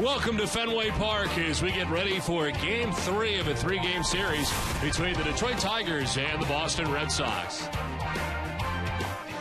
Welcome to Fenway Park as we get ready for Game 3 of a 3-game series between the Detroit Tigers and the Boston Red Sox.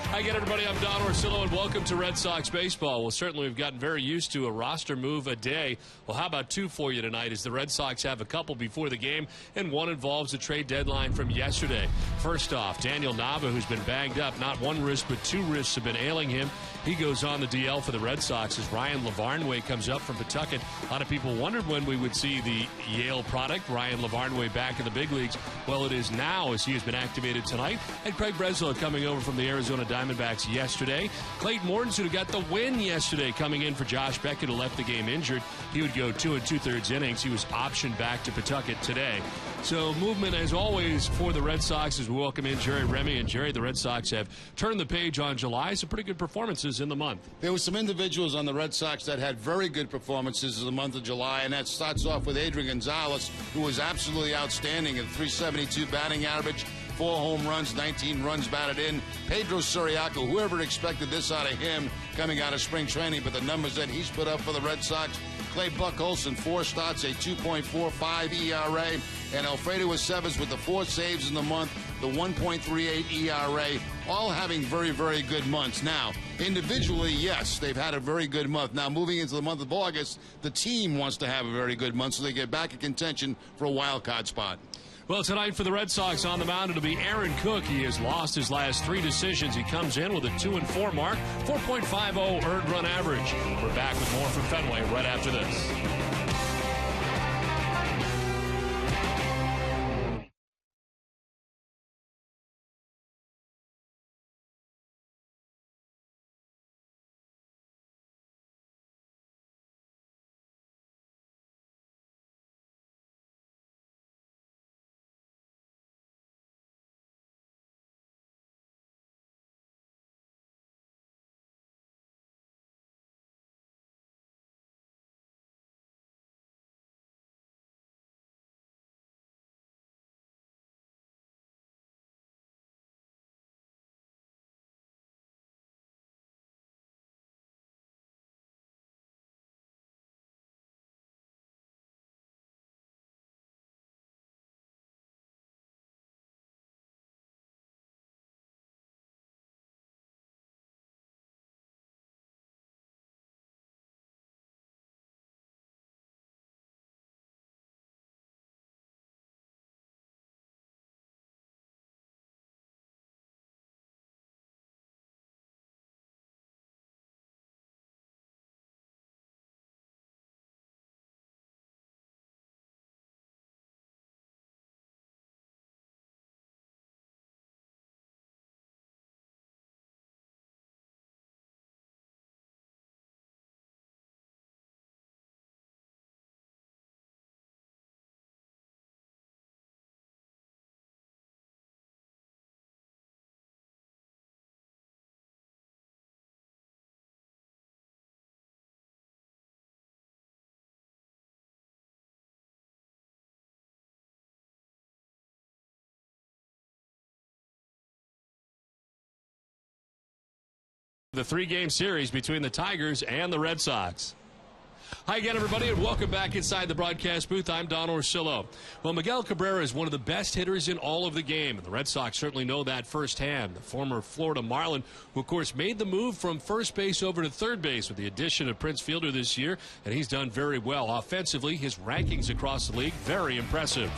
Hi again, everybody. I'm Don Orsillo, and welcome to Red Sox baseball. Well, certainly we've gotten very used to a roster move a day. Well, how about two for you tonight, as the Red Sox have a couple before the game, and one involves a trade deadline from yesterday. First off, Daniel Nava, who's been banged up. Not one wrist, but two wrists have been ailing him. He goes on the DL for the Red Sox as Ryan Lavarnway comes up from Pawtucket. A lot of people wondered when we would see the Yale product, Ryan Lavarnway, back in the big leagues. Well, it is now, as he has been activated tonight. And Craig Breslow coming over from the Arizona Diamondbacks yesterday. Clayton Mortensen, who got the win yesterday, coming in for Josh Beckett, who left the game injured. He would go 2 2/3 innings. He was optioned back to Pawtucket today. So movement, as always, for the Red Sox as we welcome in Jerry Remy. And Jerry, the Red Sox have turned the page on July. Some pretty good performances in the month. There were some individuals on the Red Sox that had very good performances in the month of July, and that starts off with Adrian Gonzalez, who was absolutely outstanding at .372 batting average, 4 home runs, 19 runs batted in. Pedro Soriaco, whoever expected this out of him coming out of spring training, but the numbers that he's put up for the Red Sox. Clay Buck Olson, 4 starts, a 2.45 ERA, and Alfredo Aceves with the 4 saves in the month, the 1.38 ERA, all having very, very good months. Now, individually, yes, they've had a very good month. Now, moving into the month of August, the team wants to have a very good month so they get back in contention for a wild card spot. Well, tonight for the Red Sox on the mound, it'll be Aaron Cook. He has lost his last 3 decisions. He comes in with a 2-4 mark, 4.50 earned run average. We're back with more from Fenway right after this. The 3-game series between the Tigers and the Red Sox. Hi again, everybody, and welcome back inside the broadcast booth. I'm Don Orsillo. Well, Miguel Cabrera is one of the best hitters in all of the game, and the Red Sox certainly know that firsthand. The former Florida Marlin, who, of course, made the move from first base over to third base with the addition of Prince Fielder this year, and he's done very well. Offensively, his rankings across the league, very impressive.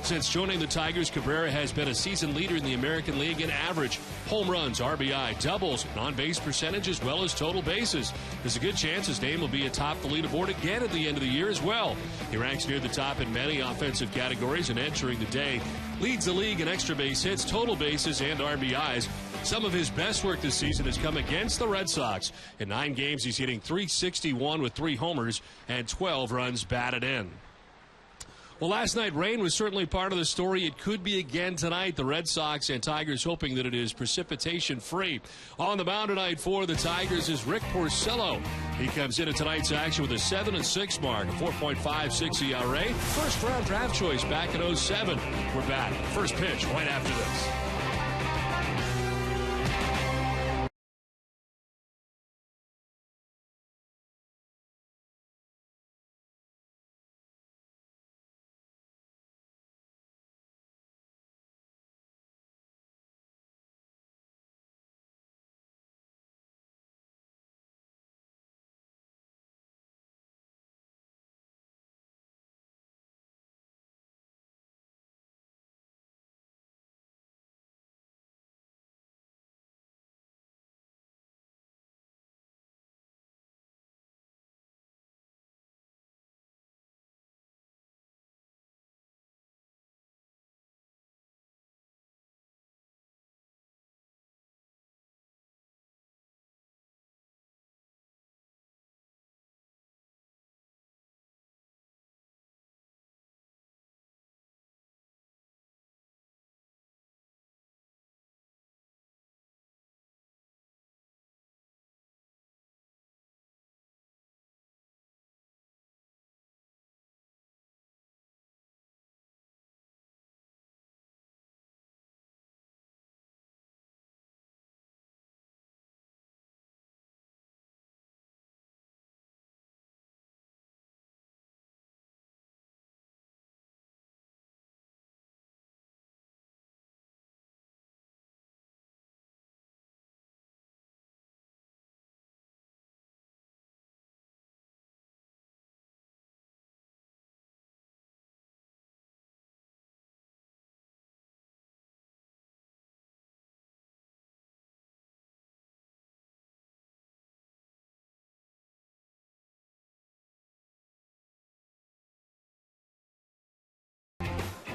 Since joining the Tigers, Cabrera has been a season leader in the American League in average, home runs, RBI, doubles, on-base percentage, as well as total bases. There's a good chance his name will be atop the leaderboard again at the end of the year as well. He ranks near the top in many offensive categories, and entering the day, leads the league in extra base hits, total bases, and RBIs. Some of his best work this season has come against the Red Sox. In 9 games, he's hitting .361 with 3 homers and 12 runs batted in. Well, last night, rain was certainly part of the story. It could be again tonight. The Red Sox and Tigers hoping that it is precipitation-free. On the mound tonight for the Tigers is Rick Porcello. He comes into tonight's action with a 7-6 mark, a 4.56 ERA. First-round draft choice back in '07. We're back. First pitch right after this.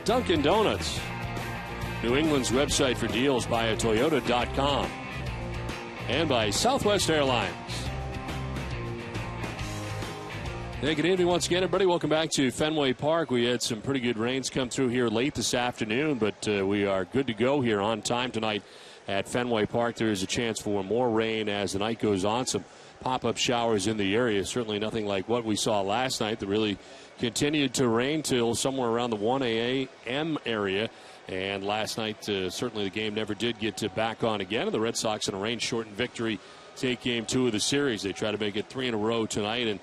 Dunkin' Donuts, New England's website for deals, by Toyota.com, and by Southwest Airlines. Hey, good evening once again, everybody. Welcome back to Fenway Park. We had some pretty good rains come through here late this afternoon, but we are good to go here on time tonight at Fenway Park. There is a chance for more rain as the night goes on. Some pop-up showers in the area. Certainly nothing like what we saw last night that really continued to rain till somewhere around the 1 a.m. area. And last night, certainly the game never did get back on again. And the Red Sox in a rain-shortened victory take game 2 of the series. They try to make it 3 in a row tonight. And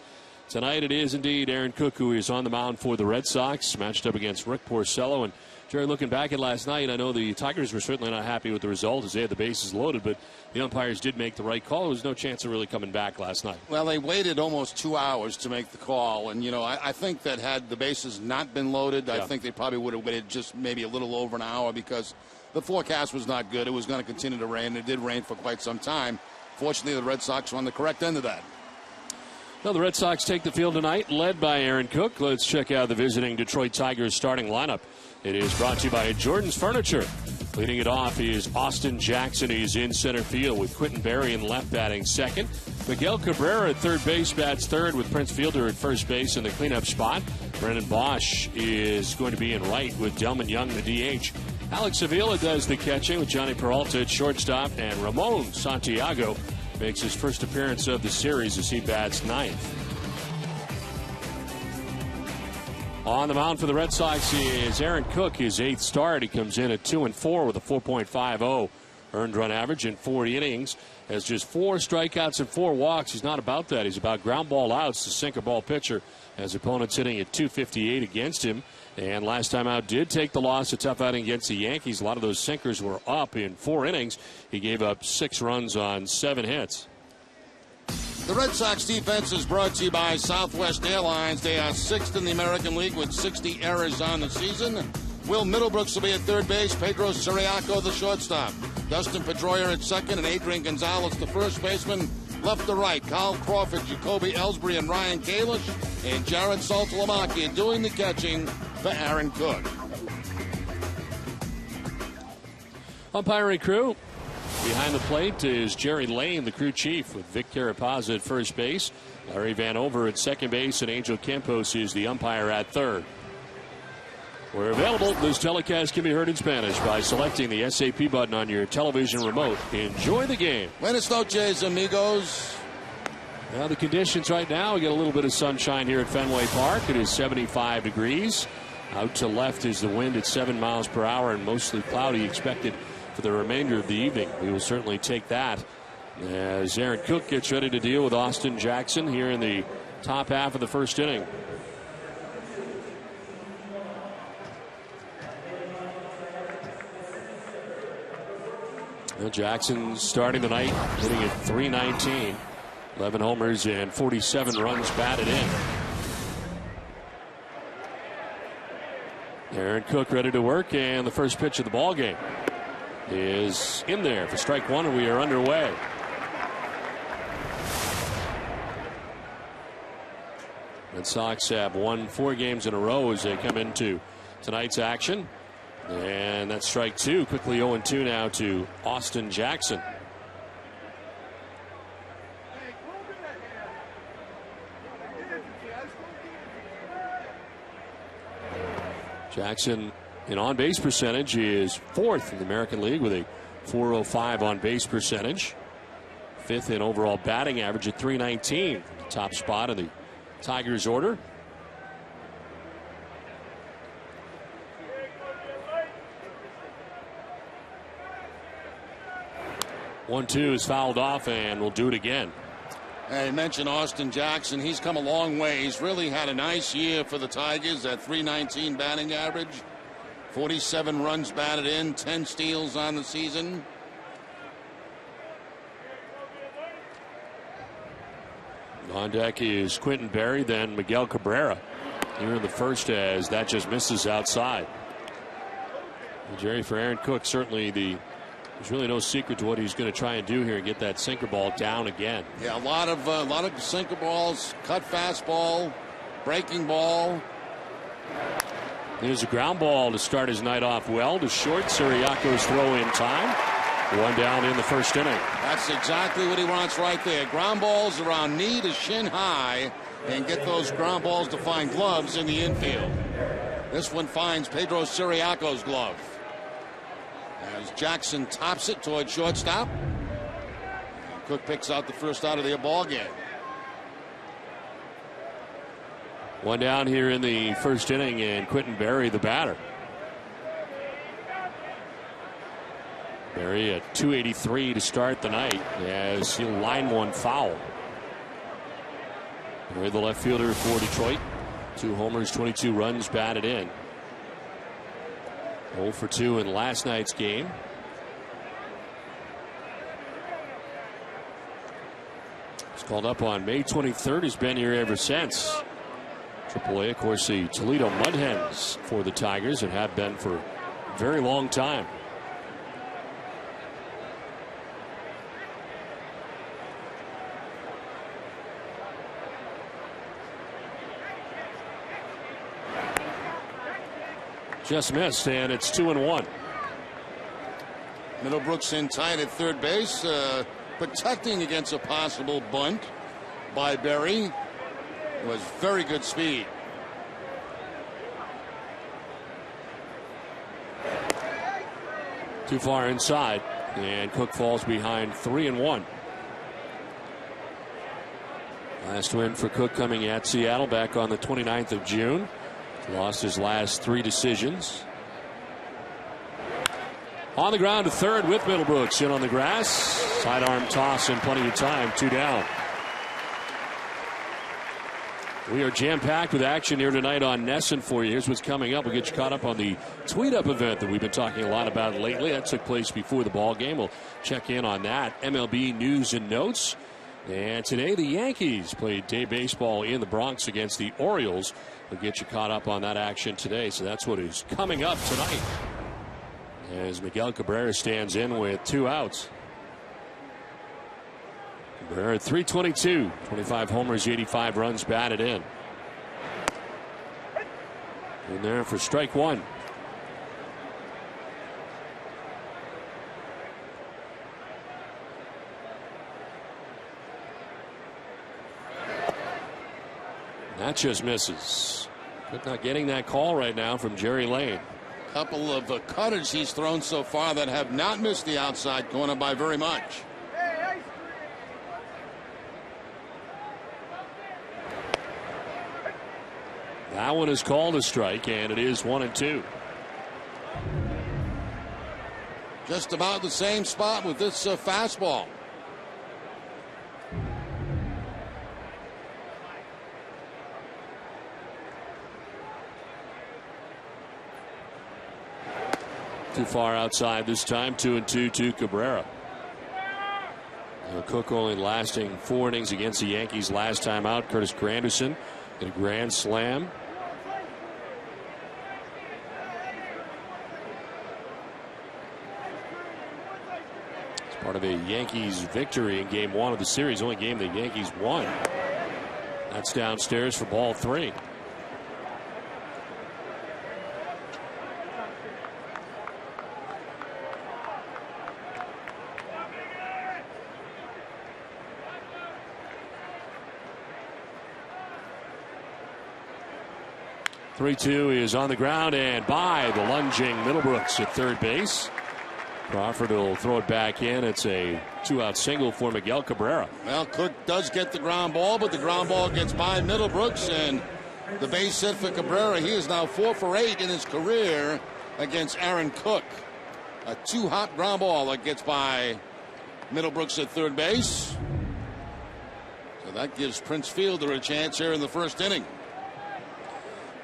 tonight it is indeed Aaron Cook who is on the mound for the Red Sox, matched up against Rick Porcello. And Jerry, looking back at last night, I know the Tigers were certainly not happy with the result as they had the bases loaded, but the umpires did make the right call. There was no chance of really coming back last night. Well, they waited almost 2 hours to make the call. And, I think that had the bases not been loaded, I think they probably would have waited just maybe a little over an hour because the forecast was not good. It was going to continue to rain. It did rain for quite some time. Fortunately, the Red Sox were on the correct end of that. Well, the Red Sox take the field tonight, led by Aaron Cook. Let's check out the visiting Detroit Tigers starting lineup. It is brought to you by Jordan's Furniture. Leading it off is Austin Jackson. He's in center field with Quentin Berry in left batting second. Miguel Cabrera at third base bats third with Prince Fielder at first base in the cleanup spot. Brendan Bosch is going to be in right with Delman Young, the DH. Alex Avila does the catching with Johnny Peralta at shortstop, and Ramon Santiago makes his first appearance of the series as he bats ninth. On the mound for the Red Sox is Aaron Cook, his 8th start. He comes in at 2-4 with a 4.50 earned run average in 40 innings. Has just 4 strikeouts and 4 walks. He's not about that. He's about ground ball outs, the sinker ball pitcher, as opponents hitting at 258 against him. And last time out did take the loss, a tough outing against the Yankees. A lot of those sinkers were up in 4 innings. He gave up 6 runs on 7 hits. The Red Sox defense is brought to you by Southwest Airlines. They are 6th in the American League with 60 errors on the season. Will Middlebrooks will be at third base. Pedro Siriaco, the shortstop. Dustin Pedroia at second, and Adrian Gonzalez, the first baseman. Left to right, Kyle Crawford, Jacoby Ellsbury, and Ryan Kalish. And Jared Saltalamacchia doing the catching for Aaron Cook. Umpiring crew. Behind the plate is Jerry Lane, the crew chief, with Vic Carapazza at first base. Larry Van Over at second base, and Angel Campos is the umpire at third. Where available, this telecast can be heard in Spanish by selecting the SAP button on your television remote. Enjoy the game. Buenas noches, amigos. Well, the conditions right now, we get a little bit of sunshine here at Fenway Park. It is 75 degrees. Out to left is the wind at 7 miles per hour and mostly cloudy expected for the remainder of the evening. We will certainly take that as Aaron Cook gets ready to deal with Austin Jackson here in the top half of the first inning. Well, Jackson starting the night hitting at .319, 11 homers and 47 runs batted in. Aaron Cook ready to work, and the first pitch of the ball game is in there for strike one, and we are underway. Red Sox have won 4 games in a row as they come into tonight's action. And that's strike 2. Quickly 0-2 now to Austin Jackson. Jackson in on-base percentage is 4th in the American League with a .405 on-base percentage. 5th in overall batting average at .319. The top spot in the Tigers order. One-two is fouled off, and we'll do it again. I mentioned Austin Jackson. He's come a long way. He's really had a nice year for the Tigers at .319 batting average. 47 runs batted in, 10 steals on the season. On deck is Quentin Berry, then Miguel Cabrera. Here in the first, as that just misses outside. And Jerry, for Aaron Cook, certainly there's really no secret to what he's going to try and do here and get that sinker ball down again. Yeah, a lot of sinker balls, cut fastball, breaking ball. Here's a ground ball to start his night off well to short. Siriaco's throw in time. One down in the first inning. That's exactly what he wants right there. Ground balls around knee to shin high and get those ground balls to find gloves in the infield. This one finds Pedro Siriaco's glove. As Jackson tops it toward shortstop. And Cook picks out the first out of the ball game. One down here in the first inning, and Quentin Berry, the batter. Berry at 283 to start the night as he'll line one foul. Berry, the left fielder for Detroit. 2 homers, 22 runs batted in. 0 for 2 in last night's game. He's called up on May 23rd. He's been here ever since. AAA, of course, the Toledo Mud Hens for the Tigers and have been for a very long time. Just missed, and it's 2-1. Middlebrooks in tight at third base, protecting against a possible bunt by Berry. It was very good speed. Too far inside, and Cook falls behind 3-1. Last win for Cook coming at Seattle back on the 29th of June. Lost his last 3 decisions. On the ground to third with Middlebrooks in on the grass. Sidearm toss and plenty of time. 2 down. We are jam-packed with action here tonight on NESN for you. Here's what's coming up. We'll get you caught up on the tweet-up event that we've been talking a lot about lately. That took place before the ball game. We'll check in on that. MLB news and notes. And today the Yankees played day baseball in the Bronx against the Orioles. We'll get you caught up on that action today. So that's what is coming up tonight as Miguel Cabrera stands in with 2 outs. Cabrera at 322, 25 homers, 85 runs batted in. In there for strike 1. That just misses. But not getting that call right now from Jerry Lane. Couple of cutters he's thrown so far that have not missed the outside corner by very much. That one is called a strike, and it is 1-2. Just about the same spot with this fastball. Too far outside this time. 2-2 to Cabrera. Cook only lasting 4 innings against the Yankees last time out. Curtis Granderson did a grand slam. It's part of a Yankees victory in game 1 of the series. Only game the Yankees won. That's downstairs for ball 3. Three-two is on the ground and by the lunging Middlebrooks at third base. Crawford will throw it back in. It's a 2-out single for Miguel Cabrera. Well, Cook does get the ground ball, but the ground ball gets by Middlebrooks, and the base hit for Cabrera. He is now 4 for 8 in his career against Aaron Cook. A 2-hop ground ball that gets by Middlebrooks at third base. So that gives Prince Fielder a chance here in the first inning.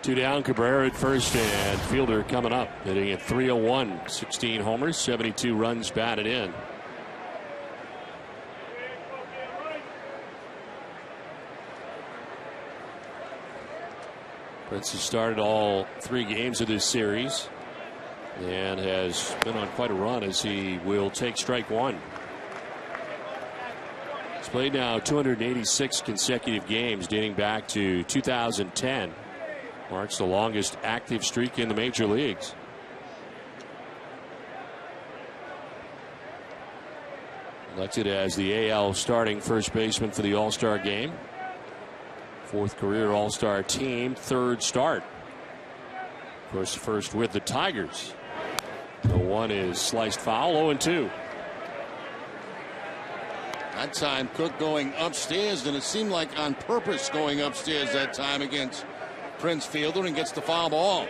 2 down, Cabrera at first, and Fielder coming up, hitting at .301, 16 homers, 72 runs batted in. Prince has started all 3 games of this series and has been on quite a run as he will take strike 1. He's played now 286 consecutive games dating back to 2010. Marks the longest active streak in the major leagues. Elected as the AL starting first baseman for the All-Star game. 4th career All-Star team, 3rd start. Of course, first with the Tigers. The 1 is sliced foul, 0-2. That time Cook going upstairs, and it seemed like on purpose going upstairs that time against Prince Fielder, and gets the foul ball.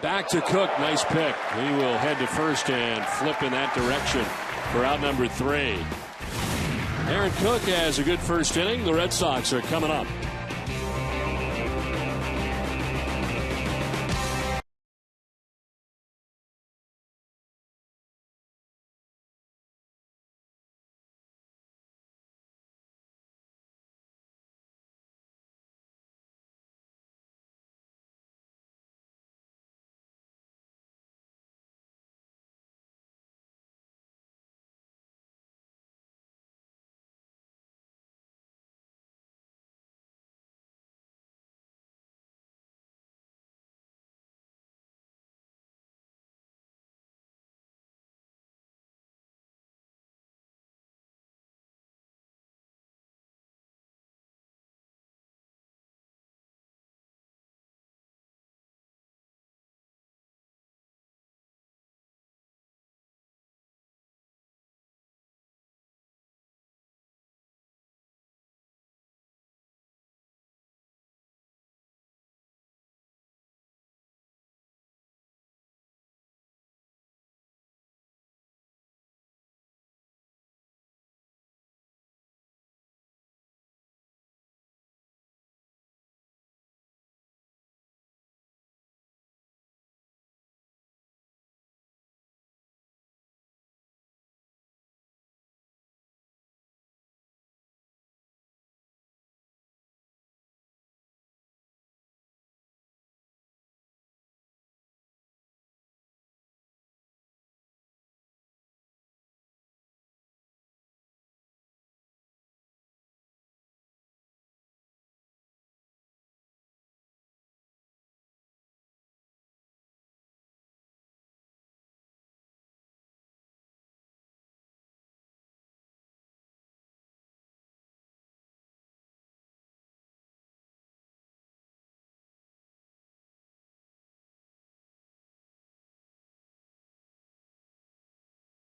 Back to Cook. Nice pick. He will head to first and flip in that direction for out number 3. Aaron Cook has a good first inning. The Red Sox are coming up.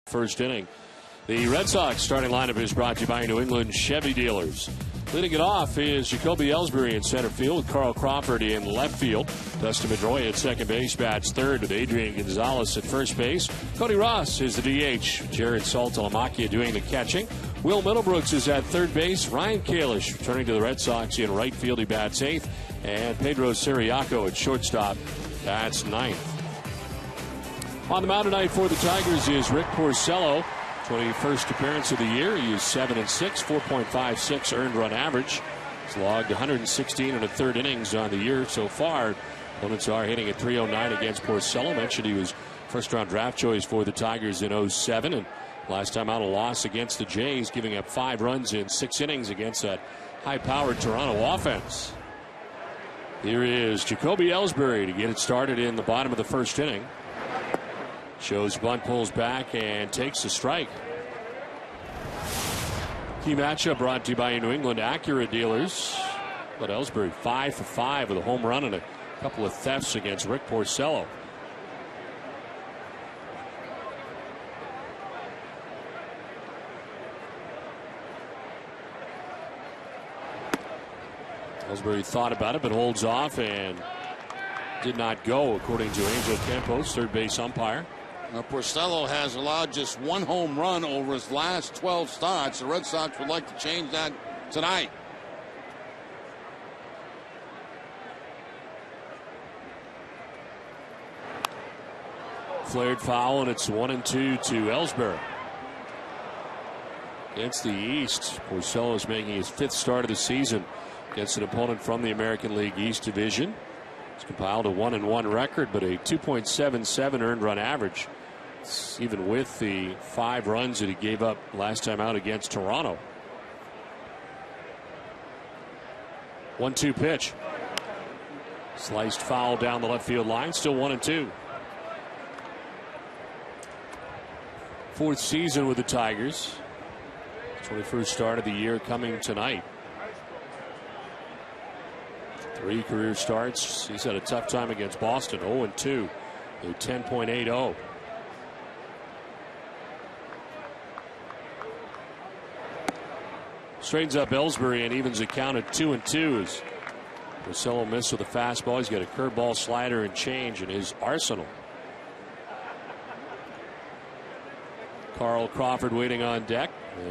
First inning. The Red Sox starting lineup is brought to you by New England Chevy Dealers. Leading it off is Jacoby Ellsbury in center field with Carl Crawford in left field. Dustin Pedroia at second base, bats third with Adrian Gonzalez at first base. Cody Ross is the DH. Jared Saltalamacchia doing the catching. Will Middlebrooks is at third base. Ryan Kalish returning to the Red Sox in right field. He bats eighth. And Pedro Siriaco at shortstop. That's ninth. On the mound tonight for the Tigers is Rick Porcello. 21st appearance of the year. He is 7-6, 4.56 earned run average. He's logged 116 and a third innings on the year so far. Opponents are hitting at .309 against Porcello. Mentioned he was first round draft choice for the Tigers in 07, and last time out a loss against the Jays, giving up 5 runs in 6 innings against that high-powered Toronto offense. Here is Jacoby Ellsbury to get it started in the bottom of the first inning. Shows bunt, pulls back, and takes a strike. Key matchup brought to you by New England Acura dealers. But Ellsbury 5 for 5 with a home run and a couple of thefts against Rick Porcello. Ellsbury thought about it but holds off and did not go, according to Angel Campos, third base umpire. Now, Porcello has allowed just 1 home run over his last 12 starts. The Red Sox would like to change that tonight. Flared foul, and it's 1-2 to Ellsbury. against the East. Porcello is making his 5th start of the season against an opponent from the American League East Division. He's compiled a 1-1 record, but a 2.77 earned run average. It's even with the 5 runs that he gave up last time out against Toronto. 1-2 pitch. Sliced foul down the left field line. Still 1-2. 4th season with the Tigers. 21st start of the year coming tonight. 3 career starts. He's had a tough time against Boston. 0-2. A 10.80. Straightens up Ellsbury and evens a count at 2-2 as Porcello missed with a fastball. He's got a curveball, slider, and change in his arsenal. Carl Crawford waiting on deck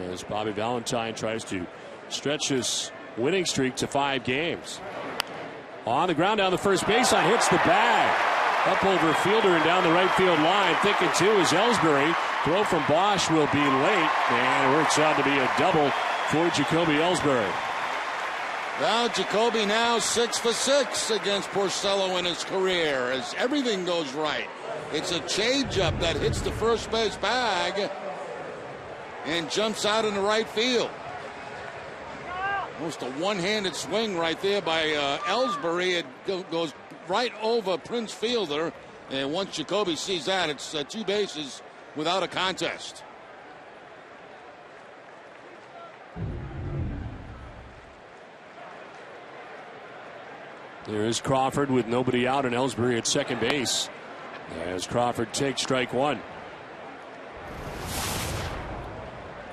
as Bobby Valentine tries to stretch his winning streak to 5 games. On the ground down the first baseline, hits the bag. Up over fielder and down the right field line. Thinking too is Ellsbury. Throw from Bosch will be late, and it works out to be a double for Jacoby Ellsbury. Well, Jacoby now 6 for 6 against Porcello in his career as everything goes right. It's a changeup that hits the first base bag and jumps out in the right field. Almost a one-handed swing right there by Ellsbury. It goes right over Prince Fielder, and once Jacoby sees that, it's 2 bases without a contest. There is Crawford with nobody out and Ellsbury at second base as Crawford takes strike 1.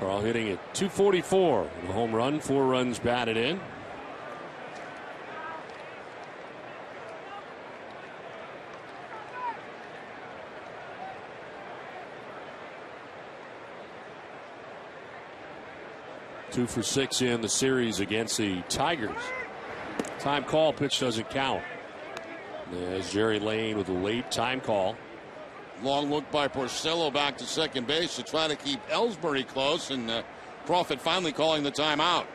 Carl hitting at 244 with a home run, 4 runs batted in. Two for 6 in the series against the Tigers. Time call, pitch doesn't count. There's Jerry Lane with a late time call. Long look by Porcello back to second base to try to keep Ellsbury close, and Crawford finally calling the timeout.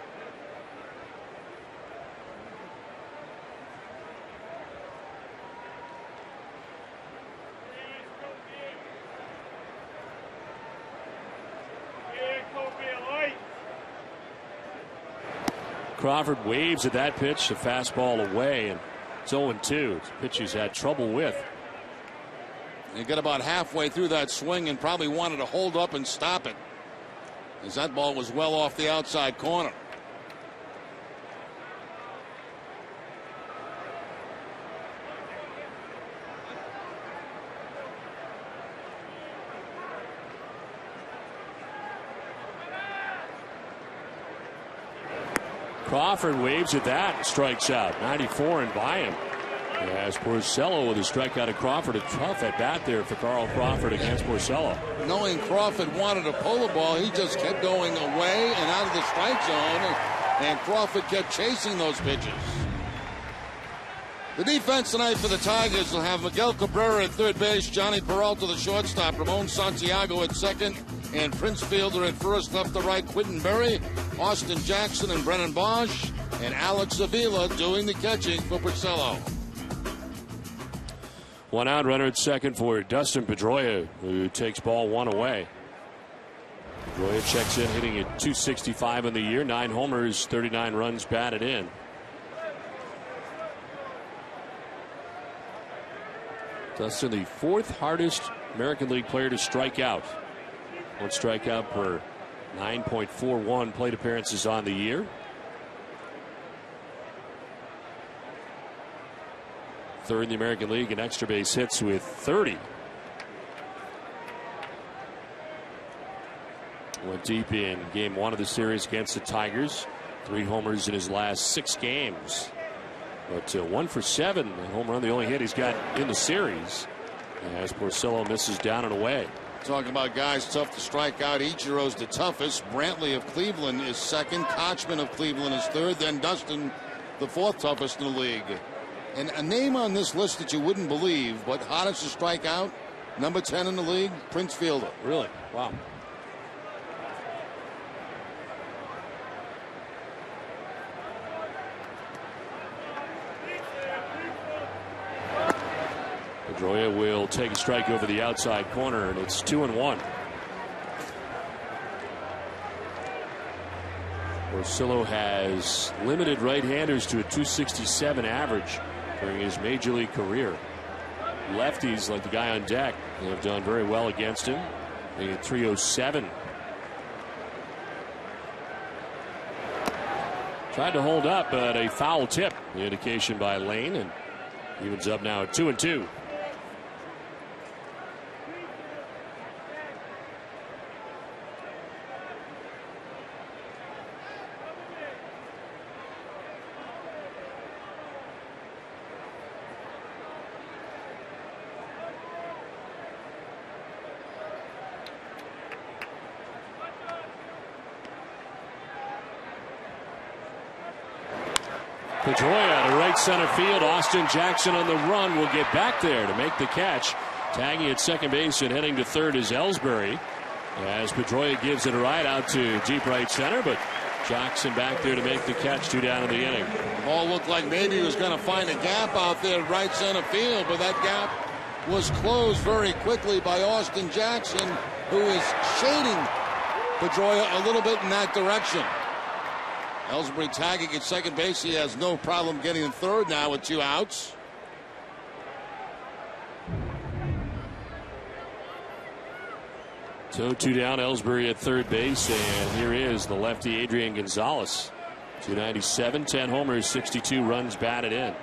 Crawford waves at that pitch, the fastball away, and it's 0-2. It's a pitch he's had trouble with. He got about halfway through that swing and probably wanted to hold up and stop it, as that ball was well off the outside corner. Crawford waves at that and strikes out. 94 and by him. As Porcello with a strikeout of Crawford. A tough at bat there for Carl Crawford against Porcello. Knowing Crawford wanted to pull the ball, he just kept going away and out of the strike zone, and Crawford kept chasing those pitches. The defense tonight for the Tigers will have Miguel Cabrera at third base, Johnny Peralta the shortstop, Ramon Santiago at second, and Prince Fielder at first. Left to right, Quinton Berry, Austin Jackson, and Brennan Bosch, and Alex Avila doing the catching for Porcello. 1 out, runner at second for Dustin Pedroia, who takes ball 1 away. Pedroia checks in, hitting at 265 in the year, 9 homers, 39 runs batted in. Dustin, the 4th hardest American League player to strike out. 1 strikeout per 9.41 plate appearances on the year. 3rd in the American League in extra base hits with 30. Went deep in game 1 of the series against the Tigers. 3 homers in his last 6 games. But 1 for 7, the home run, the only hit he's got in the series, as Porcello misses down and away. Talking about guys tough to strike out. Ichiro's the toughest. Brantley of Cleveland is second. Kochman of Cleveland is third. Then Dustin, the 4th toughest in the league. And a name on this list that you wouldn't believe, but hardest to strike out, number 10 in the league, Prince Fielder. Really? Wow. Pedroia will take a strike over the outside corner, and it's 2-1. Porcello has limited right-handers to a .267 average during his major league career. Lefties, like the guy on deck, have done very well against him. They get .307. Tried to hold up, but a foul tip. The indication by Lane, and evens up now at 2-2. Pedroia to right center field. Austin Jackson on the run will get back there to make the catch. Tagging at second base and heading to third is Ellsbury, as Pedroia gives it a ride out to deep right center, but Jackson back there to make the catch. 2 down in the inning. Ball looked like maybe he was going to find a gap out there at right center field, but that gap was closed very quickly by Austin Jackson, who is shading Pedroia a little bit in that direction. Ellsbury tagging at second base. He has no problem getting in third now with 2 outs. So 2 down, Ellsbury at third base, and here is the lefty Adrian Gonzalez. 297, 10 homers, 62 runs batted in.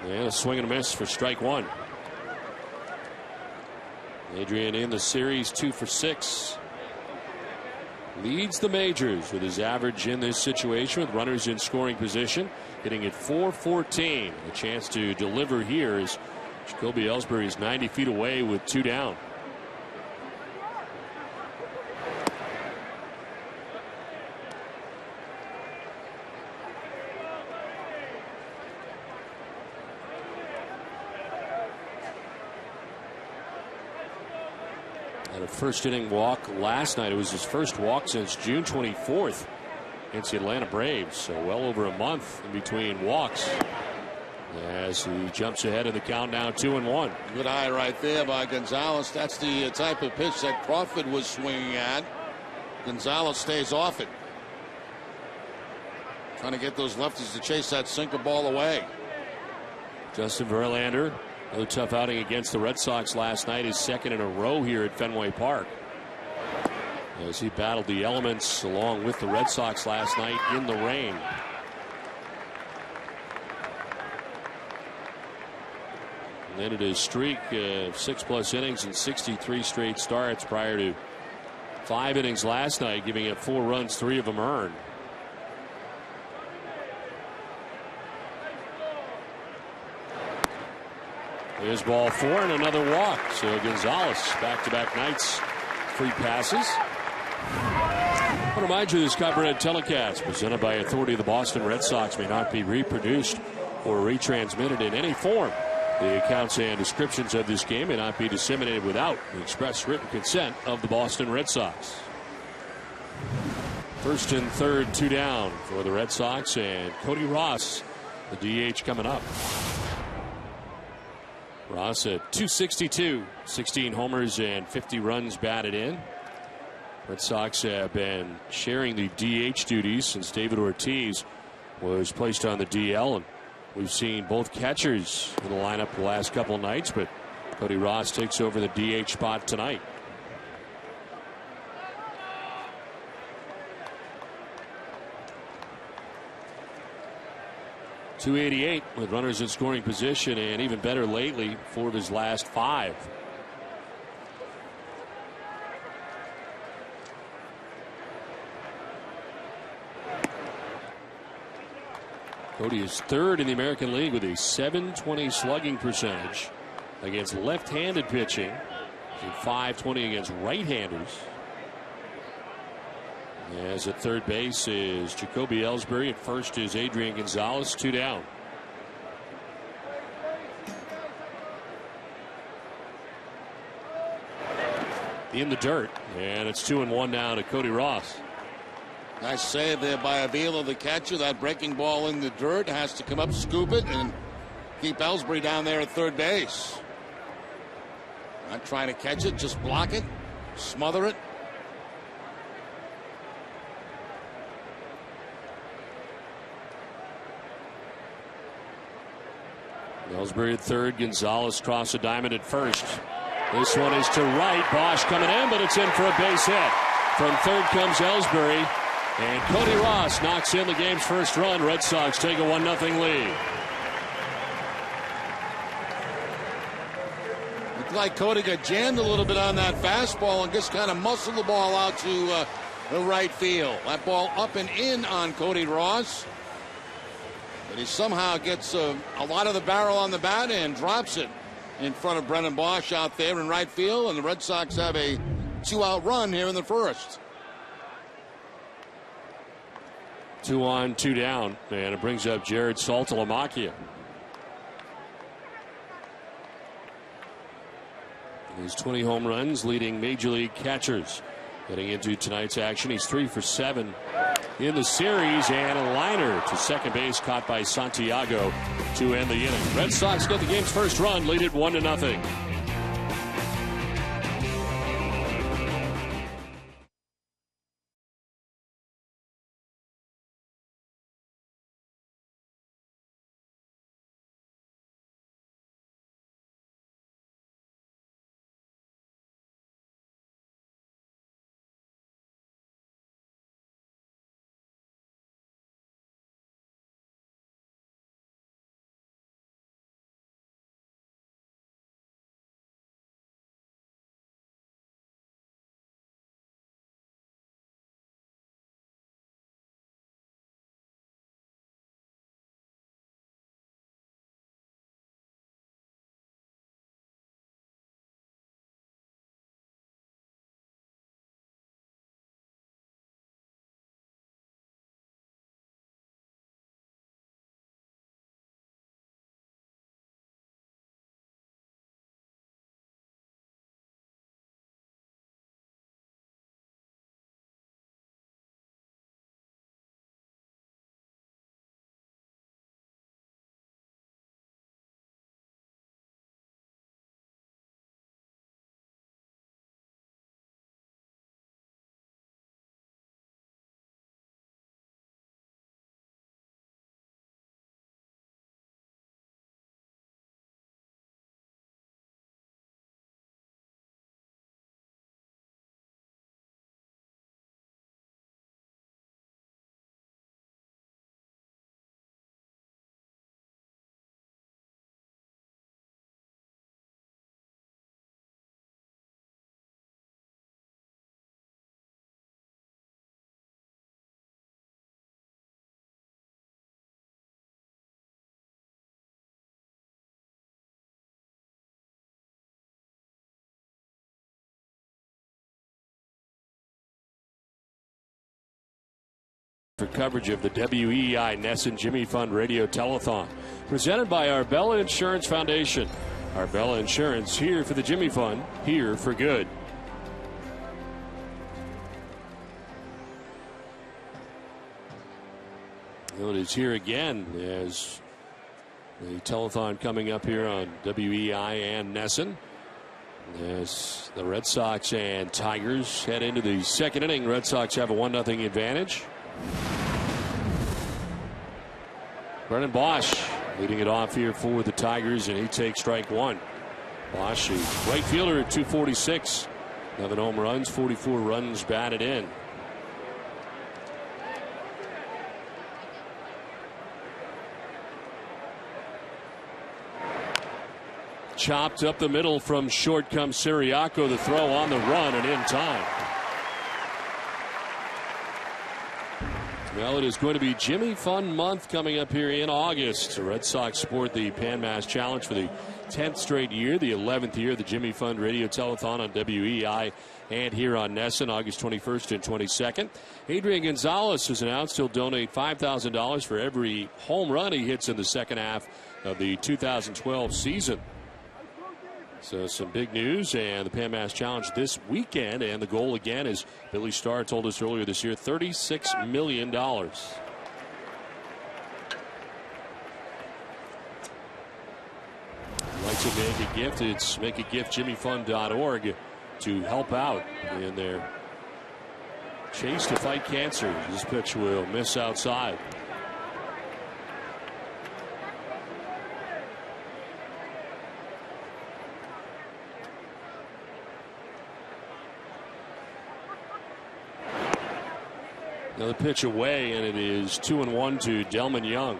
And a swing and a miss for strike one. Adrian in the series 2 for 6. Leads the majors with his average in this situation with runners in scoring position, hitting at .414. A chance to deliver here as Jacoby Ellsbury is 90 feet away with 2 down. Had a first inning walk last night. It was his first walk since June 24th against the Atlanta Braves. So well over a month in between walks as he jumps ahead of the count now 2-1. Good eye right there by Gonzalez. That's the type of pitch that Crawford was swinging at. Gonzalez stays off it. Trying to get those lefties to chase that sinker ball away. Justin Verlander, another tough outing against the Red Sox last night, his second in a row here at Fenway Park, as he battled the elements along with the Red Sox last night in the rain. And then it is streak of 6+ innings and 63 straight starts prior to 5 innings last night, giving up 4 runs, 3 of them earned. There's ball 4 and another walk. So Gonzalez back-to-back nights, free passes. I want to remind you this copperhead telecast presented by authority of the Boston Red Sox may not be reproduced or retransmitted in any form. The accounts and descriptions of this game may not be disseminated without the express written consent of the Boston Red Sox. First and third, 2 down for the Red Sox, and Cody Ross, the DH, coming up. Ross at .262, 16 homers and 50 runs batted in. Red Sox have been sharing the DH duties since David Ortiz was placed on the DL, and we've seen both catchers in the lineup the last couple nights, but Cody Ross takes over the DH spot tonight. .288 with runners in scoring position, and even better lately, 4 of his last 5. Cody is 3rd in the American League with a .720 slugging percentage against left-handed pitching, and .520 against right-handers. As at third base is Jacoby Ellsbury. At first is Adrian Gonzalez. 2 down. In the dirt, and it's 2-1 now to Cody Ross. Nice save there by Avila, the catcher. That breaking ball in the dirt has to come up, scoop it, and keep Ellsbury down there at third base. Not trying to catch it, just block it, smother it. Ellsbury at third, Gonzalez cross the diamond at first. This one is to right. Bosch coming in, but it's in for a base hit. From third comes Ellsbury, and Cody Ross knocks in the game's first run. Red Sox take a 1-0 lead. Looked like Cody got jammed a little bit on that fastball and just kind of muscled the ball out to the right field. That ball up and in on Cody Ross. But he somehow gets a lot of the barrel on the bat and drops it in front of Brennan Bosch out there in right field. And the Red Sox have a 2-out run here in the first. 2 on, 2 down, and it brings up Jared Saltalamacchia. He's 20 home runs, leading Major League catchers. Getting into tonight's action, he's 3 for 7 in the series, and a liner to second base caught by Santiago to end the inning. Red Sox get the game's first run, lead it 1-0. For coverage of the WEI Nesson Jimmy Fund Radio Telethon, presented by Arbella Insurance Foundation. Arbella Insurance, here for the Jimmy Fund, here for good. Well, it is here again as the telethon coming up here on WEI and Nesson. As the Red Sox and Tigers head into the second inning, Red Sox have a 1-0 advantage. Brennan Bosch leading it off here for the Tigers, and he takes strike one. Bosch, the right fielder at 246. 11 home runs, 44 runs batted in. Chopped up the middle from short comes Siriaco. The throw on the run and in time. Well, it is going to be Jimmy Fund month coming up here in August. The Red Sox sport the Pan Mass Challenge for the 10th straight year, the 11th year of the Jimmy Fund Radio Telethon on WEI and here on Nesson, August 21st and 22nd. Adrian Gonzalez has announced he'll donate $5,000 for every home run he hits in the second half of the 2012 season. So some big news, and the Pan Mass Challenge this weekend, and the goal again, as Billy Starr told us earlier this year, $36 million. Like to make a gift, it's makeagiftjimmyfund.org to help out in their chase to fight cancer. This pitch will miss outside. Another pitch away, and it is 2-1 to Delman Young.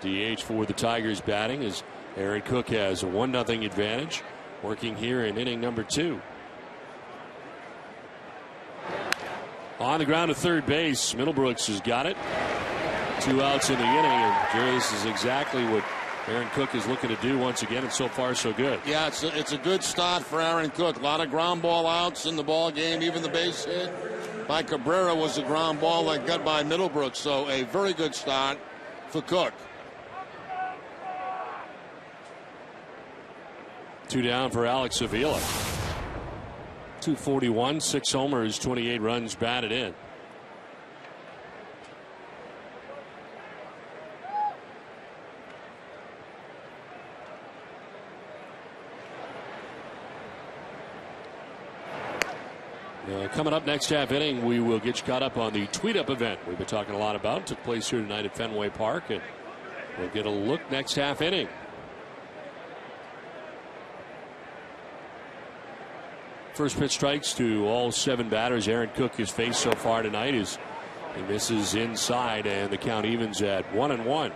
DH for the Tigers batting as Aaron Cook has a 1-0 advantage, working here in inning number 2. On the ground to third base, Middlebrooks has got it. 2 outs in the inning, and Jerry, this is exactly what Aaron Cook is looking to do once again, and so far so good. Yeah, it's a good start for Aaron Cook. A lot of ground ball outs in the ball game. Even the base hit by Cabrera was a ground ball that got by Middlebrooks. So a very good start for Cook. 2 down for Alex Avila. 241, 6 homers, 28 runs batted in. Coming up next half inning, we will get you caught up on the Tweet Up event we've been talking a lot about. It took place here tonight at Fenway Park, and we'll get a look next half inning. First pitch strikes to all 7 batters Aaron Cook has faced so far tonight as he misses inside, and the count evens at 1-1.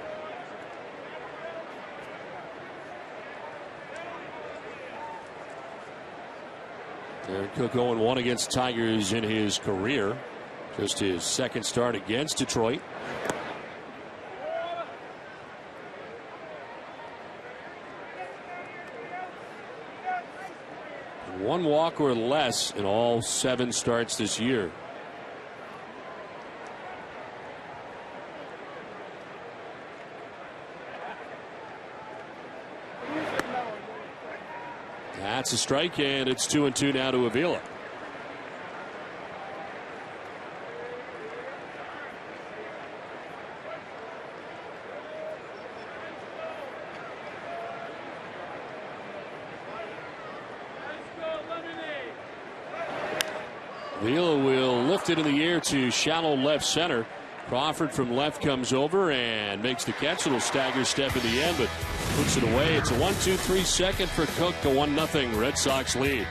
Aaron Cook 0-1 against Tigers in his career. Just his second start against Detroit. One walk or less in all 7 starts this year. That's a strike, and it's 2-2 now to Avila. Avila will lift it in the air to shallow left center. Crawford from left comes over and makes the catch. A little stagger step in the end, but puts it away. It's a 1-2-3 second for Cook, a 1-0 Red Sox lead.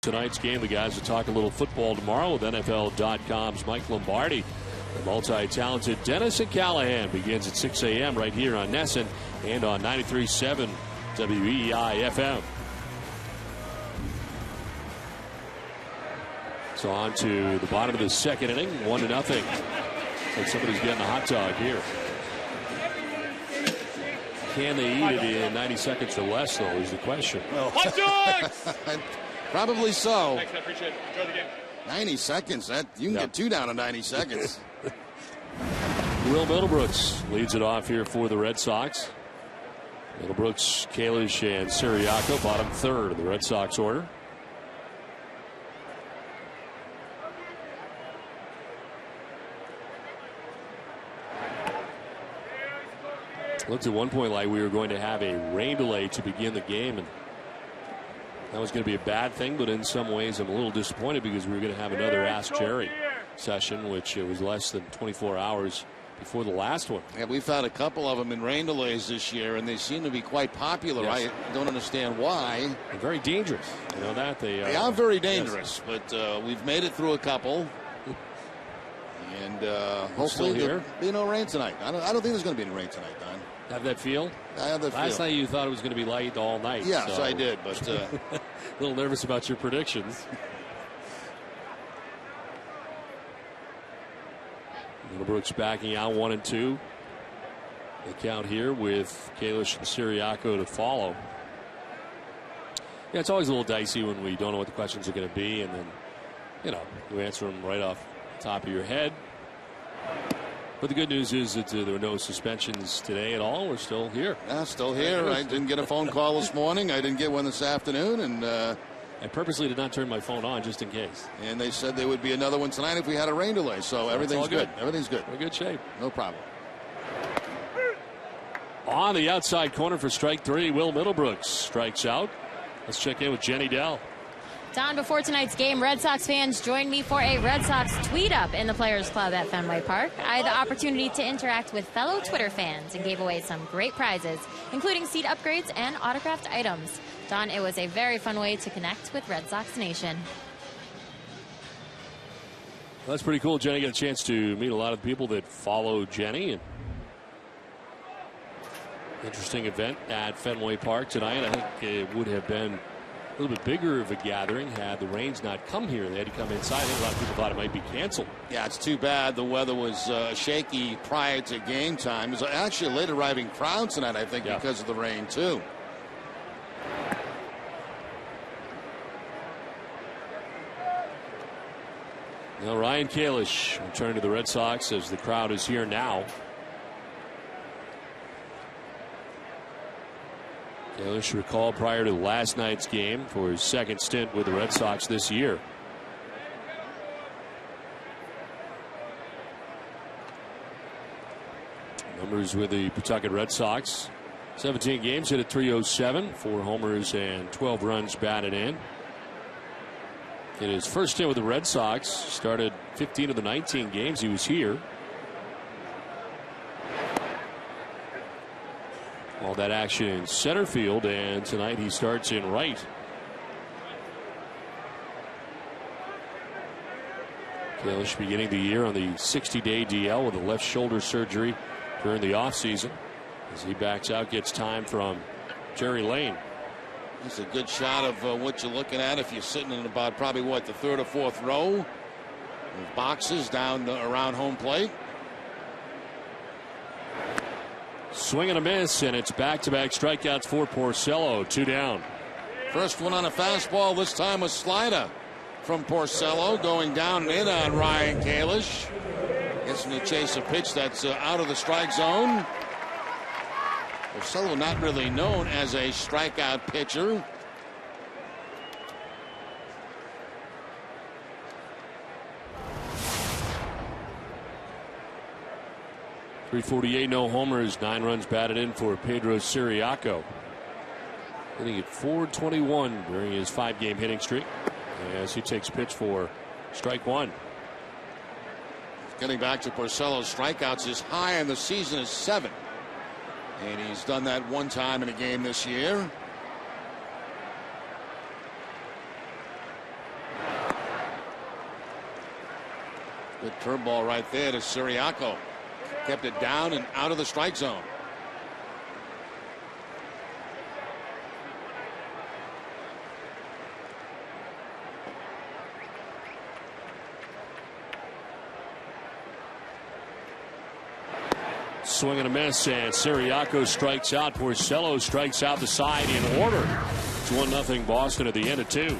Tonight's game, the guys will talk a little football tomorrow with NFL.com's Mike Lombardi. The multi-talented Dennis and Callahan begins at 6 a.m. right here on Nesson and on 93.7 WEI FM. So on to the bottom of the second inning, 1-0. Like somebody's getting a hot dog here. Can they eat it in 90 seconds or less, though, is the question. Well, hot dogs! Probably so. Thanks, I appreciate it. Enjoy the game. 90 seconds. You can get two down in 90 seconds. Will Middlebrooks leads it off here for the Red Sox. Middlebrooks, Kalish, and Siriaco, bottom third of the Red Sox order. Looked at one point like we were going to have a rain delay to begin the game, and that was going to be a bad thing, but in some ways I'm a little disappointed because we were going to have another Ask Jerry session, which it was less than 24 hours before the last one. Yeah, we've had a couple of them in rain delays this year, and they seem to be quite popular. Yes. I don't understand why. They're very dangerous. You know that? They are very dangerous, yes. But we've made it through a couple. And hopefully there'll be no rain tonight. I don't think there's going to be any rain tonight, Don. Have that feel? I have that feel. Last night you thought it was going to be light all night. Yes, so. I did, but a little nervous about your predictions. Middlebrooks backing out 1-2. The count here with Kalish and Siriaco to follow. Yeah, it's always a little dicey when we don't know what the questions are going to be, and then, you know, you answer them right off the top of your head. But the good news is that there were no suspensions today at all. We're still here. Yeah, still here. I didn't get a phone call this morning. I didn't get one this afternoon, and I purposely did not turn my phone on just in case. And they said there would be another one tonight if we had a rain delay. So everything's good. Everything's good. We're in good shape. No problem. On the outside corner for strike three, Will Middlebrooks strikes out. Let's check in with Jenny Dell. Don, before tonight's game, Red Sox fans joined me for a Red Sox tweet-up in the Players Club at Fenway Park. I had the opportunity to interact with fellow Twitter fans and gave away some great prizes, including seat upgrades and autographed items. Don, it was a very fun way to connect with Red Sox Nation. Well, that's pretty cool. Jenny got a chance to meet a lot of people that follow Jenny. And interesting event at Fenway Park tonight. I think it would have been a little bit bigger of a gathering had the rains not come here. They had to come inside. I think a lot of people thought it might be canceled. Yeah, it's too bad. The weather was shaky prior to game time. It was actually a late arriving crowd tonight, I think, because of the rain, too. Now Ryan Kalish returned to the Red Sox as the crowd is here now. Kalish recalled prior to last night's game for his second stint with the Red Sox this year. Numbers with the Pawtucket Red Sox: 17 games, hit at .307, 4 homers and 12 runs batted in. In his first stint with the Red Sox, started 15 of the 19 games he was here. All that action in center field, and tonight he starts in right. Kalish beginning the year on the 60-day DL with a left shoulder surgery during the offseason. As he backs out, gets time from Jerry Lane. It's a good shot of what you're looking at if you're sitting in about probably the third or fourth row with boxes down around home plate. Swing and a miss, and it's back-to-back strikeouts for Porcello. 2 down. First one on a fastball, this time a slider from Porcello, going down and in on Ryan Kalish. Gets him to chase a pitch that's out of the strike zone. Porcello not really known as a strikeout pitcher. .348, no homers, 9 runs batted in for Pedro Siriaco. Hitting at .421 during his 5-game hitting streak as he takes pitch for strike one. Getting back to Porcello's strikeouts, his high in the season is 7. And he's done that one time in a game this year. Good curveball right there to Siriaco. Kept it down and out of the strike zone. Swing and a miss, and Siriaco strikes out. Porcello strikes out the side in order. It's 1-0 Boston at the end of 2.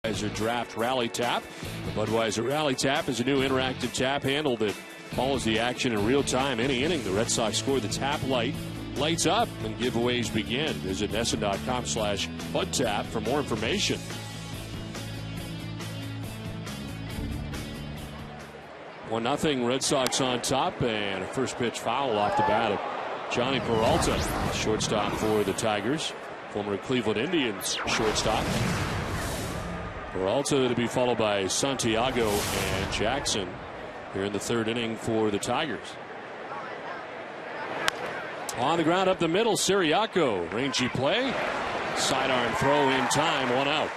Budweiser Draft Rally Tap. The Budweiser Rally Tap is a new interactive tap handle that follows the action in real time. Any inning, the Red Sox score, the tap lights up, and giveaways begin. Visit NESN.com/BudTap for more information. One nothing, Red Sox on top, and a first pitch foul off the bat of Johnny Peralta, shortstop for the Tigers, former Cleveland Indians shortstop. Peralta to be followed by Santiago and Jackson here in the third inning for the Tigers. On the ground up the middle, Siriaco, rangy play, sidearm throw in time, 1 out.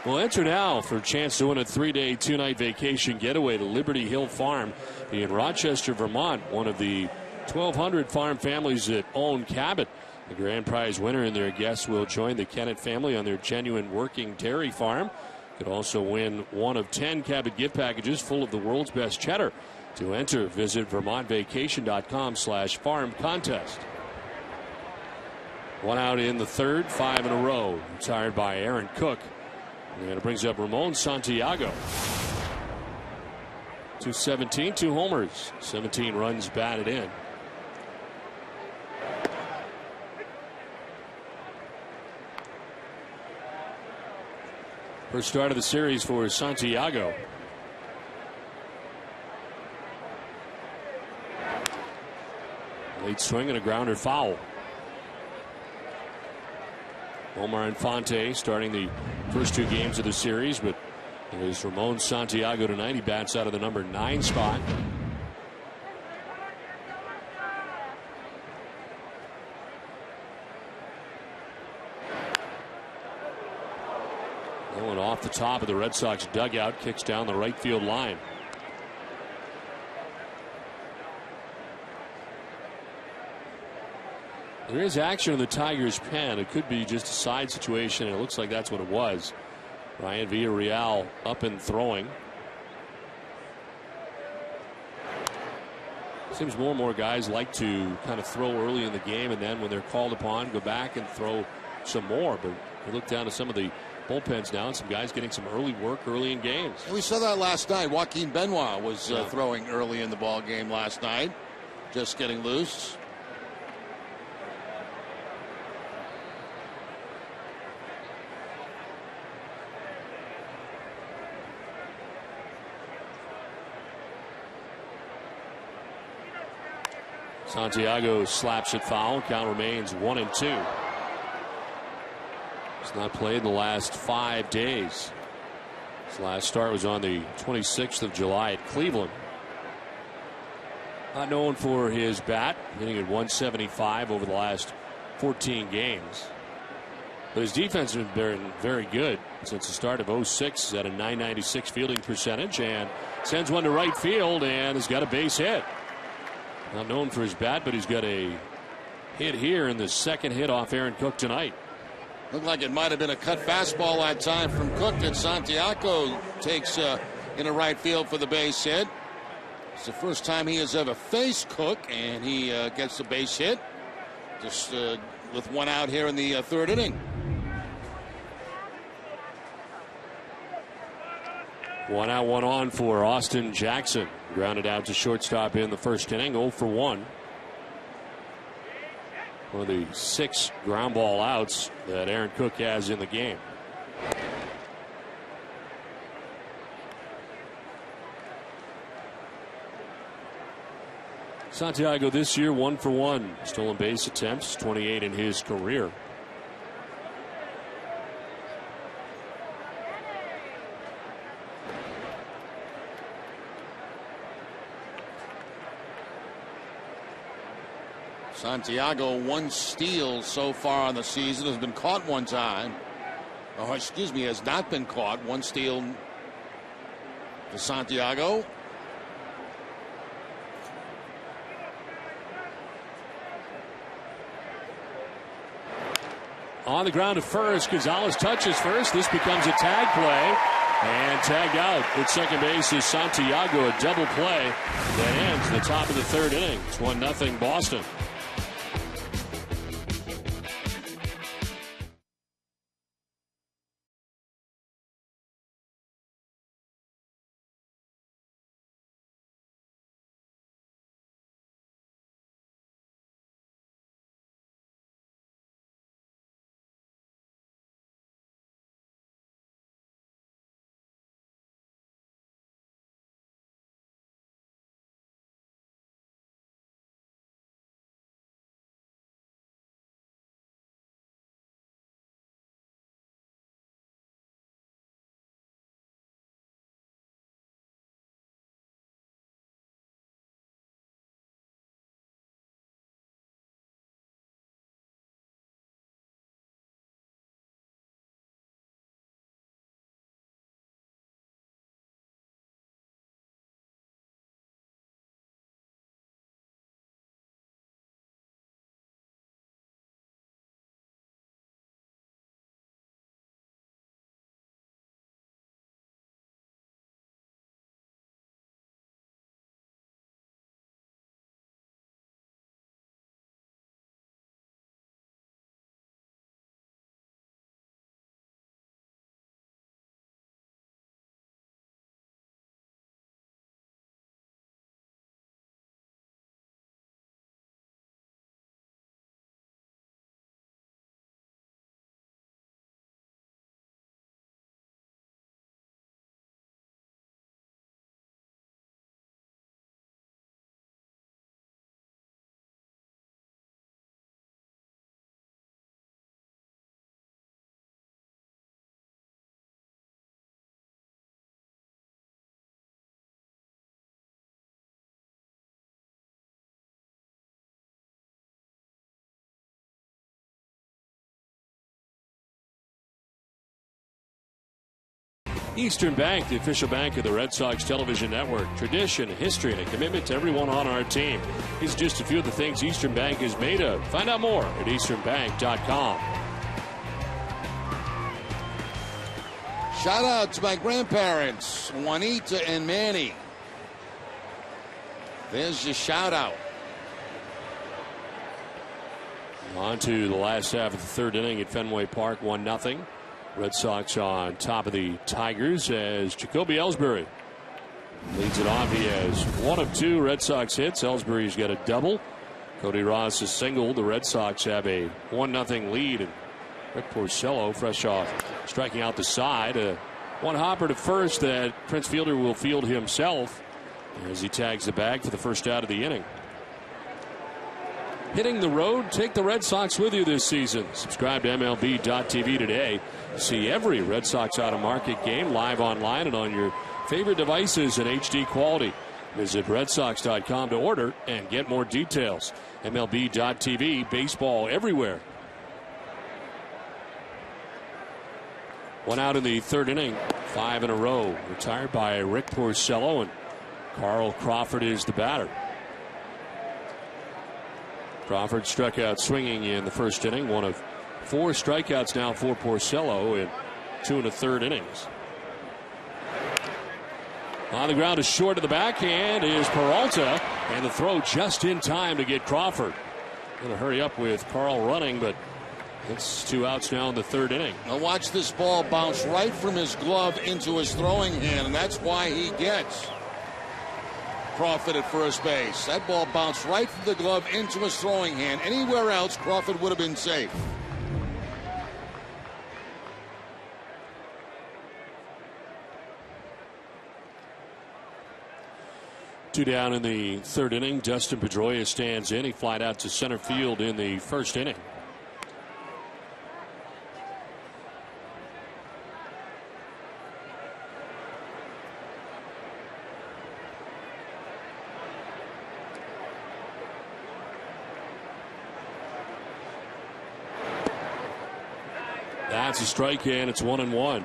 We'll enter now for a chance to win a 3-day, 2-night vacation getaway to Liberty Hill Farm in Rochester, Vermont, one of the 1,200 farm families that own Cabot. The grand prize winner and their guests will join the Kennett family on their genuine working dairy farm. Could also win one of 10 Cabot gift packages full of the world's best cheddar. To enter, visit VermontVacation.com/farm contest. 1 out in the third, 5 in a row. Retired by Aaron Cook. And it brings up Ramon Santiago. 217, 2 homers, 17 runs batted in. First start of the series for Santiago. Late swing and a grounder foul. Omar Infante starting the first 2 games of the series, but it is Ramon Santiago tonight. He bats out of the number 9 spot. Going off the top of the Red Sox dugout, kicks down the right field line. There is action in the Tigers' pen. It could be just a side situation, and it looks like that's what it was. Ryan Villarreal up and throwing. Seems more and more guys like to kind of throw early in the game, and then when they're called upon, go back and throw some more. But we look down to some of the bullpens now, and some guys getting some early work early in games. We saw that last night. Joaquin Benoit was throwing early in the ball game last night, just getting loose. Santiago slaps it foul. Count remains 1-2. He's not played in the last 5 days. His last start was on the 26th of July at Cleveland. Not known for his bat, hitting at 175 over the last 14 games. But his defense has been very good since the start of 06. He's at a .996 fielding percentage and sends one to right field and has got a base hit. Not known for his bat, but he's got a hit here in the second hit off Aaron Cook tonight. Looked like it might have been a cut fastball that time from Cook that Santiago takes in a right field for the base hit. It's the first time he has ever faced Cook, and he gets the base hit just with one out here in the third inning. One out, one on for Austin Jackson. Grounded out to shortstop in the first inning, 0 for 1. One of the 6 ground ball outs that Aaron Cook has in the game. Santiago this year 1 for 1. Stolen base attempts, 28 in his career. Santiago 1 steal so far on the season, has been caught 1 time. Oh, excuse me, has not been caught. 1 steal for Santiago. On the ground to first, Gonzalez touches first. This becomes a tag play and tagged out at second base is Santiago. A double play that ends the top of the third inning. It's 1-0 Boston. Eastern Bank, the official bank of the Red Sox television network. Tradition, history, and a commitment to everyone on our team. These are just a few of the things Eastern Bank is made of. Find out more at easternbank.com. Shout out to my grandparents, Juanita and Manny. There's your shout out. On to the last half of the third inning at Fenway Park, 1-0. Red Sox on top of the Tigers as Jacoby Ellsbury leads it off. He has 1 of 2 Red Sox hits. Ellsbury's got a double. Cody Ross is single. The Red Sox have a 1-0 lead. And Rick Porcello, fresh off striking out the side. One hopper to first that Prince Fielder will field himself as he tags the bag for the first out of the inning. Hitting the road, take the Red Sox with you this season. Subscribe to MLB.tv today. See every Red Sox out-of-market game live online and on your favorite devices in HD quality. Visit RedSox.com to order and get more details. MLB.tv, baseball everywhere. 1 out in the third inning, 5 in a row. Retired by Rick Porcello, and Carl Crawford is the batter. Crawford struck out swinging in the first inning. 1 of 4 strikeouts now for Porcello in 2 1/3 innings. On the ground is short of the backhand is Peralta, and the throw just in time to get Crawford. Going to hurry up with Carl running, but it's 2 outs now in the third inning. Now watch this ball bounce right from his glove into his throwing hand, and that's why he gets Crawford at first base. That ball bounced right from the glove into his throwing hand. Anywhere else, Crawford would have been safe. Two down in the third inning. Dustin Pedroia stands in. He flied out to center field in the first inning. That's a strike, and it's 1-1.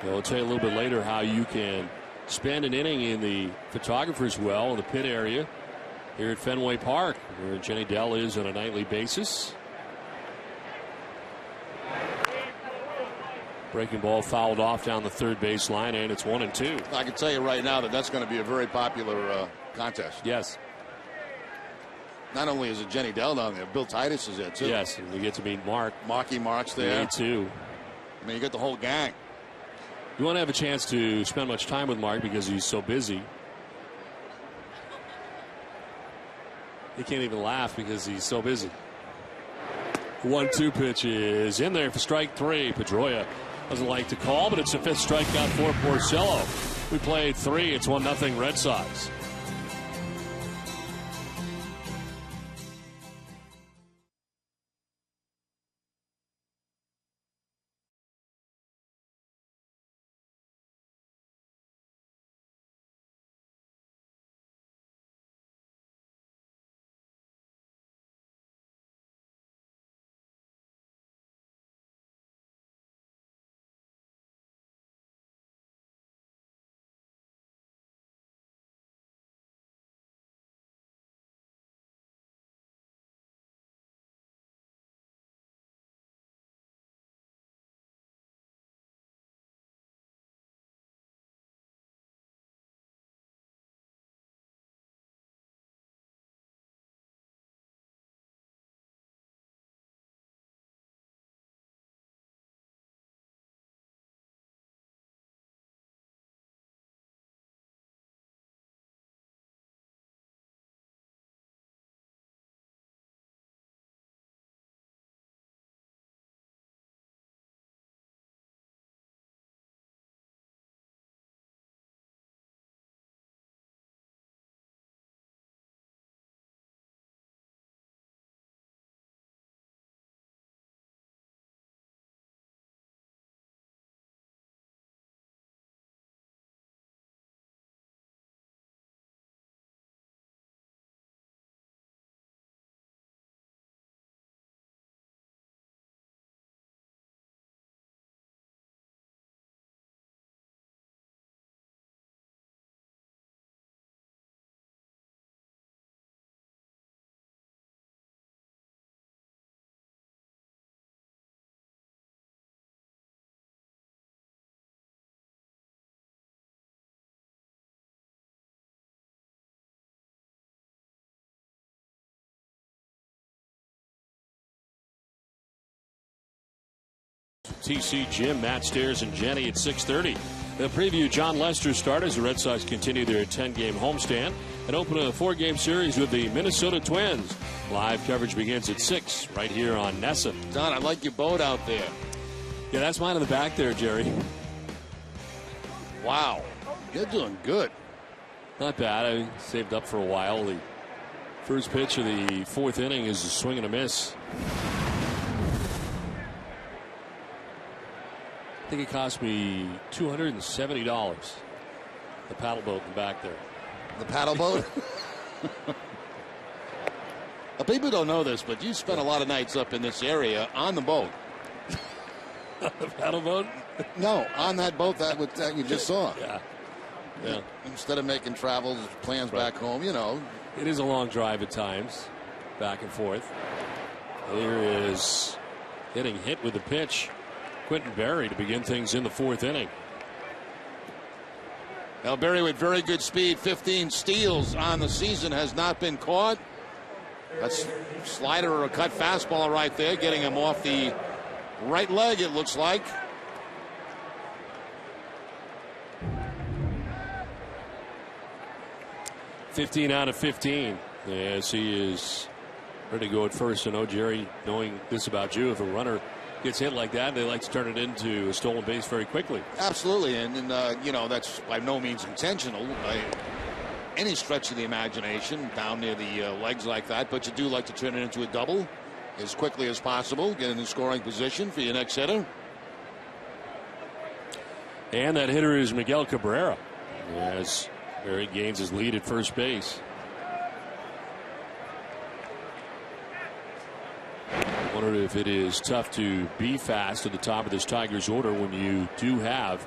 I'll tell you a little bit later how you can spend an inning in the photographer's well in the pit area here at Fenway Park, where Jenny Dell is on a nightly basis. Breaking ball fouled off down the third base line, and it's 1-2. I can tell you right now that that's going to be a very popular contest. Yes. Not only is it Jenny Dell down there, Bill Titus is there too. Yes, and we get to meet Mark. Mark's there. Me too. I mean, you get the whole gang. You won't have a chance to spend much time with Mark because he's so busy. He can't even laugh because he's so busy. 1-2 pitch is in there for strike 3. Pedroia doesn't like to call, but it's the 5th strikeout for Porcello. We played 3. It's 1-0 Red Sox. TC Jim, Matt Stairs, and Jenny at 6:30. They'll preview John Lester's start as the Red Sox continue their 10-game homestand and open a 4-game series with the Minnesota Twins. Live coverage begins at 6 right here on NESN. Don, I like your boat out there. Yeah, that's mine in the back there, Jerry. Wow. You're doing good. Not bad. I saved up for a while. The first pitch of the 4th inning is a swing and a miss. I think it cost me $270. The paddle boat in the back there. The paddle boat? People don't know this, but you spent a lot of nights up in this area on the boat. The paddle boat? No, on that boat that you just saw. Yeah. Instead of making travels, plans back home, you know. It is a long drive at times, back and forth. Here is getting hit with the pitch, Quentin Berry, to begin things in the 4th inning. Now Berry with very good speed, 15 steals on the season, has not been caught. That's slider or a cut fastball right there, getting him off the right leg, it looks like. $15 out of 15 as he is ready to go at first. I know, Jerry, knowing this about you, if a runner gets hit like that, they like to turn it into a stolen base very quickly. Absolutely, and you know, that's by no means intentional by any stretch of the imagination down near the legs like that, but you do like to turn it into a double as quickly as possible, get in the scoring position for your next hitter. And that hitter is Miguel Cabrera as Berry gains his lead at first base. Wondered if it is tough to be fast at the top of this Tigers order when you do have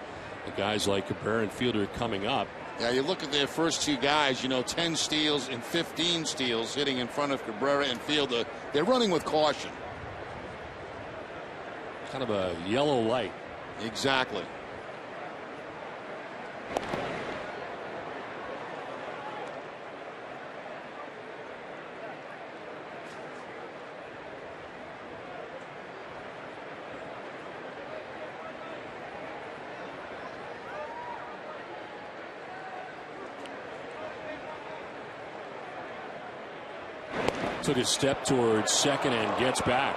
guys like Cabrera and Fielder coming up. Yeah, you look at their first 2 guys, you know, 10 steals and 15 steals hitting in front of Cabrera and Fielder. They're running with caution. Kind of a yellow light. Exactly. Took a step towards second and gets back.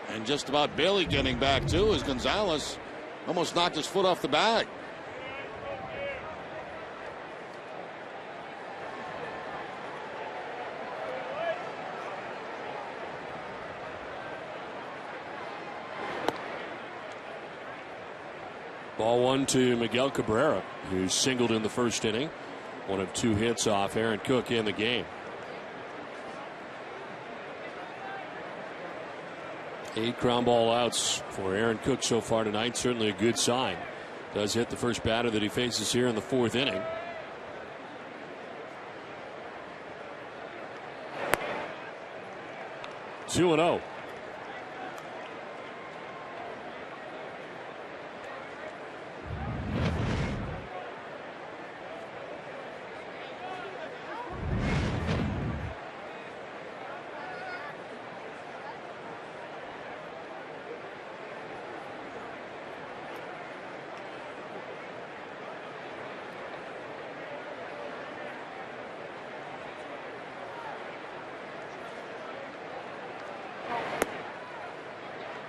And just about barely getting back too as Gonzalez almost knocked his foot off the bag. Ball 1 to Miguel Cabrera, who singled in the first inning. 1 of 2 hits off Aaron Cook in the game. 8 ground ball outs for Aaron Cook so far tonight. Certainly a good sign. Does hit the first batter that he faces here in the 4th inning. Two and 0.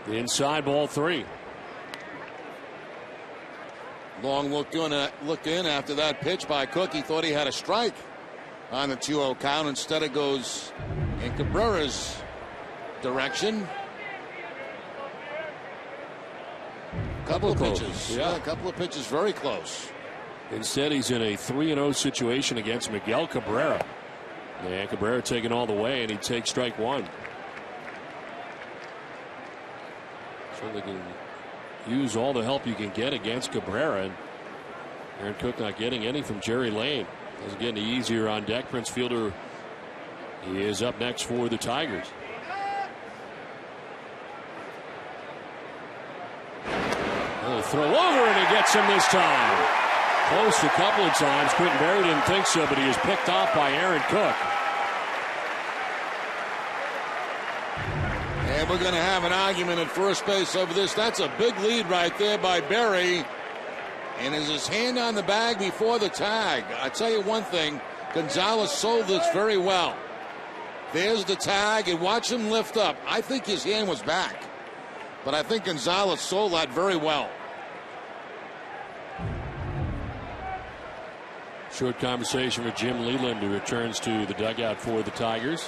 The inside, ball 3. Long look in after that pitch by Cook. He thought he had a strike on the 2-0 count. Instead it goes in Cabrera's direction. Couple of pitches. Yeah, a couple of pitches very close. Instead, he's in a 3-0 situation against Miguel Cabrera. And Cabrera taking all the way, and he takes strike 1. Certainly can use all the help you can get against Cabrera. And Aaron Cook not getting any from Jerry Lane. Doesn't get any easier on deck. Prince Fielder, he is up next for the Tigers. Throw over, and he gets him this time. close a couple of times. Quentin Berry didn't think so, but he was picked off by Aaron Cook. And we're going to have an argument at first base over this. That's a big lead right there by Berry. And is his hand on the bag before the tag? I tell you one thing, Gonzalez sold this very well. There's the tag, and watch him lift up. I think his hand was back, but I think Gonzalez sold that very well. Short conversation with Jim Leland, who returns to the dugout for the Tigers.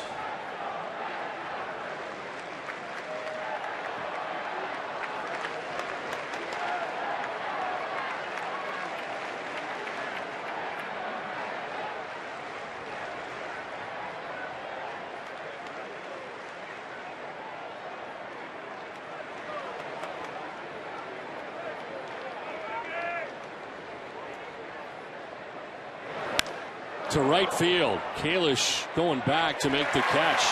To right field. Kalish going back to make the catch.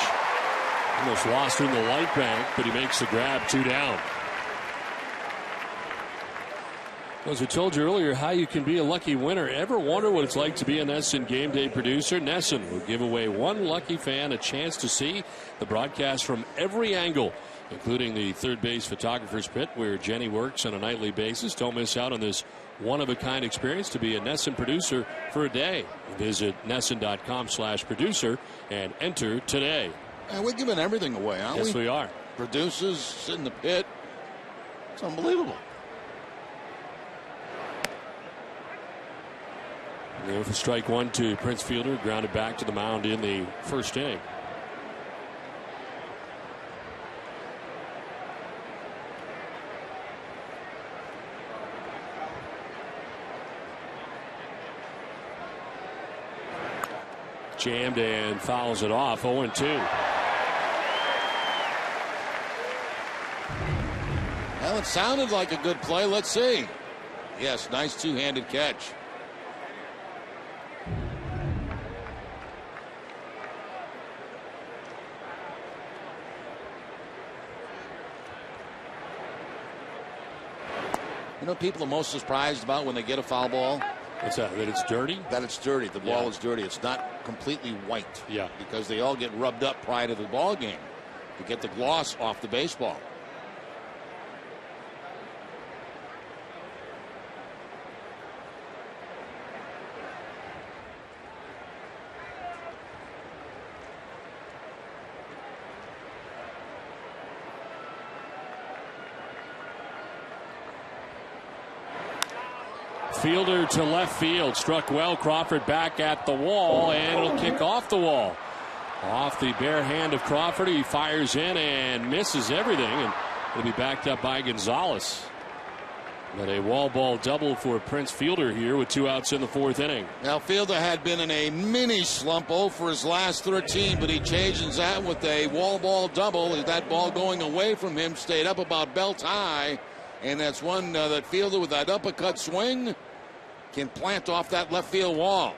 Almost lost in the light bank, but he makes the grab. 2 down. As I told you earlier, how you can be a lucky winner. Ever wonder what it's like to be a NESN game day producer? NESN will give away one lucky fan a chance to see the broadcast from every angle, including the third base photographer's pit where Jenny works on a nightly basis. Don't miss out on this one-of-a-kind experience to be a NESN producer for a day. Visit NESN.com/producer and enter today. And we're giving everything away, aren't we? Yes, we are. Producers sit in the pit. It's unbelievable. There for strike 1 to Prince Fielder, grounded back to the mound in the first inning. Jammed and fouls it off. 0-2. Well, it sounded like a good play. Let's see. Yes, nice two-handed catch. You know what people are most surprised about when they get a foul ball? What's that? That it's dirty? That it's dirty. The ball is dirty. It's not completely white. Yeah. Because they all get rubbed up prior to the ball game to get the gloss off the baseball. Fielder to left field. Struck well. Crawford back at the wall, and it'll kick off the wall. Off the bare hand of Crawford. He fires in and misses everything, and it'll be backed up by Gonzalez. But a wall ball double for Prince Fielder here with 2 outs in the 4th inning. Now, Fielder had been in a mini slump for his last 13, but he changed that with a wall ball double. That ball going away from him stayed up about belt high, and that's one that Fielder with that uppercut swing can plant off that left field wall.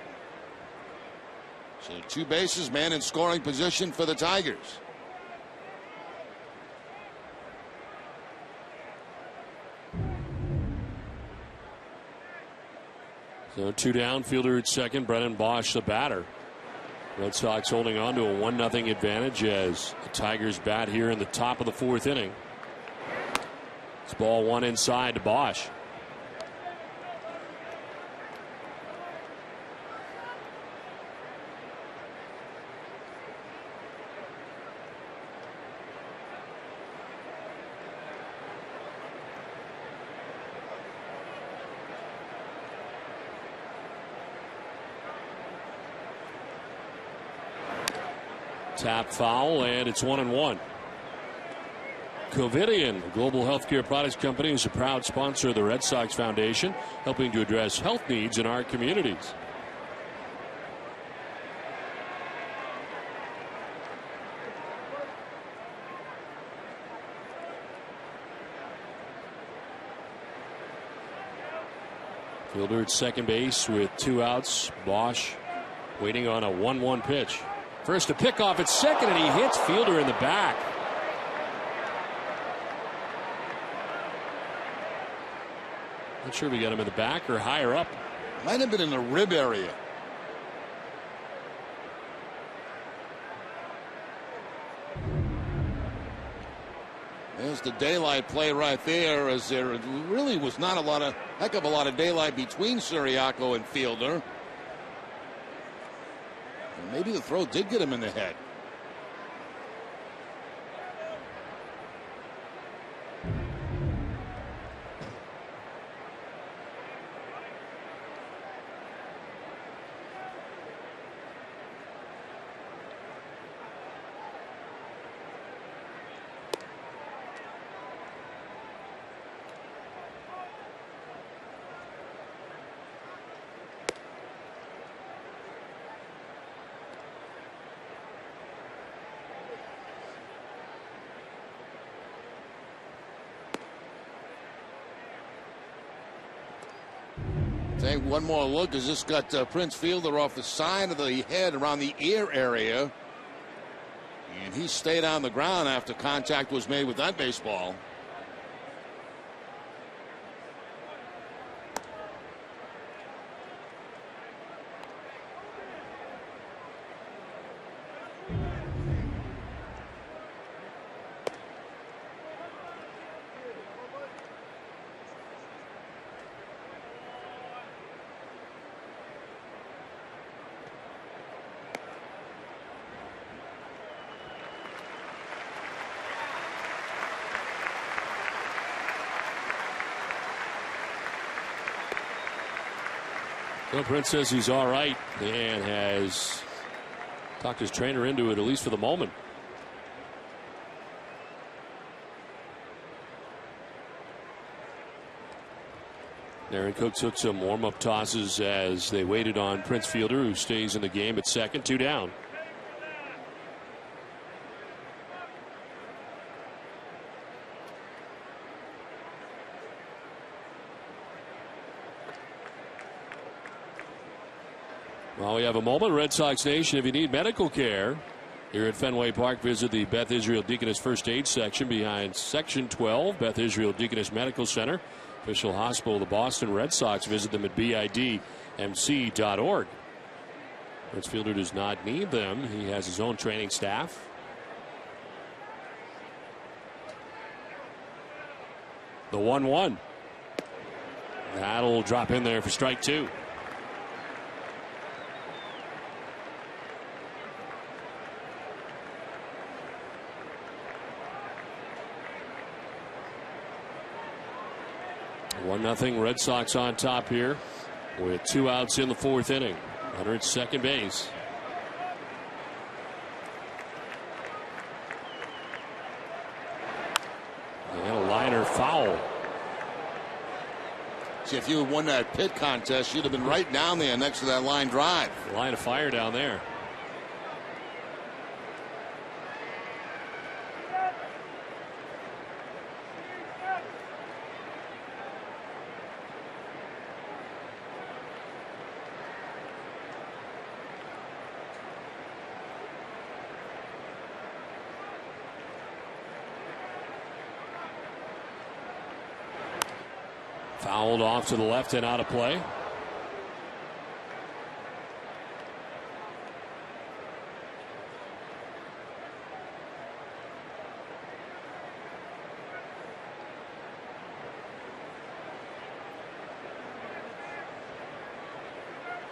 So 2 bases, man in scoring position for the Tigers. So 2 down. Fielder at second. Brennan Bosch the batter. Red Sox holding on to a 1-0 advantage as the Tigers bat here in the top of the 4th inning. It's ball 1 inside to Bosch. Tap foul, and it's 1-1. Covidien, a global healthcare products company, is a proud sponsor of the Red Sox Foundation, helping to address health needs in our communities. Fielder at second base with 2 outs. Bosch waiting on a 1-1 pitch. First to pick off at second, and he hits Fielder in the back. Not sure if he got him in the back or higher up. Might have been in the rib area. There's the daylight play right there, as there really was not a heck of a lot of daylight between Siriaco and Fielder. And maybe the throw did get him in the head. Take one more look as this got Prince Fielder off the side of the head around the ear area. And he stayed on the ground after contact was made with that baseball. Well, Prince says he's all right and has talked his trainer into it, at least for the moment. Aaron Cook took some warm-up tosses as they waited on Prince Fielder, who stays in the game at second, 2 down. Well, we have a moment. Red Sox Nation, if you need medical care here at Fenway Park, visit the Beth Israel Deaconess First Aid section behind Section 12, Beth Israel Deaconess Medical Center, official hospital of the Boston Red Sox. Visit them at bidmc.org. Prince Fielder does not need them. He has his own training staff. The 1-1. That'll drop in there for strike 2. One nothing Red Sox on top here with 2 outs in the 4th inning. Runner at second base. And a liner foul. See, if you had won that pit contest, you'd have been right down there next to that line drive. Line of fire down there. Fouled off to the left and out of play.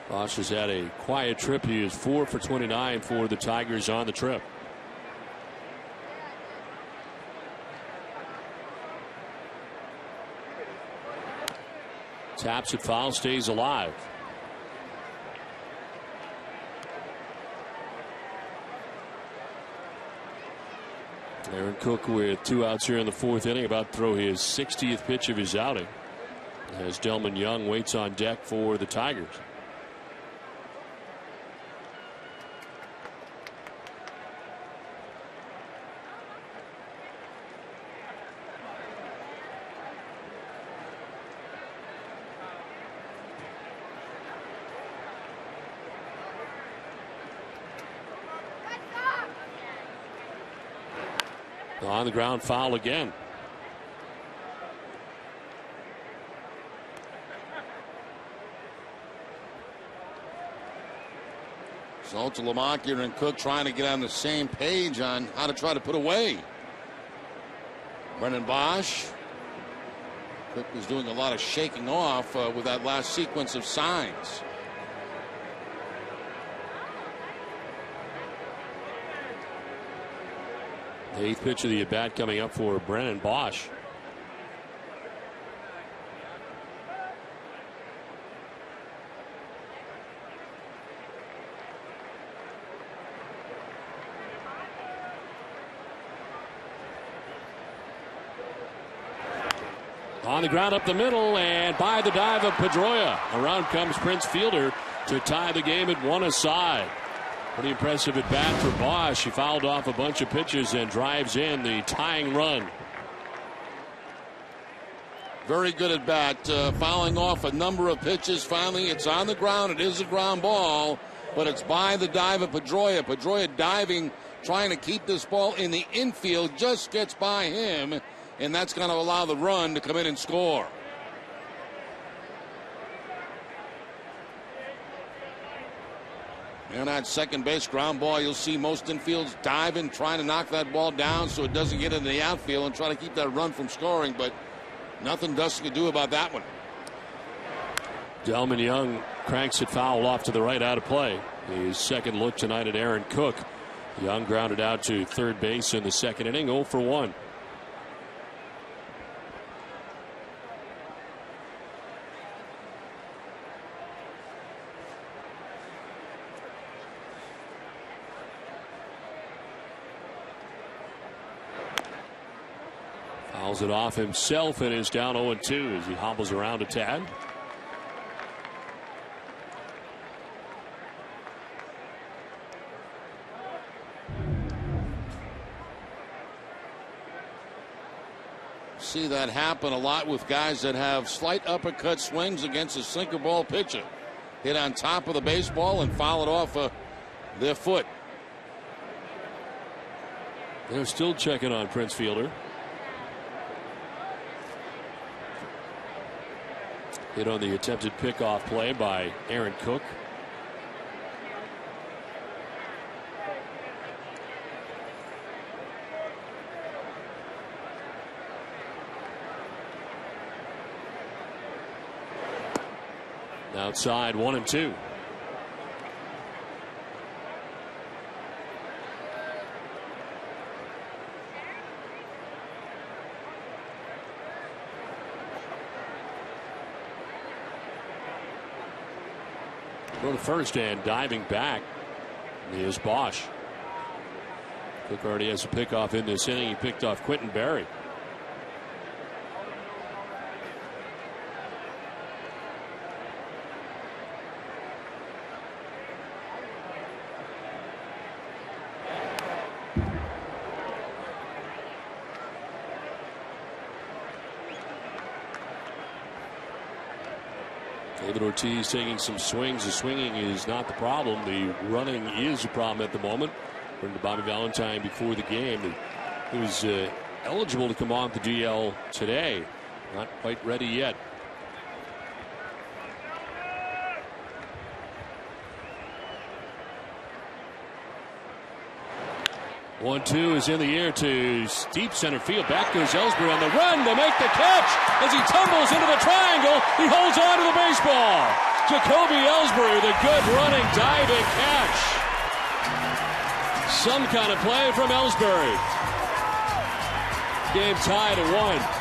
Bosch has had a quiet trip. He is 4 for 29 for the Tigers on the trip. Taps it foul, stays alive. Aaron Cook with 2 outs here in the 4th inning, about to throw his 60th pitch of his outing, as Delman Young waits on deck for the Tigers. On the ground, foul again. So to Lamakia and Cook trying to get on the same page on how to try to put away Brennan Bosch. Cook was doing a lot of shaking off with that last sequence of signs. The 8th pitch of the at-bat coming up for Brennan Bosch. On the ground up the middle and by the dive of Pedroia. Around comes Prince Fielder to tie the game at 1 aside. Pretty impressive at bat for Bosch. He fouled off a bunch of pitches and drives in the tying run. Very good at bat, fouling off a number of pitches. Finally, it's on the ground. It is a ground ball, but it's by the dive of Pedroia. Pedroia diving, trying to keep this ball in the infield, just gets by him, and that's going to allow the run to come in and score. And at second base, ground ball, you'll see most infields diving, trying to knock that ball down so it doesn't get into the outfield and try to keep that run from scoring, but nothing Dustin can do about that one. Delman Young cranks it foul off to the right, out of play. His second look tonight at Aaron Cook. Young grounded out to third base in the second inning, 0 for 1. Fouls it off himself and is down 0-2 as he hobbles around a tad. See that happen a lot with guys that have slight uppercut swings against a sinker ball pitcher. Hit on top of the baseball and foul it off their foot. They're still checking on Prince Fielder. Hit on the attempted pickoff play by Aaron Cook. Outside, 1-2. Go to first and diving back is Bosch. Cook already has a pickoff in this inning. He picked off Quentin Berry. David Ortiz taking some swings. The swinging is not the problem. The running is a problem at the moment. According to Bobby Valentine before the game, he was eligible to come off the DL today. Not quite ready yet. One-two is in the air to deep center field. Back goes Ellsbury on the run to make the catch. As he tumbles into the triangle, he holds on to the baseball. Jacoby Ellsbury, the good running, diving catch. Some kind of play from Ellsbury. Game tied at 1.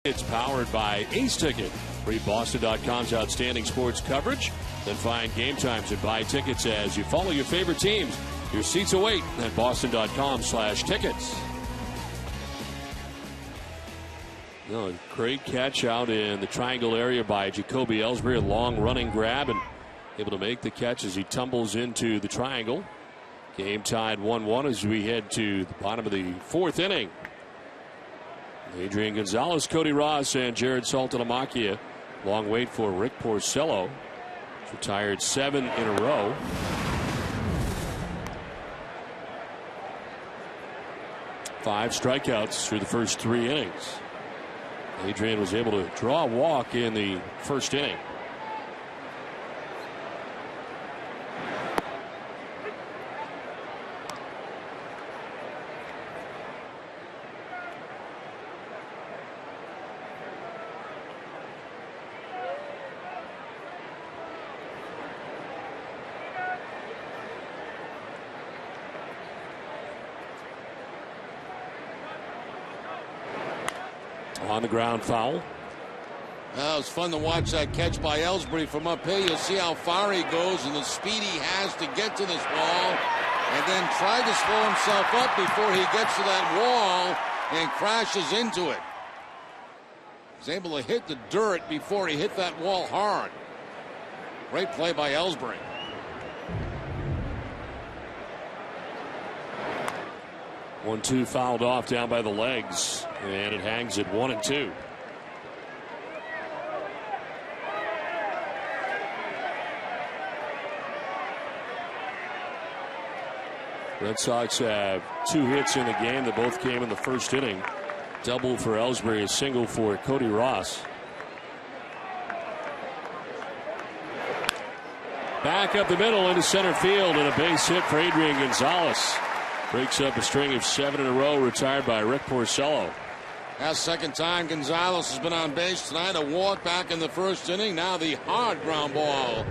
It's powered by Ace Ticket. Read Boston.com's outstanding sports coverage. Then find game times and buy tickets as you follow your favorite teams. Your seats await at Boston.com/tickets. A great catch out in the triangle area by Jacoby Ellsbury. A long running grab and able to make the catch as he tumbles into the triangle. Game tied 1-1 as we head to the bottom of the fourth inning. Adrian Gonzalez, Cody Ross, and Jared Saltalamacchia. Long wait for Rick Porcello. He's retired 7 in a row. Five strikeouts through the first 3 innings. Adrian was able to draw a walk in the first inning. On the ground, foul. Well, it was fun to watch that catch by Ellsbury from up here. You'll see how far he goes and the speed he has to get to this ball, and then try to slow himself up before he gets to that wall and crashes into it. He's able to hit the dirt before he hit that wall hard. Great play by Ellsbury. 1-2 fouled off down by the legs, and it hangs at 1-2. Red Sox have 2 hits in the game that both came in the first inning. Double for Ellsbury, a single for Cody Ross. Back up the middle into center field, and a base hit for Adrian Gonzalez. Breaks up a string of 7 in a row, retired by Rick Porcello. That's second time Gonzalez has been on base tonight. A walk back in the first inning. Now the hard ground ball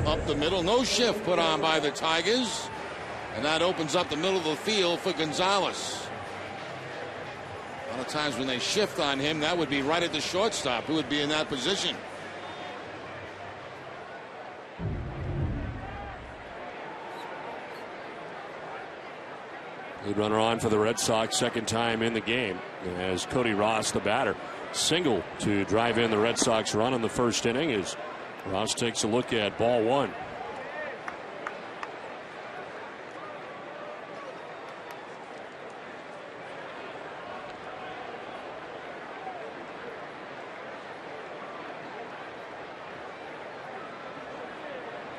up the middle. No shift put on by the Tigers. And that opens up the middle of the field for Gonzalez. A lot of times when they shift on him, that would be right at the shortstop, who would be in that position. Lead runner on for the Red Sox, second time in the game, as Cody Ross, the batter, single to drive in the Red Sox run in the first inning as Ross takes a look at ball one.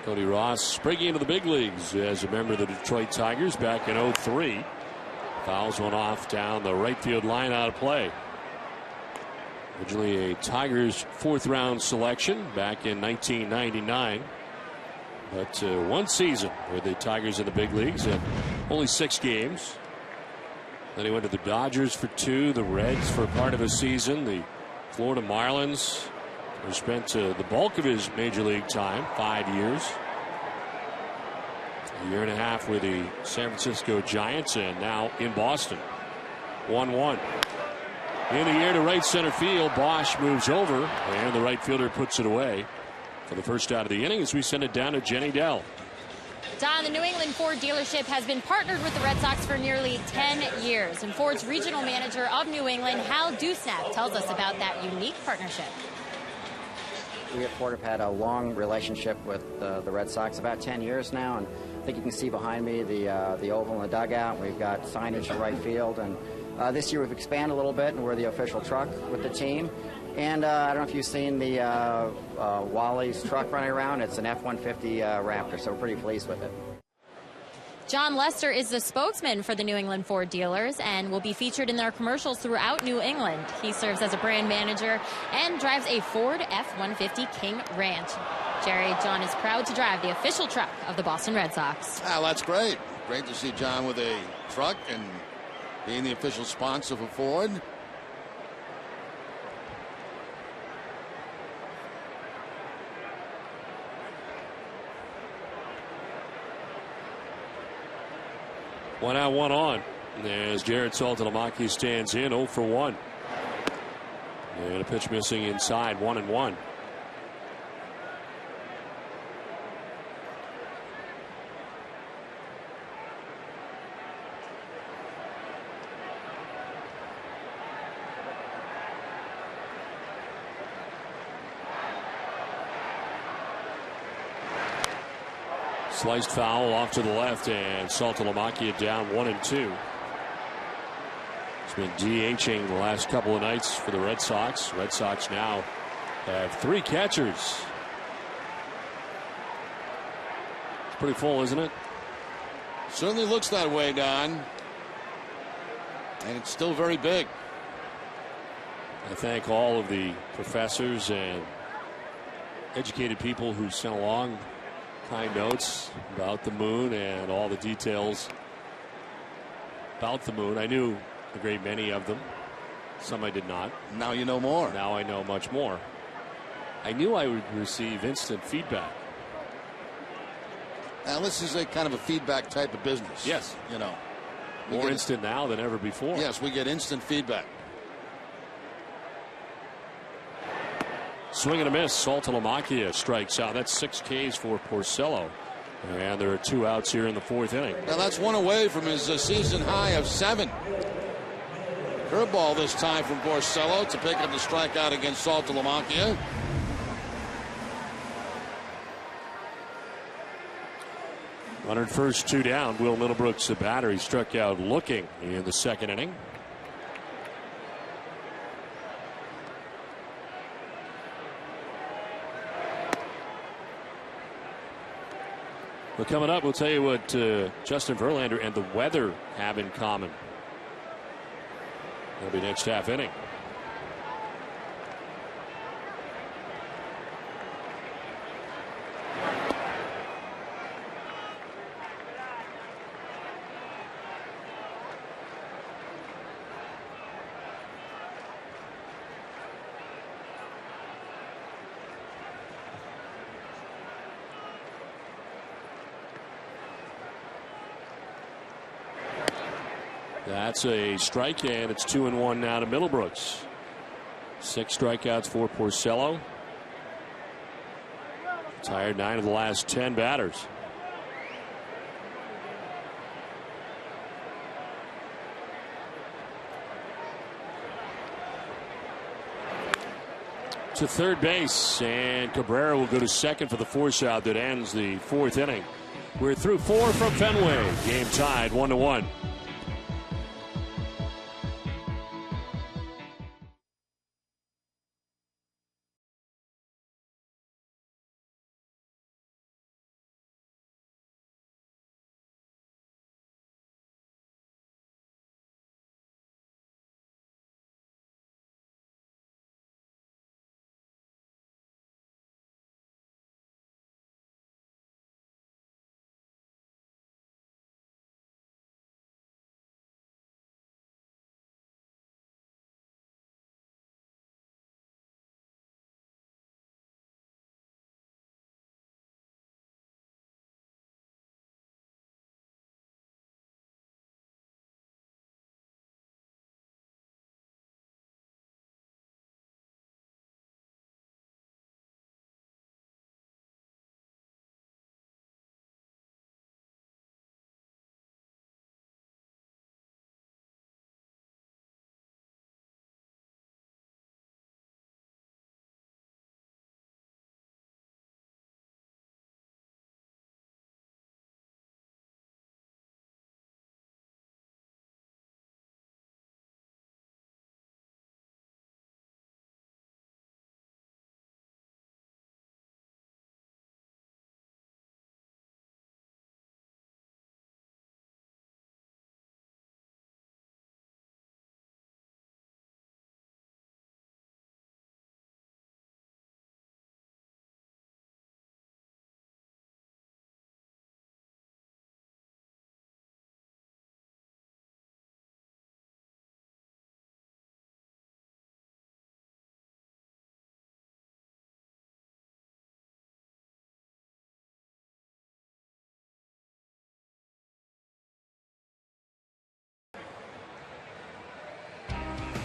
Cody Ross breaking into the big leagues as a member of the Detroit Tigers back in 2003. Fouls one off down the right field line out of play. Originally a Tigers 4th round selection back in 1999. But one season with the Tigers in the big leagues and only 6 games. Then he went to the Dodgers for 2, the Reds for part of a season, the Florida Marlins. He spent the bulk of his major league time, 5 years. A year and a half with the San Francisco Giants, and now in Boston. 1-1. In the air to right center field. Bosch moves over, and the right fielder puts it away for the first out of the inning as we send it down to Jenny Dell. Don, the New England Ford dealership has been partnered with the Red Sox for nearly 10 years, and Ford's regional manager of New England, Hal Dusnap, tells us about that unique partnership. We at Ford have had a long relationship with the Red Sox, about 10 years now, and I think you can see behind me the oval and the dugout. We've got signage in right field, and this year we've expanded a little bit, and we're the official truck with the team. And I don't know if you've seen the Wally's truck running around. It's an F-150 Raptor, so we're pretty pleased with it. John Lester is the spokesman for the New England Ford dealers and will be featured in their commercials throughout New England. He serves as a brand manager and drives a Ford F-150 King Ranch. Jerry, John is proud to drive the official truck of the Boston Red Sox. Ah, that's great. Great to see John with a truck and being the official sponsor for Ford. One out, one on. As Jared Saltalamacchia stands in 0 for 1. And a pitch missing inside, 1-1. Sliced foul off to the left, and Saltalamacchia down 1-2. He's been DHing the last couple of nights for the Red Sox. Red Sox now have 3 catchers. It's pretty full, isn't it? Certainly looks that way, Don. And it's still very big. I thank all of the professors and educated people who sent along kind notes about the moon and all the details about the moon. I knew a great many of them. Some I did not. Now you know more. Now I know much more. I knew I would receive instant feedback. Now this is a kind of a feedback type of business. Yes. You know. More instant now than ever before. Yes, we get instant feedback. Swing and a miss. Saltalamacchia strikes out. That's 6 Ks for Porcello. And there are 2 outs here in the 4th inning. Now that's 1 away from his season high of 7. Curveball this time from Porcello to pick up the strikeout against Saltalamacchia. Runner at first, 2 down. Will Middlebrooks, the batter, he struck out looking in the 2nd inning. Well, coming up, we'll tell you what Justin Verlander and the weather have in common. That'll be next half inning. That's a strike, and it's 2-1 now to Middlebrooks. 6 strikeouts for Porcello. Retired 9 of the last 10 batters. To third base, and Cabrera will go to second for the force out that ends the 4th inning. We're through 4 from Fenway. Game tied 1-1.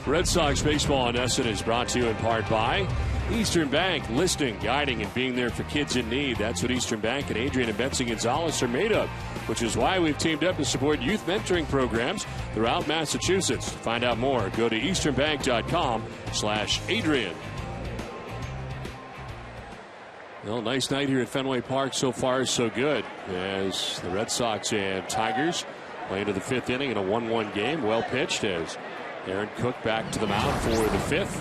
Red Sox baseball in Essen is brought to you in part by Eastern Bank, listening, guiding, and being there for kids in need. That's what Eastern Bank and Adrian and Betsy Gonzalez are made of, which is why we've teamed up to support youth mentoring programs throughout Massachusetts. To find out more, go to easternbank.com/Adrian. Well, nice night here at Fenway Park. So far, so good, as the Red Sox and Tigers play into the 5th inning in a 1-1 game. Well pitched as Aaron Cook back to the mound for the 5th.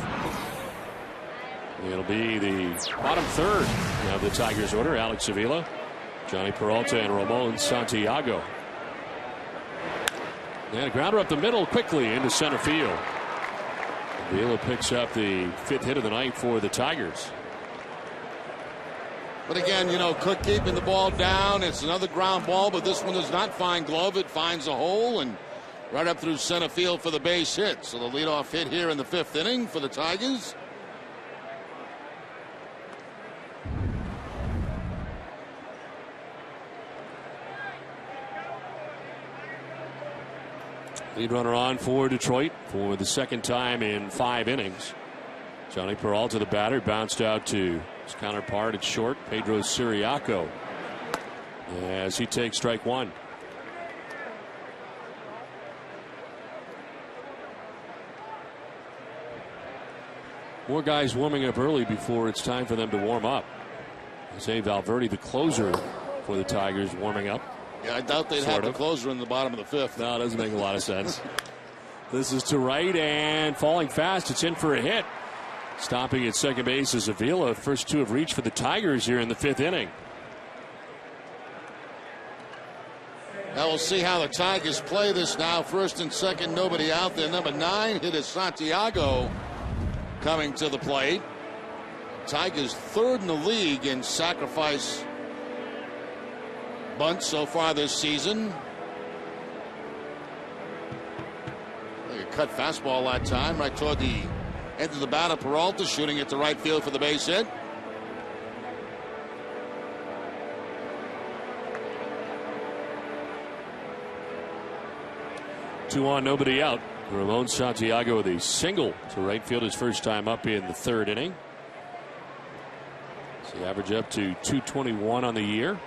It'll be the bottom third of the Tigers order. Alex Avila, Johnny Peralta, and Ramon Santiago. And a grounder up the middle quickly into center field. Avila picks up the 5th hit of the night for the Tigers. But again, Cook keeping the ball down. It's another ground ball, but this one does not find glove. It finds a hole and right up through center field for the base hit. So the leadoff hit here in the 5th inning for the Tigers. Lead runner on for Detroit for the 2nd time in 5 innings. Johnny Peralta, the batter, bounced out to his counterpart at short, Pedro Siriaco, as he takes strike 1. More guys warming up early before it's time for them to warm up. Jose Valverde, the closer for the Tigers, warming up. Yeah, I doubt they'd have the closer in the bottom of the 5th. No, it doesn't make a lot of sense. This is to right and falling fast. It's in for a hit. Stopping at second base is Avila. First 2 have reached for the Tigers here in the 5th inning. Now we'll see how the Tigers play this now. 1st and 2nd, nobody out there. Number 9 hit is Santiago coming to the plate. Tigers 3rd in the league in sacrifice bunts so far this season. A cut fastball that time right toward the end of the batter. Peralta shooting it to right field for the base hit. Two on, nobody out. Ramon Santiago with a single to right field, his first time up in the 3rd inning. So the average up to 221 on the year.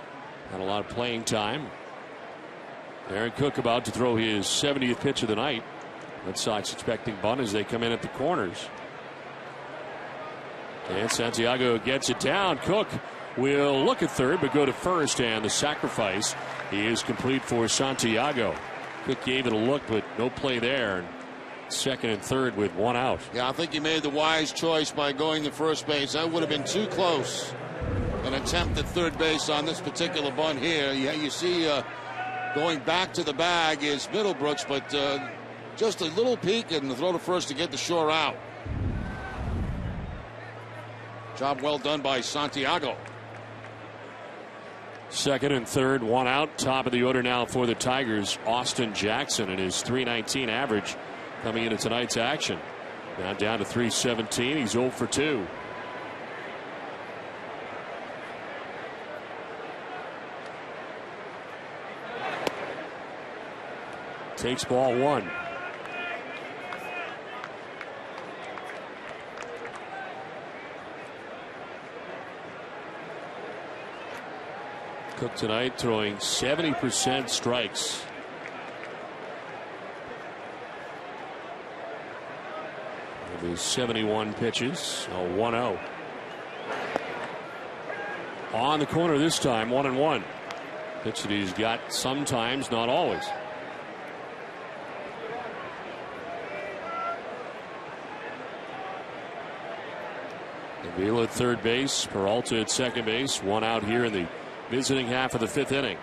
Had a lot of playing time. Aaron Cook about to throw his 70th pitch of the night. Red Sox expecting bunt as they come in at the corners. And Santiago gets it down. Cook will look at third but go to first, and the sacrifice is complete for Santiago. Cook gave it a look but no play there. And 2nd and 3rd with 1 out. Yeah, I think he made the wise choice by going to first base. That would have been too close. An attempt at third base on this particular bunt here. Yeah, you see going back to the bag is Middlebrooks, but just a little peek and the throw to first to get the shore out. Job well done by Santiago. 2nd and 3rd, 1 out. Top of the order now for the Tigers, Austin Jackson, and his .319 average coming into tonight's action. Now down to .317. He's 0 for 2. Takes ball 1. Cook tonight throwing 70% strikes. Of his 71 pitches, a 1-0. On the corner this time, 1-1. Pitch that he's got sometimes, not always. Avila at third base, Peralta at second base. 1 out here in the visiting half of the 5th inning.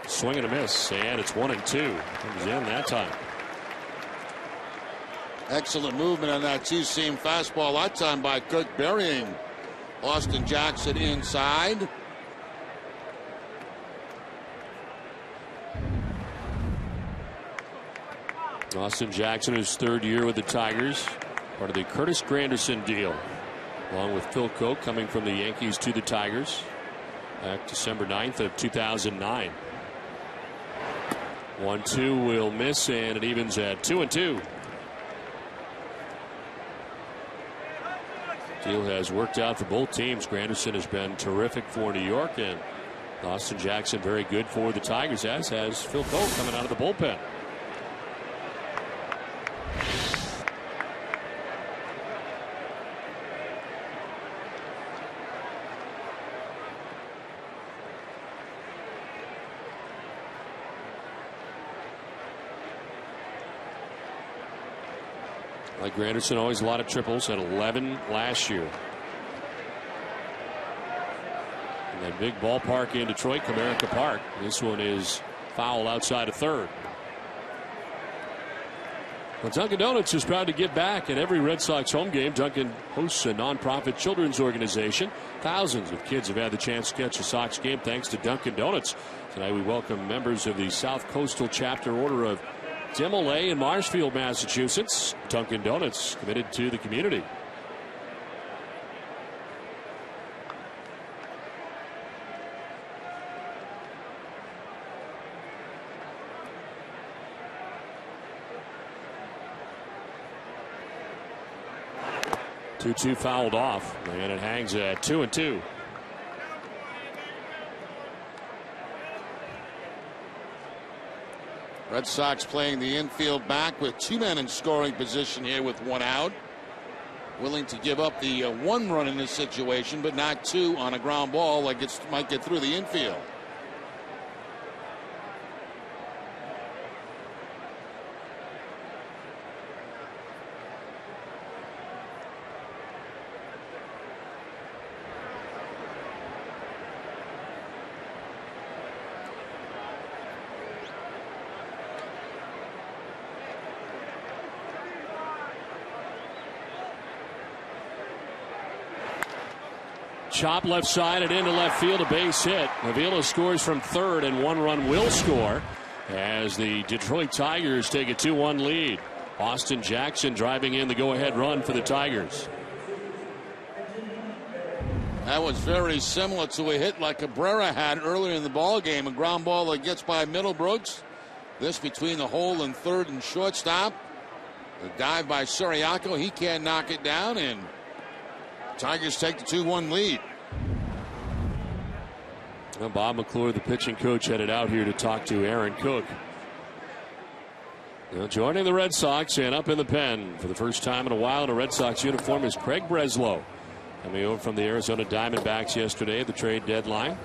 Swing and a miss, and it's 1-2. Comes in that time. Excellent movement on that two-seam fastball that time by Cook, burying Austin Jackson inside. Austin Jackson, his 3rd year with the Tigers, part of the Curtis Granderson deal, along with Phil Koch coming from the Yankees to the Tigers. back December 9th of 2009. 1-2 will miss, and it evens at 2-2. Deal has worked out for both teams. Granderson has been terrific for New York, and Austin Jackson very good for the Tigers, as has Phil Coe coming out of the bullpen. Like Granderson, always a lot of triples, at 11 last year. And that big ballpark in Detroit, Comerica Park. This one is foul outside of third. Well, Dunkin' Donuts is proud to give back at every Red Sox home game. Dunkin' hosts a nonprofit children's organization. Thousands of kids have had the chance to catch a Sox game thanks to Dunkin' Donuts. Tonight we welcome members of the South Coastal Chapter Order of Demolay in Marshfield, Massachusetts. Dunkin' Donuts, committed to the community. Two fouled off, and it hangs at 2-2. Red Sox playing the infield back with two men in scoring position here with one out. Willing to give up the one run in this situation, but not two on a ground ball like it might get through the infield. Chop left side and into left field, a base hit. Avila scores from third, and one run will score as the Detroit Tigers take a 2-1 lead. Austin Jackson driving in the go-ahead run for the Tigers. That was very similar to a hit like Cabrera had earlier in the ball game. A ground ball that gets by Middlebrooks. This between the hole and third and shortstop. The dive by Siriaco. He can't knock it down, and Tigers take the 2-1 lead. Well, Bob McClure, the pitching coach, headed out here to talk to Aaron Cook. Now joining the Red Sox and up in the pen for the first time in a while in a Red Sox uniform is Craig Breslow. Coming over from the Arizona Diamondbacks yesterday at the trade deadline.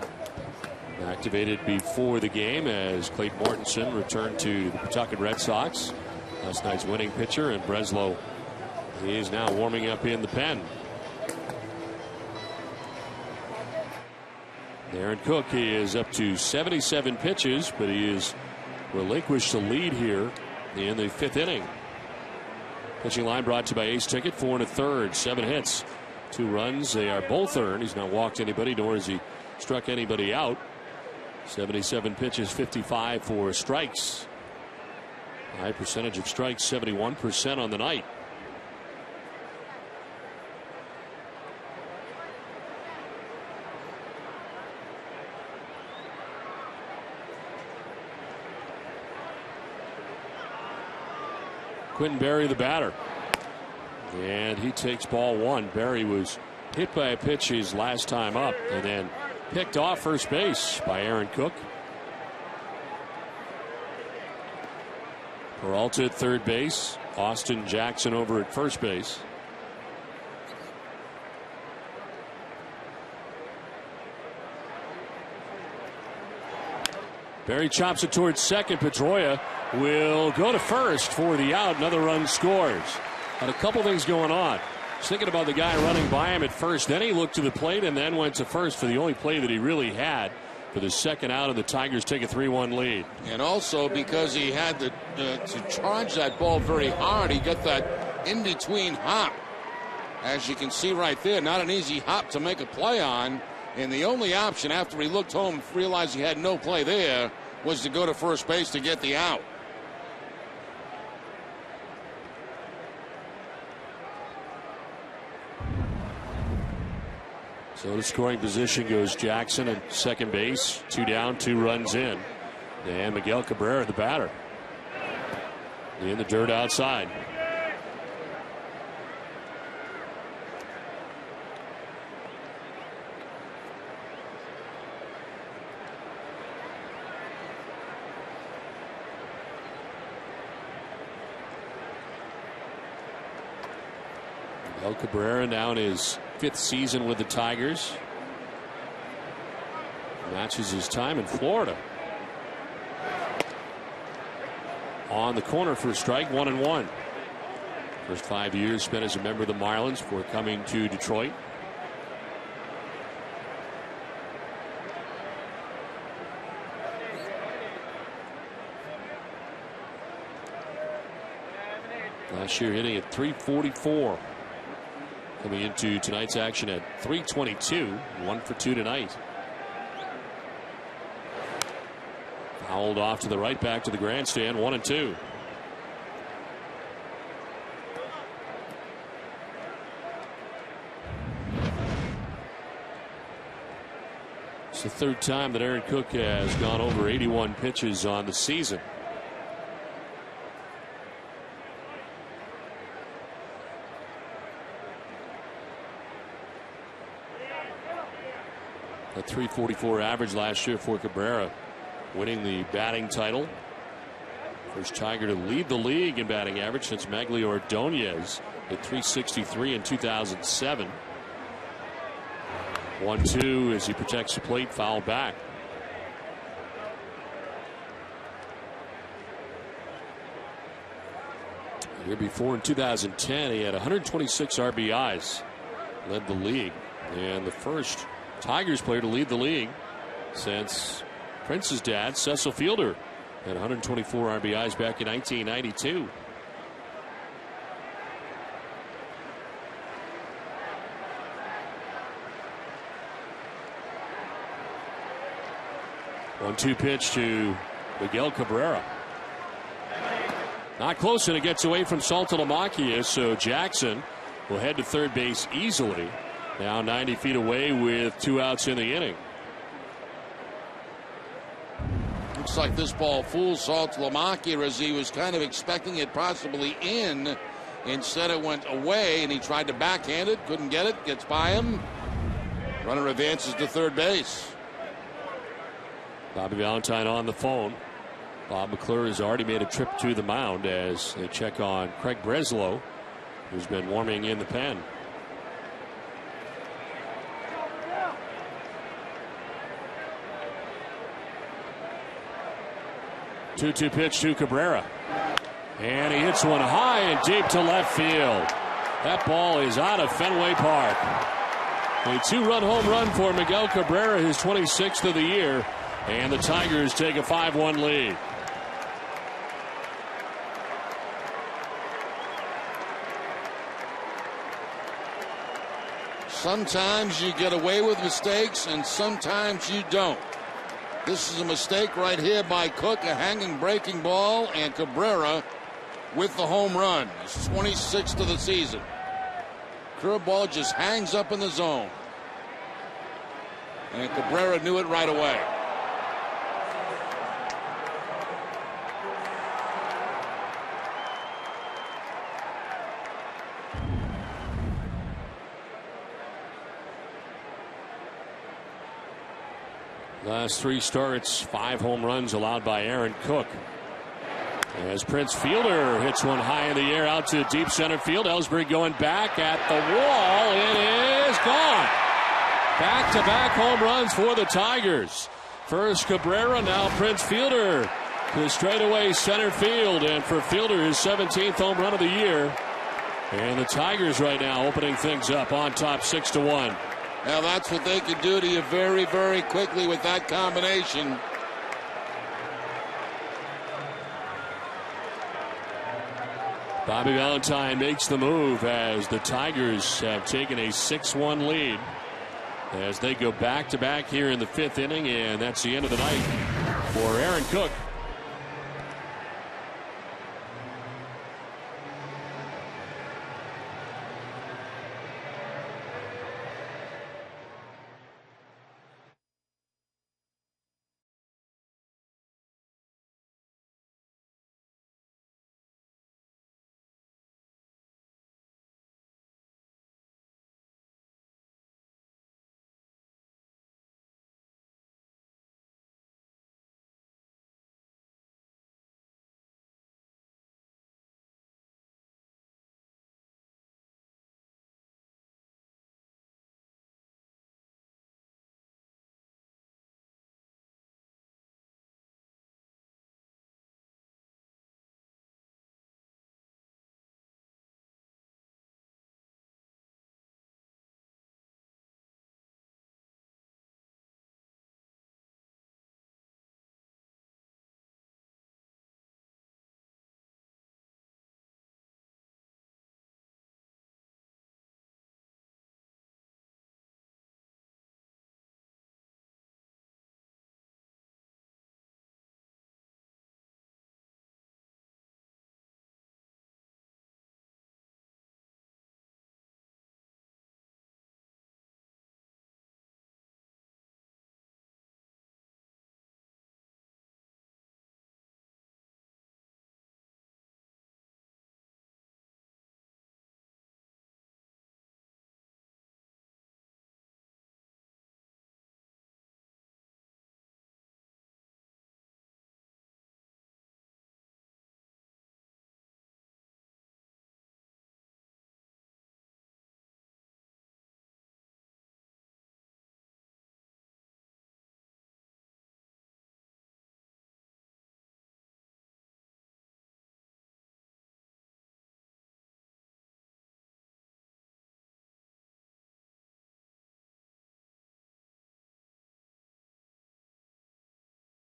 Activated before the game as Clayton Mortensen returned to the Pawtucket Red Sox. Last night's winning pitcher, and Breslow, he is now warming up in the pen. Aaron Cook, he is up to 77 pitches, but he has relinquished the lead here in the fifth inning. Pitching line brought to you by Ace Ticket, 4 1/3, 7 hits, 2 runs. They are both earned. He's not walked anybody, nor has he struck anybody out. 77 pitches, 55 for strikes. High percentage of strikes, 71% on the night. Quentin Berry, the batter, and he takes ball one. Berry was hit by a pitch his last time up and then picked off first base by Aaron Cook. Peralta at third base, Austin Jackson over at first base. Berry chops it towards second. Pedroia will go to first for the out. Another run scores. Had a couple things going on. Just thinking about the guy running by him at first. Then he looked to the plate and then went to first for the only play that he really had for the second out, and the Tigers take a 3-1 lead. And also because he had to charge that ball very hard, he got that in-between hop. As you can see right there, not an easy hop to make a play on. And the only option after he looked home and realized he had no play there was to go to first base to get the out. So to scoring position goes Jackson at second base. 2 down, 2 runs in. And Miguel Cabrera, the batter, in the dirt outside. Miguel Cabrera now in his 5th season with the Tigers. Matches his time in Florida. On the corner for a strike, 1-1. First 5 years spent as a member of the Marlins before coming to Detroit. Last year hitting at .344. Coming into tonight's action at .322. 1 for 2 tonight. Fouled off to the right, back to the grandstand. 1-2. It's the 3rd time that Aaron Cook has gone over 81 pitches on the season. A .344 average last year for Cabrera, winning the batting title. First Tiger to lead the league in batting average since Magglio Ordonez at .363 in 2007. 1-2 as he protects the plate, foul back. The year before in 2010 he had 126 RBIs, led the league, and the first Tigers player to lead the league since Prince's dad, Cecil Fielder, had 124 RBIs back in 1992. One-two pitch to Miguel Cabrera. Not close, and it gets away from Saltalamacchia, so Jackson will head to third base easily. Now 90 feet away with 2 outs in the inning. Looks like this ball fools Saltalamacchia as he was kind of expecting it possibly in. Instead it went away and he tried to backhand it. Couldn't get it. Gets by him. Runner advances to third base. Bobby Valentine on the phone. Bob McClure has already made a trip to the mound as they check on Craig Breslow, who's been warming in the pen. 2-2 pitch to Cabrera. And he hits one high and deep to left field. That ball is out of Fenway Park. A 2-run home run for Miguel Cabrera, his 26th of the year. And the Tigers take a 5-1 lead. Sometimes you get away with mistakes and sometimes you don't. This is a mistake right here by Cook, a hanging breaking ball, and Cabrera with the home run. His 26th of the season. Curveball just hangs up in the zone. And Cabrera knew it right away. Last 3 starts, 5 home runs allowed by Aaron Cook. As Prince Fielder hits one high in the air out to deep center field. Ellsbury going back at the wall. It is gone. Back-to-back home runs for the Tigers. First Cabrera, now Prince Fielder to straightaway center field. And for Fielder, his 17th home run of the year. And the Tigers right now opening things up on top 6-1. Now that's what they can do to you very, very quickly with that combination. Bobby Valentine makes the move as the Tigers have taken a 6-1 lead as they go back-to-back here in the 5th inning, and that's the end of the night for Aaron Cook.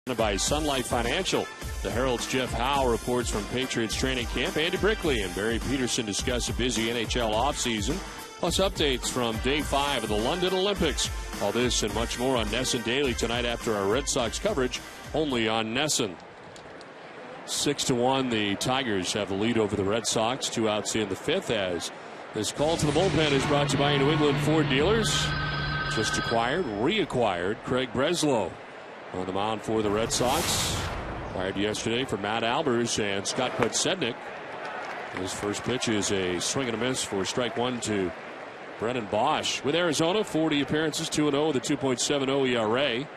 By Sun Life Financial. The Herald's Jeff Howe reports from Patriots training camp. Andy Brickley and Barry Peterson discuss a busy NHL offseason, plus updates from Day 5 of the London Olympics. All this and much more on NESN Daily tonight after our Red Sox coverage, only on NESN. 6-1, the Tigers have the lead over the Red Sox. 2 outs in the 5th as this call to the bullpen is brought to you by New England Ford dealers. Just reacquired Craig Breslow on the mound for the Red Sox. Fired yesterday for Matt Albers and Scott Podsednik. His first pitch is a swing and a miss for strike 1 to Brennan Bosch. With Arizona, 40 appearances, 2-0 with a 2.70 ERA.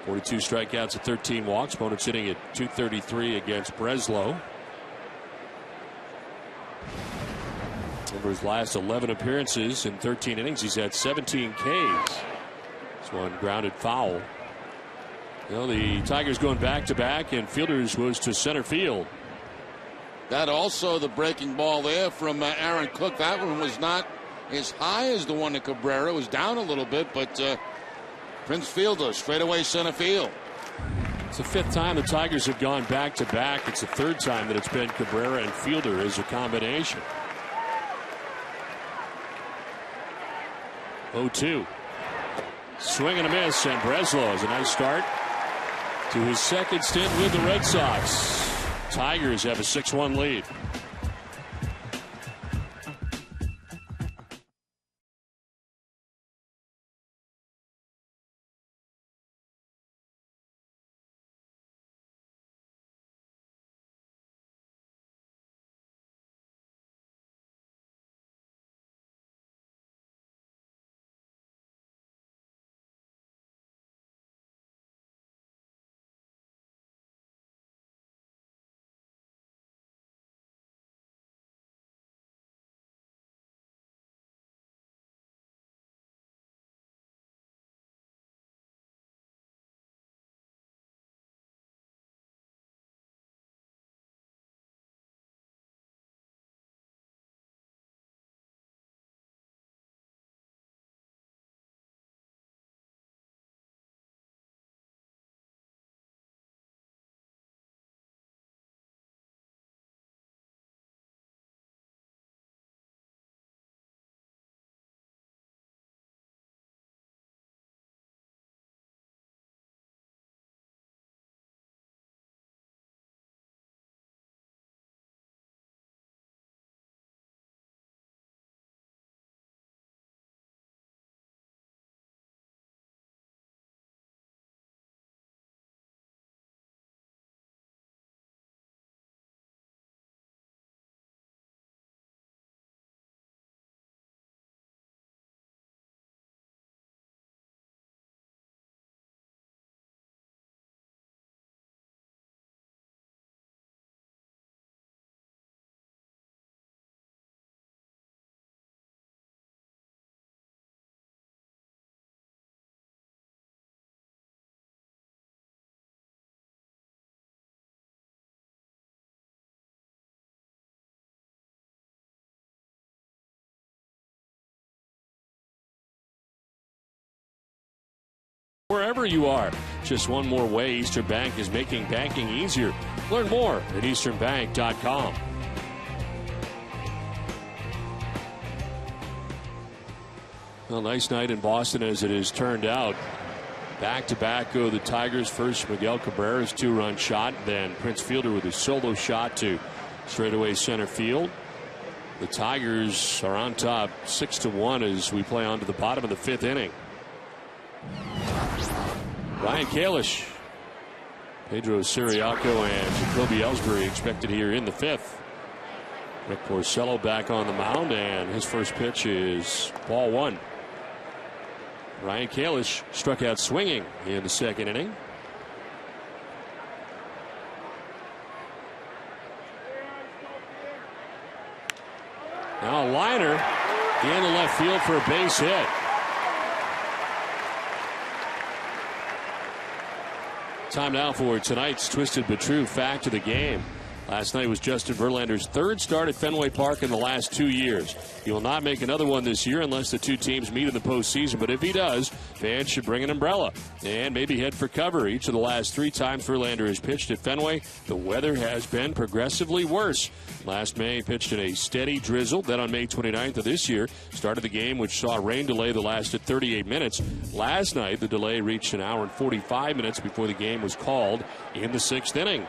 42 strikeouts at 13 walks. Opponents hitting at .233 against Breslow. Over his last 11 appearances in 13 innings, he's had 17 Ks. This one grounded foul. The Tigers going back-to-back, and Fielders was to center field. That also the breaking ball there from Aaron Cook. That one was not as high as the one to Cabrera. It was down a little bit, but Prince Fielder straight away center field. It's the 5th time the Tigers have gone back-to-back. It's the 3rd time that it's been Cabrera and Fielder as a combination. 0-2. Swing and a miss, and Breslow has a nice start to his second stint with the Red Sox. Tigers have a 6-1 lead. Wherever you are, just one more way Eastern Bank is making banking easier. Learn more at easternbank.com. Well, nice night in Boston as it has turned out. Back-to-back go the Tigers. First, Miguel Cabrera's 2-run shot, then Prince Fielder with his solo shot to straightaway center field. The Tigers are on top 6-1 as we play on to the bottom of the 5th inning. Ryan Kalish, Pedro Siriaco, and Jacoby Ellsbury expected here in the 5th. Rick Porcello back on the mound, and his first pitch is ball 1. Ryan Kalish struck out swinging in the 2nd inning. Now a liner in the left field for a base hit. Time now for tonight's Twisted but True fact of the game. Last night was Justin Verlander's third start at Fenway Park in the last 2 years. He will not make another one this year unless the two teams meet in the postseason. But if he does, fans should bring an umbrella and maybe head for cover. Each of the last 3 times Verlander has pitched at Fenway, the weather has been progressively worse. Last May, he pitched in a steady drizzle. Then on May 29th of this year, started the game, which saw a rain delay that lasted 38 minutes. Last night, the delay reached an hour and 45 minutes before the game was called in the 6th inning.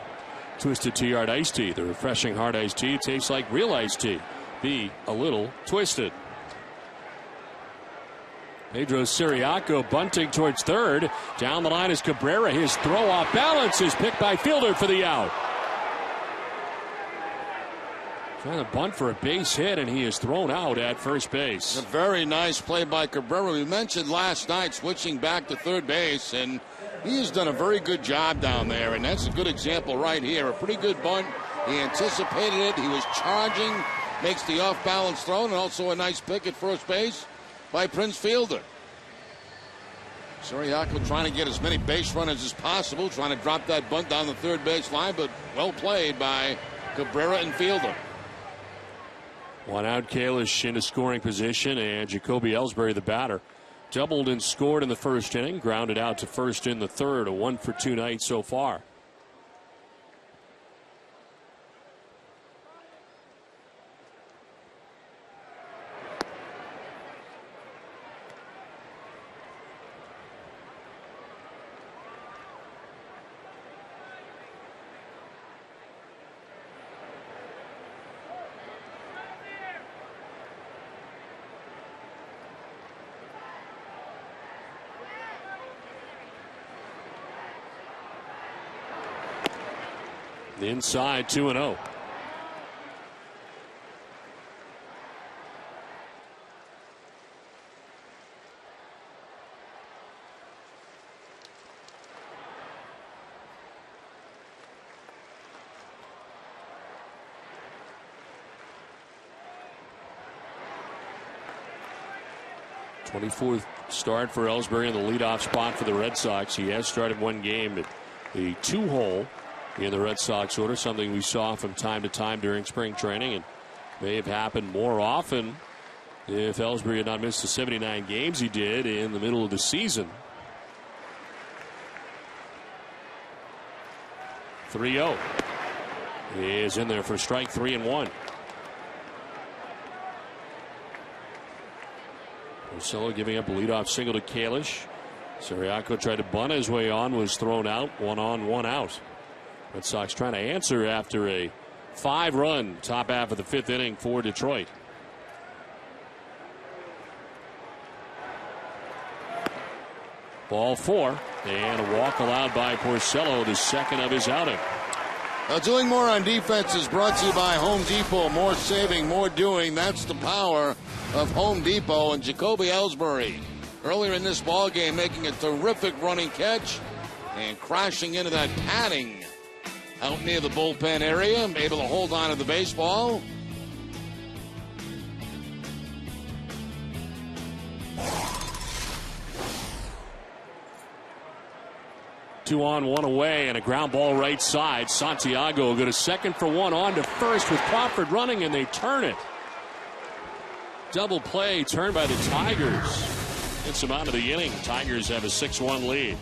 Twisted Tea Hard Iced Tea. The refreshing hard iced tea tastes like real iced tea. Be a little twisted. Pedro Siriaco bunting towards third. Down the line is Cabrera. His throw off balance is picked by fielder for the out. Trying to bunt for a base hit, and he is thrown out at first base. A very nice play by Cabrera. We mentioned last night switching back to third base, and he has done a very good job down there, and that's a good example right here. A pretty good bunt. He anticipated it. He was charging, makes the off-balance throw, and also a nice pick at first base by Prince Fielder. Siriaco trying to get as many base runners as possible, trying to drop that bunt down the third base line, but well played by Cabrera and Fielder. One out, Kalish into scoring position, and Jacoby Ellsbury, the batter, doubled and scored in the first inning, grounded out to first in the third. A 1-for-2 night so far. Inside 2-0. '24th start for Ellsbury in the leadoff spot for the Red Sox. He has started one game at the 2-hole in the Red Sox order, something we saw from time to time during spring training and may have happened more often if Ellsbury had not missed the 79 games he did in the middle of the season. 3-0. He is in there for strike 3 and 1. Porcello giving up a leadoff single to Kalish. Siriaco tried to bunt his way on, was thrown out. 1 on, 1 out. Red Sox trying to answer after a 5-run top half of the 5th inning for Detroit. Ball 4, and a walk allowed by Porcello, the second of his outing. Now, doing more on defense is brought to you by Home Depot. More saving, more doing. That's the power of Home Depot. And Jacoby Ellsbury, earlier in this ball game, making a terrific running catch and crashing into that padding out near the bullpen area, able to hold on to the baseball. Two on, one away, and a ground ball right side. Santiago will go to second for one, on to first with Crawford running, and they turn it. Double play turned by the Tigers. Gets them out of the inning. Tigers have a 6-1 lead.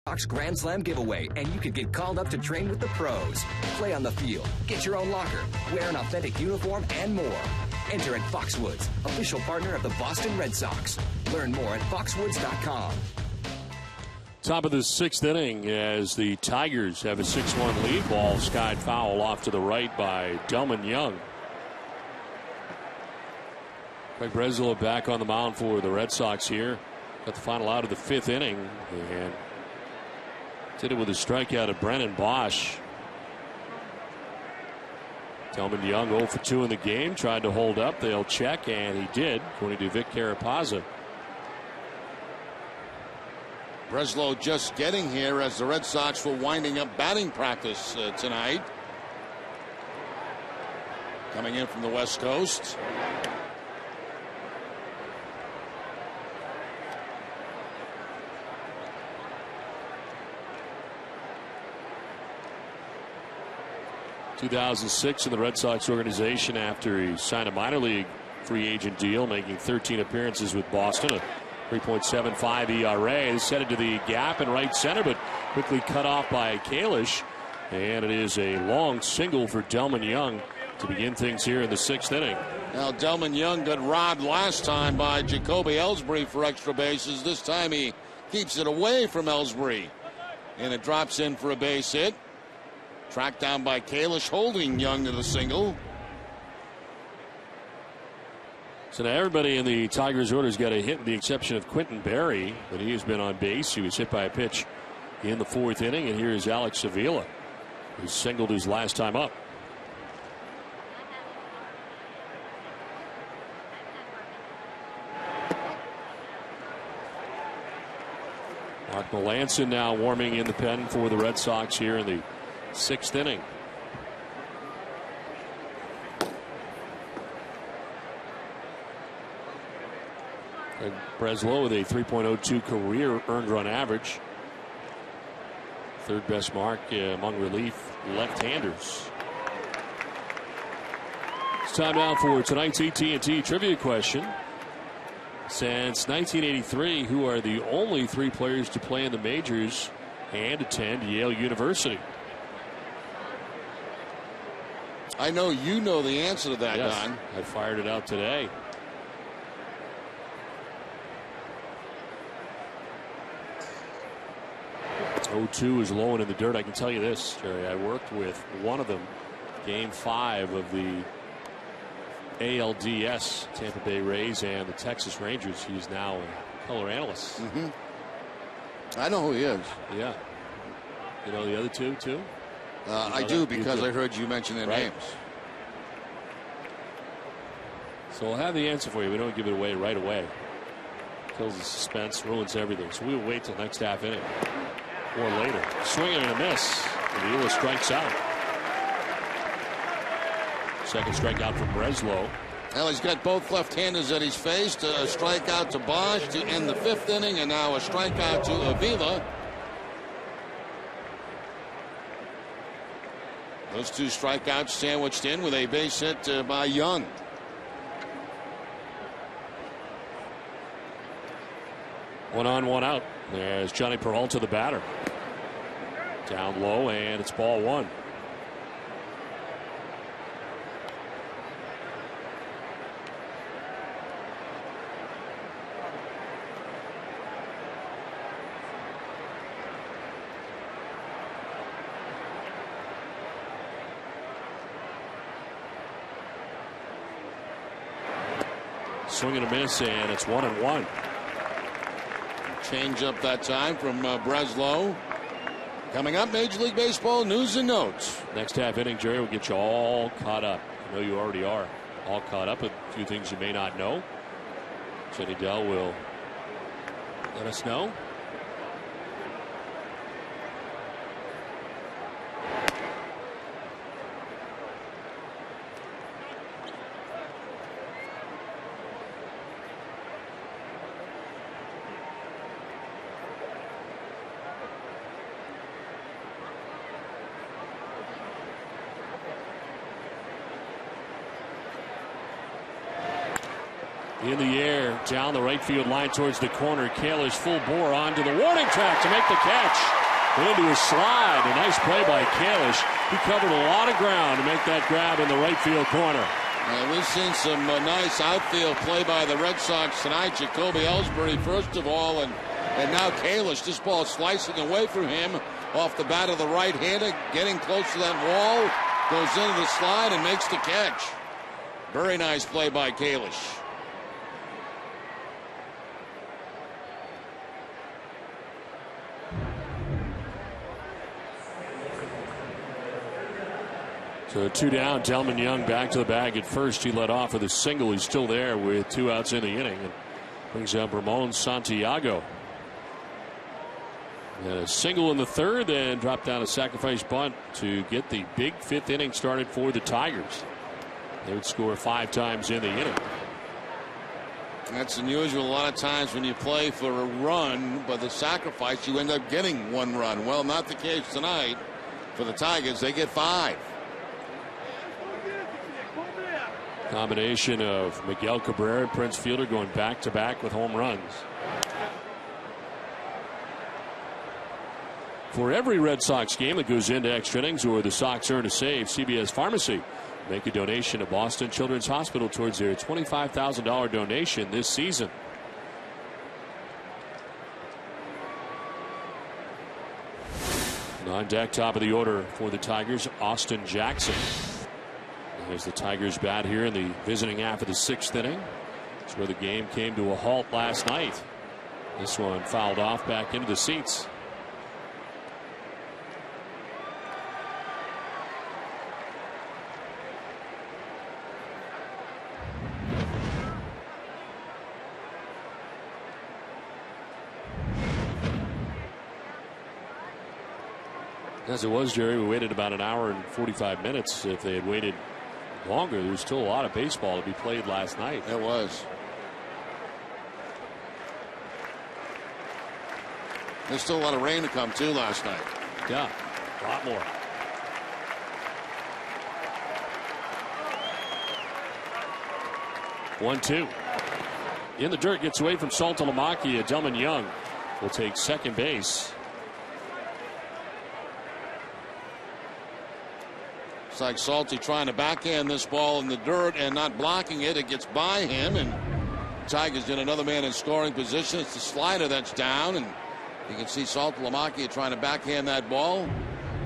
Sox Grand Slam giveaway, and you could get called up to train with the pros. Play on the field, get your own locker, wear an authentic uniform, and more. Enter at Foxwoods, official partner of the Boston Red Sox. Learn more at foxwoods.com. Top of the 6th inning as the Tigers have a 6-1 lead. Ball skied foul off to the right by Delman Young. Craig Breslow back on the mound for the Red Sox here. Got the final out of the 5th inning and did it with a strikeout of Brennan Bosch. Delman Young 0 for 2 in the game. Tried to hold up. They'll check, and he did, according to Vic Carapazza. Breslow just getting here as the Red Sox were winding up batting practice tonight. Coming in from the West Coast. ...2006 in the Red Sox organization after he signed a minor league free agent deal, making 13 appearances with Boston, a 3.75 ERA. They set it to the gap in right center, but quickly cut off by Kalish. And it is a long single for Delman Young to begin things here in the 6th inning. Now, Delman Young got robbed last time by Jacoby Ellsbury for extra bases. This time he keeps it away from Ellsbury. And it drops in for a base hit. Tracked down by Kalish, holding Young to the single. So now everybody in the Tigers order has got a hit with the exception of Quentin Berry, but he has been on base. He was hit by a pitch in the 4th inning, and here is Alex Avila, who singled his last time up. Mark Melanson now warming in the pen for the Red Sox here in the 6th inning. And Breslow with a 3.02 career earned run average. 3rd best mark among relief left-handers. It's time now for tonight's AT&T trivia question. Since 1983, who are the only 3 players to play in the majors and attend Yale University? I know you know the answer to that, yes, Don. I fired it out today. .02 is low and in the dirt. I can tell you this, Jerry. I worked with one of them, Game 5 of the ALDS, Tampa Bay Rays and the Texas Rangers. He's now a color analyst. I know who he is. Yeah. You know the other two, too? I do, because I heard you mention their names. So we'll have the answer for you. We don't give it away right away. Kills the suspense, ruins everything. So we'll wait till next half inning or later. Swinging and a miss. Avila strikes out. Second strikeout from Breslow. Well, he's got both left-handers that he's faced. A strikeout to Bosch to end the 5th inning, and now a strikeout to Avila. Those 2 strikeouts sandwiched in with a base hit by Young. One on, one out. There's Johnny Peralta, the batter. Down low, and it's ball 1. Swing and a miss, and it's 1-1. Change up that time from Breslow. Coming up, Major League Baseball news and notes. Next half inning, Jerry, will get you all caught up. I know you already are all caught up with a few things you may not know. Jenny Dell will let us know. In the air, down the right field line towards the corner. Kalish full bore onto the warning track to make the catch. into a slide. A nice play by Kalish. He covered a lot of ground to make that grab in the right field corner. We've seen some nice outfield play by the Red Sox tonight. Jacoby Ellsbury, first of all, and now Kalish. This ball slicing away from him off the bat of the right-hander, getting close to that wall, goes into the slide and makes the catch. Very nice play by Kalish. So 2 down, Delman Young back to the bag at first. He led off with a single. He's still there with 2 outs in the inning. And brings up Ramon Santiago. And a single in the third, then dropped down a sacrifice bunt to get the big 5th inning started for the Tigers. They would score 5 times in the inning. That's unusual. A lot of times when you play for a run, but the sacrifice, you end up getting 1 run. Well, not the case tonight for the Tigers. They get 5. Combination of Miguel Cabrera and Prince Fielder going back-to-back with home runs. For every Red Sox game that goes into extra innings or the Sox earn a save, CBS Pharmacy make a donation to Boston Children's Hospital towards their $25,000 donation this season. On deck, top of the order for the Tigers, Austin Jackson. As the Tigers bat here in the visiting half of the 6th inning. That's where the game came to a halt last night. This one fouled off back into the seats. As it was, Jerry, we waited about an hour and 45 minutes. If they had waited longer, there was still a lot of baseball to be played last night. It was. There's still a lot of rain to come too last night. Yeah, a lot more. One, two. In the dirt, gets away from Saltalamacchia. Delman Young will take second base. It's like Salty trying to backhand this ball in the dirt and not blocking it. It gets by him, and Tigers get another man in scoring position. It's the slider that's down, and you can see Saltalamacchia trying to backhand that ball.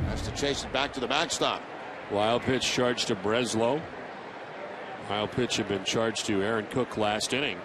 Has to chase it back to the backstop. Wild pitch charged to Breslow. Wild pitch had been charged to Aaron Cook last inning.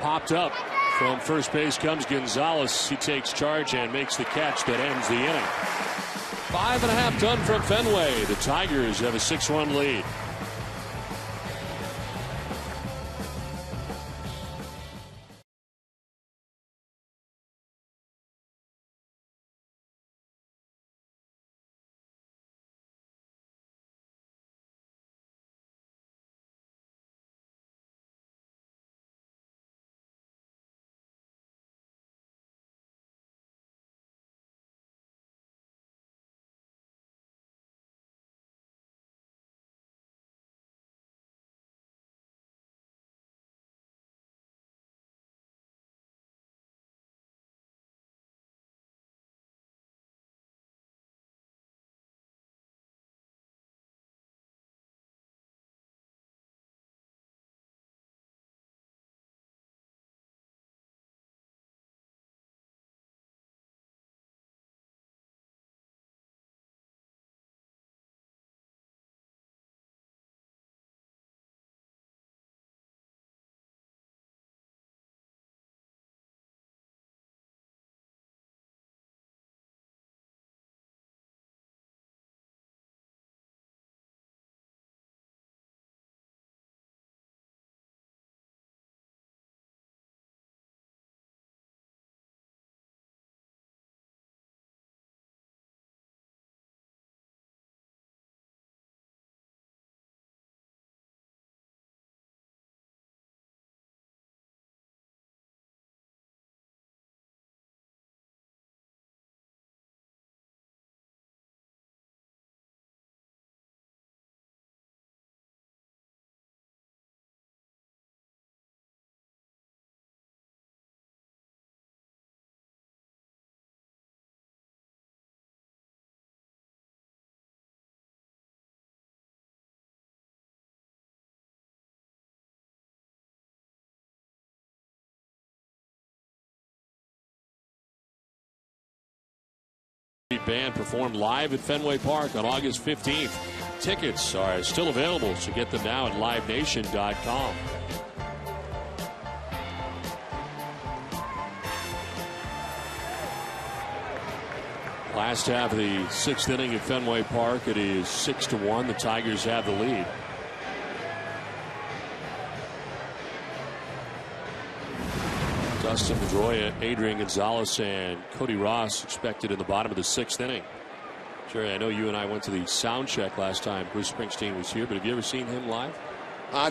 Popped up from first base comes Gonzalez. He takes charge and makes the catch that ends the inning. 5.5 done from Fenway. The Tigers have a 6-1 lead. Band performed live at Fenway Park on August 15th. Tickets are still available, so get them now at livenation.com. Last half of the 6th inning at Fenway Park, it is 6-1. The Tigers have the lead. Dustin Pedroia, Adrian Gonzalez, and Cody Ross expected in the bottom of the 6th inning. Jerry, I know you and I went to the sound check last time Bruce Springsteen was here, but have you ever seen him live?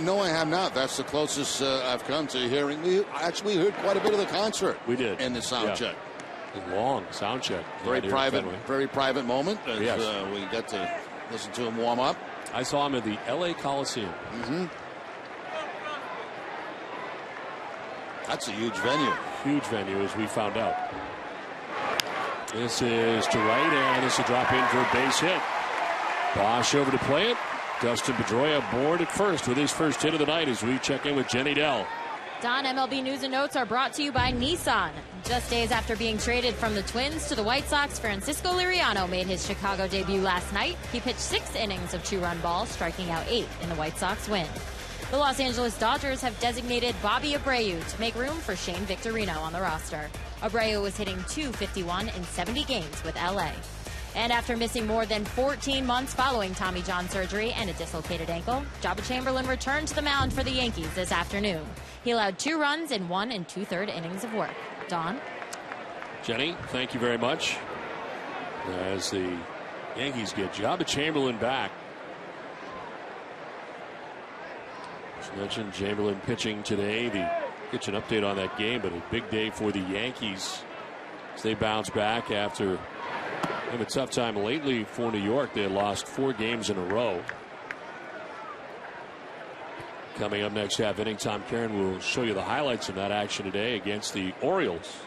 No, I have not. That's the closest I've come to hearing. We actually heard quite a bit of the concert. We did. In the sound check. A long sound check. Very private moment as Yes. we got to listen to him warm up. I saw him at the L.A. Coliseum. Mm-hmm. That's a huge venue. Huge venue, as we found out. This is to right, and this will drop in for a base hit. Bosch over to play it. Dustin Pedroia aboard at first with his first hit of the night as we check in with Jenny Dell. Don, MLB News and Notes are brought to you by Nissan. Just days after being traded from the Twins to the White Sox, Francisco Liriano made his Chicago debut last night. He pitched 6 innings of 2-run ball, striking out 8 in the White Sox win. The Los Angeles Dodgers have designated Bobby Abreu to make room for Shane Victorino on the roster. Abreu was hitting .251 in 70 games with LA. And after missing more than 14 months following Tommy John surgery and a dislocated ankle, Jabba Chamberlain returned to the mound for the Yankees this afternoon. He allowed 2 runs in 1 2/3 innings of work. Don? Jenny, thank you very much. As the Yankees get Jabba Chamberlain back. As mentioned, Chamberlain pitching today. Get you an update on that game, but a big day for the Yankees as they bounce back after having a tough time lately for New York. They had lost 4 games in a row. Coming up next half inning, Tom Caron will show you the highlights of that action today against the Orioles,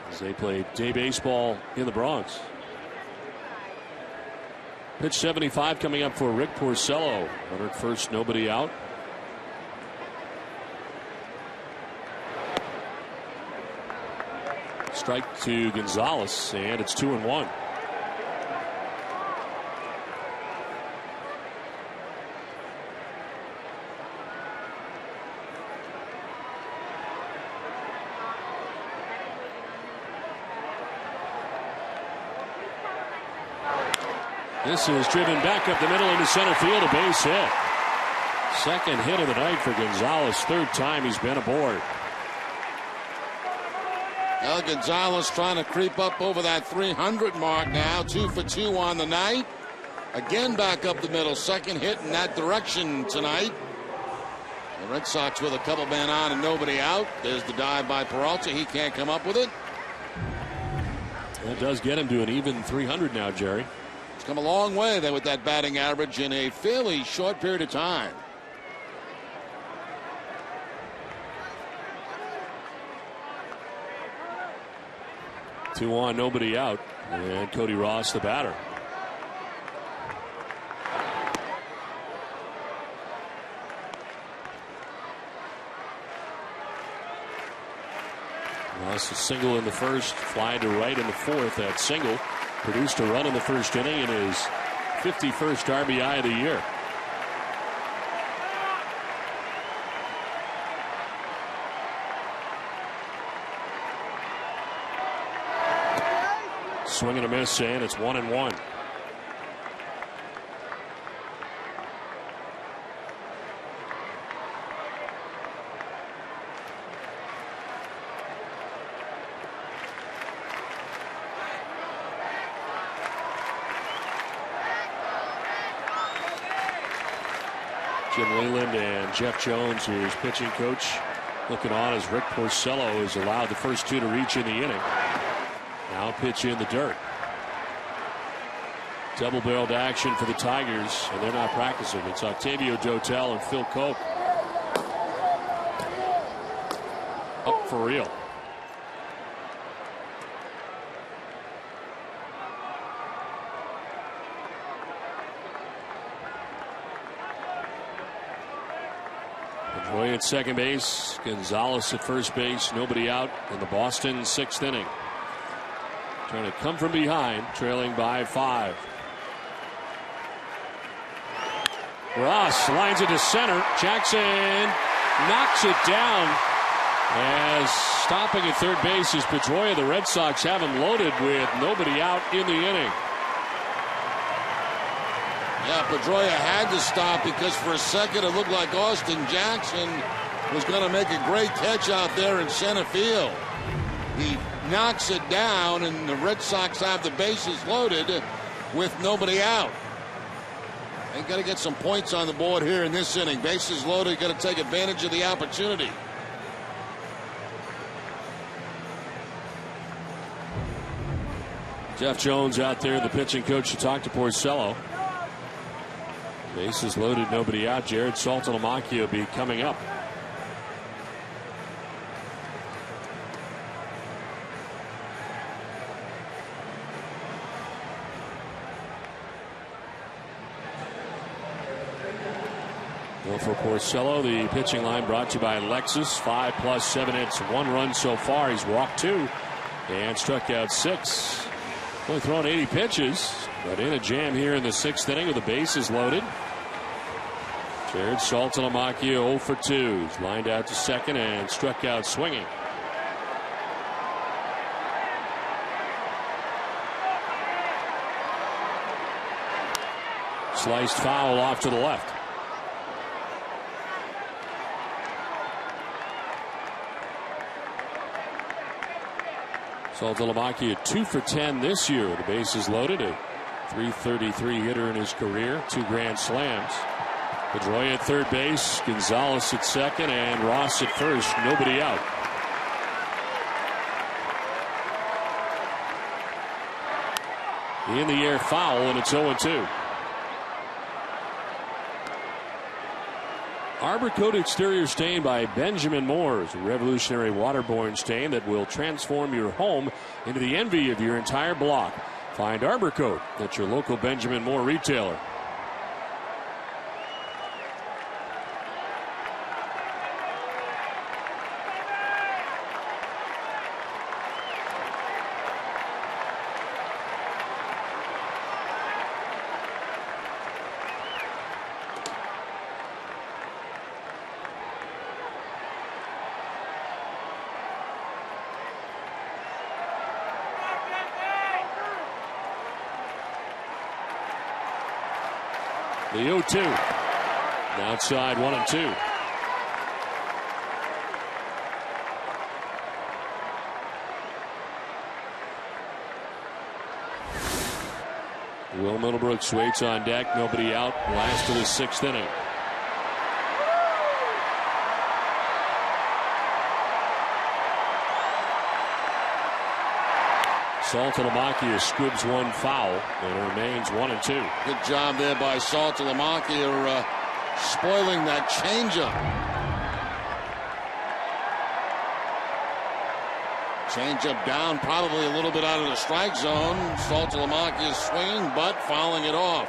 as they played day baseball in the Bronx. Pitch 75 coming up for Rick Porcello. Runner at first, nobody out. Strike to Gonzalez, and it's 2-1. This is driven back up the middle into center field, a base hit. Second hit of the night for Gonzalez. 3rd time he's been aboard. El Gonzalez trying to creep up over that 300 mark now. 2 for 2 on the night. Again back up the middle. Second hit in that direction tonight. The Red Sox with a couple men on and nobody out. There's the dive by Peralta. He can't come up with it. That does get him to an even 300 now, Jerry. He's come a long way there with that batting average in a fairly short period of time. Two on, nobody out, and Cody Ross, the batter. Ross a single in the first, fly to right in the 4th. That single produced a run in the first inning and his 51st RBI of the year. Swing and a miss, and it's 1-1. Jim Leyland and Jeff Jones, his pitching coach, looking on as Rick Porcello is allowed the first 2 to reach in the inning. Now pitch in the dirt. Double-barreled action for the Tigers, and they're not practicing. It's Octavio Dotel and Phil Cope up for real. Pedroia at second base. Gonzalez at first base. Nobody out in the Boston 6th inning. Trying to come from behind, trailing by 5. Ross lines it to center. Jackson knocks it down. As stopping at third base is Pedroia. The Red Sox have him loaded with nobody out in the inning. Yeah, Pedroia had to stop because for a second it looked like Austin Jackson was going to make a great catch out there in center field. He knocks it down, and the Red Sox have the bases loaded with nobody out. They got to get some points on the board here in this inning. Bases loaded, got to take advantage of the opportunity. Jeff Jones out there, the pitching coach, to talk to Porcello. Bases loaded, nobody out. Jared Saltalamacchia will be coming up. Well, for Porcello, the pitching line brought to you by Lexus. 5 plus 7 hits, 1 run so far. He's walked 2 and struck out 6. Only thrown 80 pitches, but in a jam here in the 6th inning with the bases loaded. Jared Saltalamacchia 0 for 2. He's lined out to second and struck out swinging. Sliced foul off to the left. Saltalamacchia 2 for 10 this year. The bases loaded. A .333 hitter in his career. 2 grand slams. Pedroia at third base. Gonzalez at second. And Ross at first. Nobody out. In the air foul, and it's 0-2. Arbor Coat exterior stain by Benjamin Moore is a revolutionary waterborne stain that will transform your home into the envy of your entire block. Find Arbor Coat at your local Benjamin Moore retailer. The 0-2. Outside 1-2. Will Middlebrooks waits on deck. Nobody out. Last of the 6th inning. Saltalamacchia squibs 1 foul, and it remains 1-2. Good job there by Saltalamacchia spoiling that changeup. Changeup down, probably a little bit out of the strike zone. Saltalamacchia swinging, but fouling it off.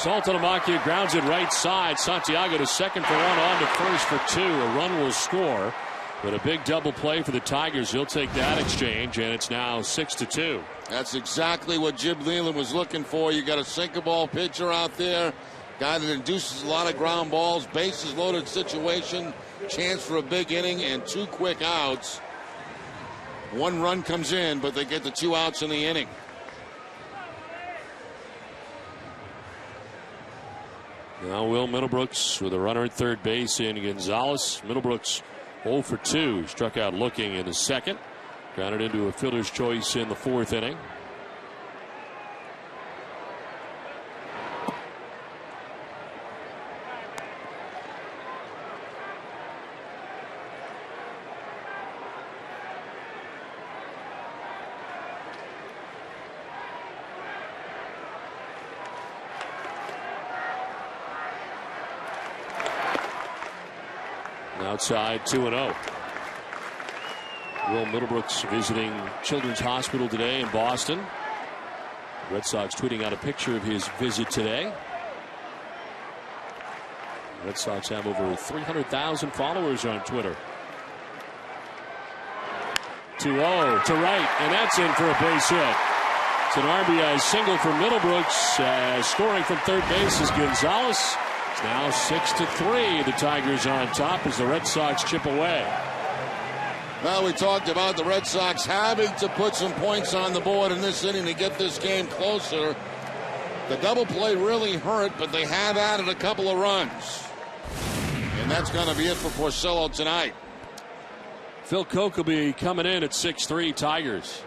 Saltalamacchia grounds it right side. Santiago to second for 1, on to first for 2. A run will score, but a big double play for the Tigers. He'll take that exchange, and it's now 6-2. That's exactly what Jim Leyland was looking for. You got a sinker ball pitcher out there, guy that induces a lot of ground balls, bases loaded situation, chance for a big inning, and 2 quick outs. 1 run comes in, but they get the 2 outs in the inning. Now Will Middlebrooks with a runner at third base in Gonzalez. Middlebrooks 0 for 2. Struck out looking in the 2nd. Grounded into a fielder's choice in the 4th inning. Outside 2-0. Will Middlebrooks visiting Children's Hospital today in Boston. Red Sox tweeting out a picture of his visit today. Red Sox have over 300,000 followers on Twitter. 2-0 to right, and that's in for a base hit. It's an RBI single for Middlebrooks. Scoring from third base is Gonzalez. It's now 6-3. The Tigers on top as the Red Sox chip away. Well, we talked about the Red Sox having to put some points on the board in this inning to get this game closer. The double play really hurt, but they have added a couple of runs. And that's going to be it for Porcello tonight. Phil Koch will be coming in at 6-3 Tigers.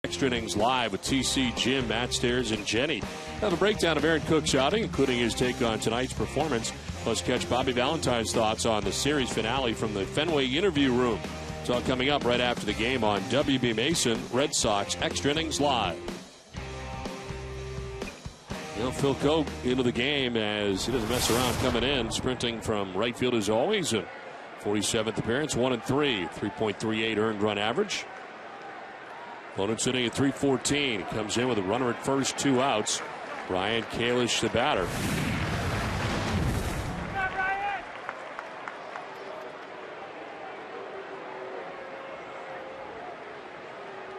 Extra Innings Live with TC, Jim, Matt Stairs, and Jenny. Have a breakdown of Aaron Cook's outing, including his take on tonight's performance. Plus, catch Bobby Valentine's thoughts on the series finale from the Fenway interview room. It's all coming up right after the game on WB Mason, Red Sox Extra Innings Live. You know, Phil Koch into the game as he doesn't mess around coming in, sprinting from right field as always. A 47th appearance, 1-3, 3.38 earned run average. Opponent sitting at 314. He comes in with a runner at first, 2 outs. Brian Kalish, the batter.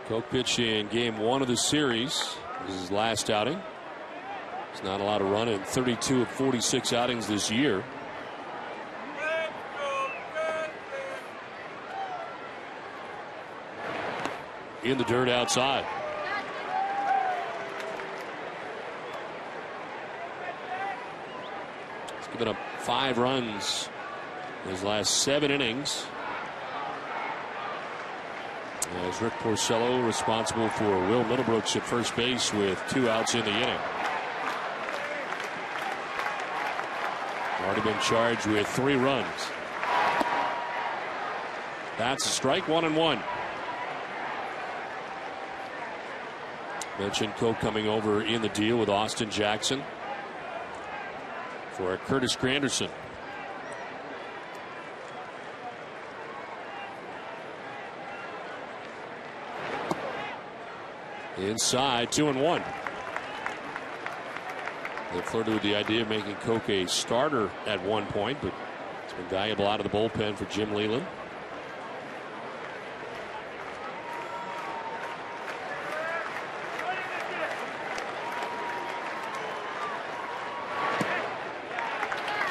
Koch pitched in game 1 of the series. This is his last outing. He's not allowed to run in 32 of 46 outings this year. In the dirt outside. He's given up 5 runs in his last 7 innings. As Rick Porcello responsible for Will Middlebrooks at first base with 2 outs in the inning. Already been charged with 3 runs. That's a strike, 1-1. Mentioned Koch coming over in the deal with Austin Jackson for Curtis Granderson. Inside, 2-1. They flirted with the idea of making Koch a starter at one point, but it's been valuable out of the bullpen for Jim Leyland.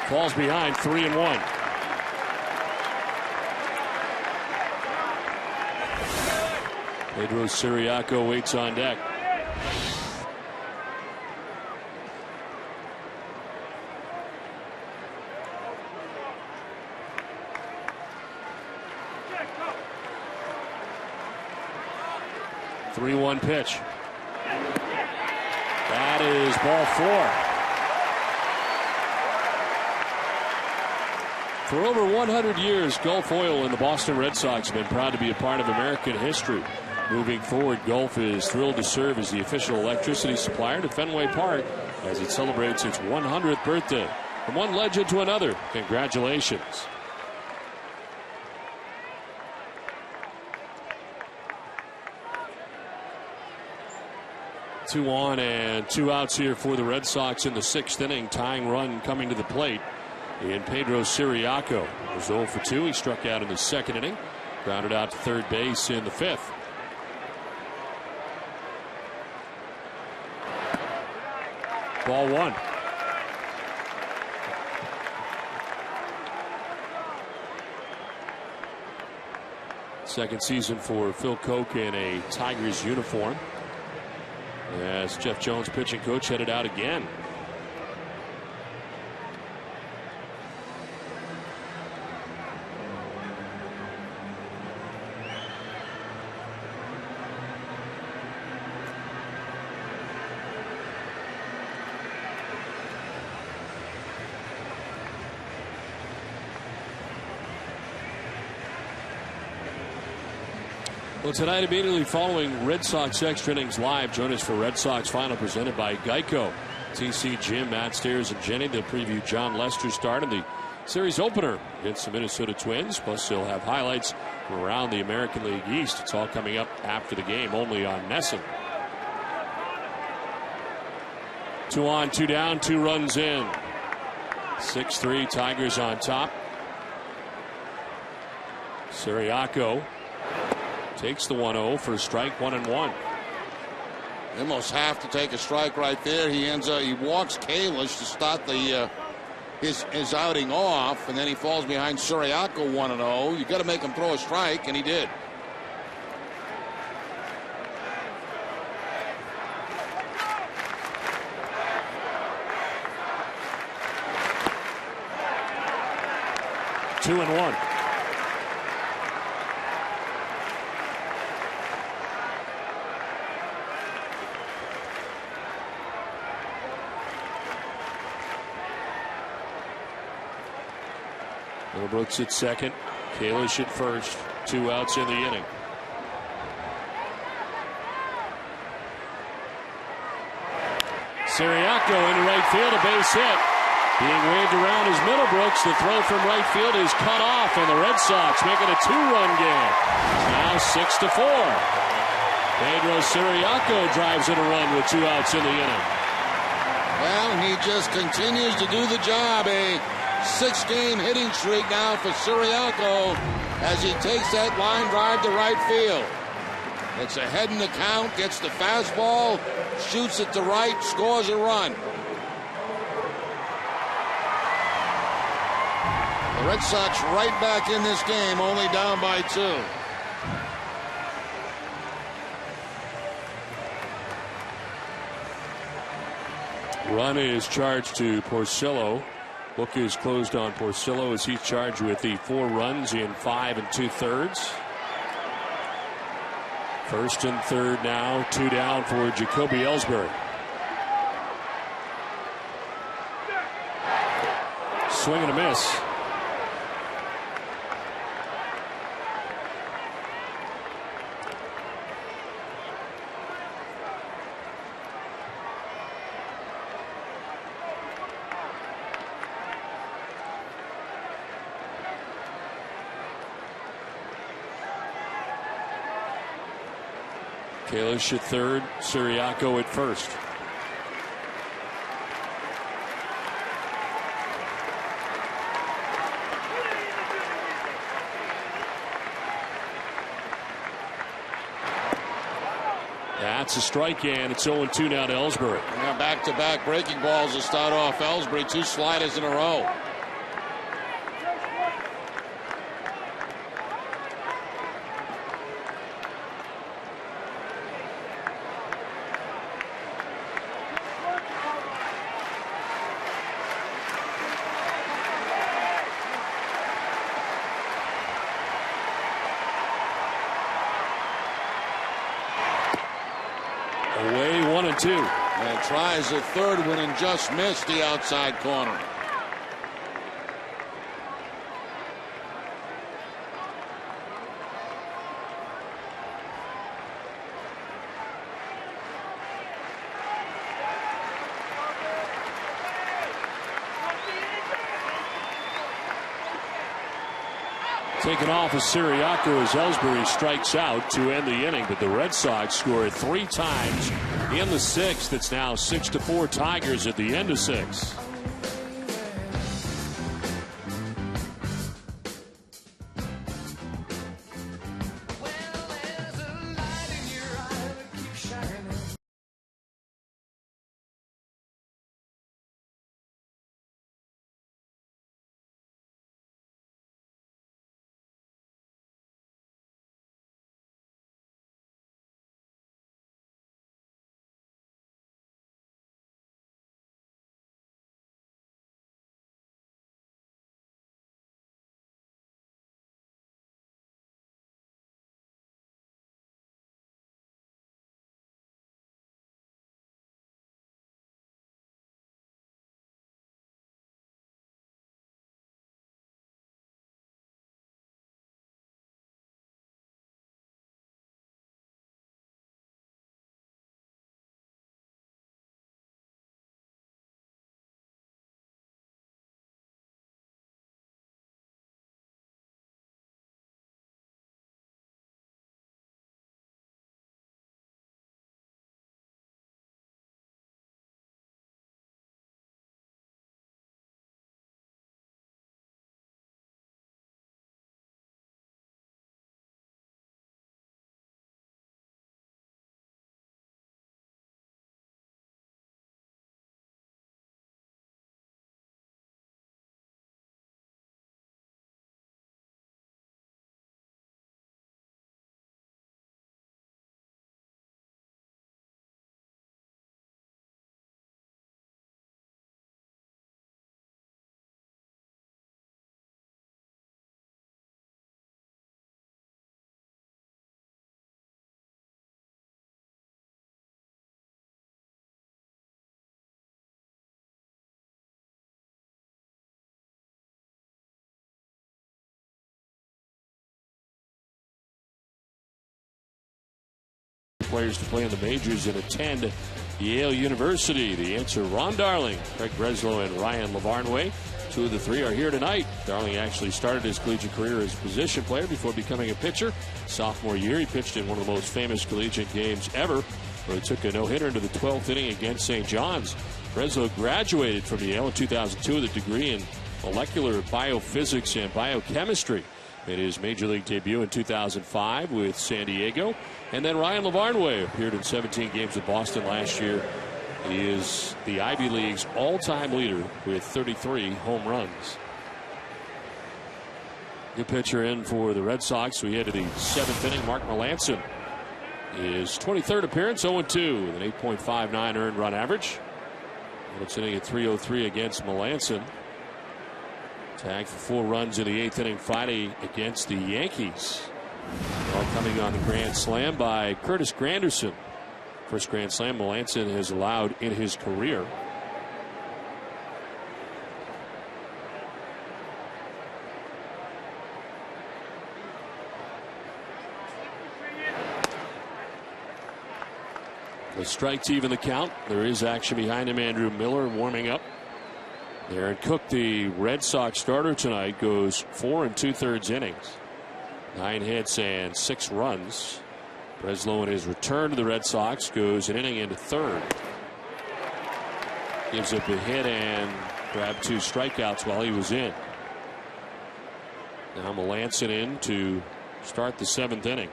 Falls behind 3-1. Pedro Siriaco waits on deck. Three-one pitch. That is ball 4. For over 100 years, Gulf Oil and the Boston Red Sox have been proud to be a part of American history. Moving forward, Gulf is thrilled to serve as the official electricity supplier to Fenway Park as it celebrates its 100th birthday. From one legend to another, congratulations. 2 on and 2 outs here for the Red Sox in the 6th inning. Tying run coming to the plate in Pedro Siriaco. Was 0 for 2. He struck out in the 2nd inning. Grounded out to third base in the 5th. Ball 1. Second season for Phil Koch in a Tigers uniform. As Jeff Jones, pitching coach, headed out again. Well, tonight, immediately following Red Sox Extra Innings Live, join us for Red Sox Final presented by Geico. TC, Jim, Matt Stairs, and Jenny. They'll preview John Lester's start in the series opener against the Minnesota Twins. Plus, they'll have highlights from around the American League East. It's all coming up after the game, only on NESN. 2 on, 2 down, 2 runs in. 6-3, Tigers on top. Siriaco takes the 1-0 for a strike, 1-1. They almost have to take a strike right there. He walks Kalish to start the his outing off, and then he falls behind Siriaco 1-0. You got to make him throw a strike, and he did. Two and 1. Brooks at second, Kalish at first. 2 outs in the inning. Siriaco into right field, a base hit. Being waved around is Middlebrooks. The throw from right field is cut off, and the Red Sox make it a 2-run game. Now 6-4. Pedro Siriaco drives in a run with 2 outs in the inning. Well, he just continues to do the job. A 6-game hitting streak now for Siriaco as he takes that line drive to right field. It's ahead in the count, gets the fastball, shoots it to right, scores a run. The Red Sox right back in this game, only down by 2. Run is charged to Porcello. Book is closed on Porcello as he's charged with the 4 runs in 5 2/3. First and third now, 2 down for Jacoby Ellsbury. Swing and a miss. Kalish at third, Siriaco at first. That's a strike, and it's 0-2 now to Ellsbury. Now back-to-back breaking balls to start off Ellsbury. 2 sliders in a row. away, 1-2. And tries a third one and just missed the outside corner. Taken off of Siriaco as Ellsbury strikes out to end the inning, but the Red Sox scored 3 times in the 6th. It's now 6-4 Tigers at the end of 6. Players to play in the majors and attend Yale University. The answer, Ron Darling, Craig Breslow, and Ryan Lavarnway. 2 of the 3 are here tonight. Darling actually started his collegiate career as a position player before becoming a pitcher. Sophomore year, he pitched in one of the most famous collegiate games ever, where he took a no-hitter into the 12th inning against St. John's. Breslow graduated from Yale in 2002 with a degree in molecular biophysics and biochemistry. Made his major league debut in 2005 with San Diego. And then Ryan Lavarnway appeared in 17 games with Boston last year. He is the Ivy League's all-time leader with 33 home runs. Good pitcher in for the Red Sox. We head to the 7th inning. Mark Melancon, his 23rd appearance, 0-2 with an 8.59 earned run average. It's inning at 3-0-3 against Melancon. Tagged for 4 runs in the 8th inning Friday against the Yankees. All coming on the grand slam by Curtis Granderson. First grand slam Melancon has allowed in his career. The strike to even the count. There is action behind him. Andrew Miller warming up. Aaron Cook, the Red Sox starter tonight, goes 4 2/3 innings. 9 hits and 6 runs. Breslow in his return to the Red Sox goes an inning into 3rd. Gives up a hit and grabbed 2 strikeouts while he was in. Now Melancon in to start the 7th inning.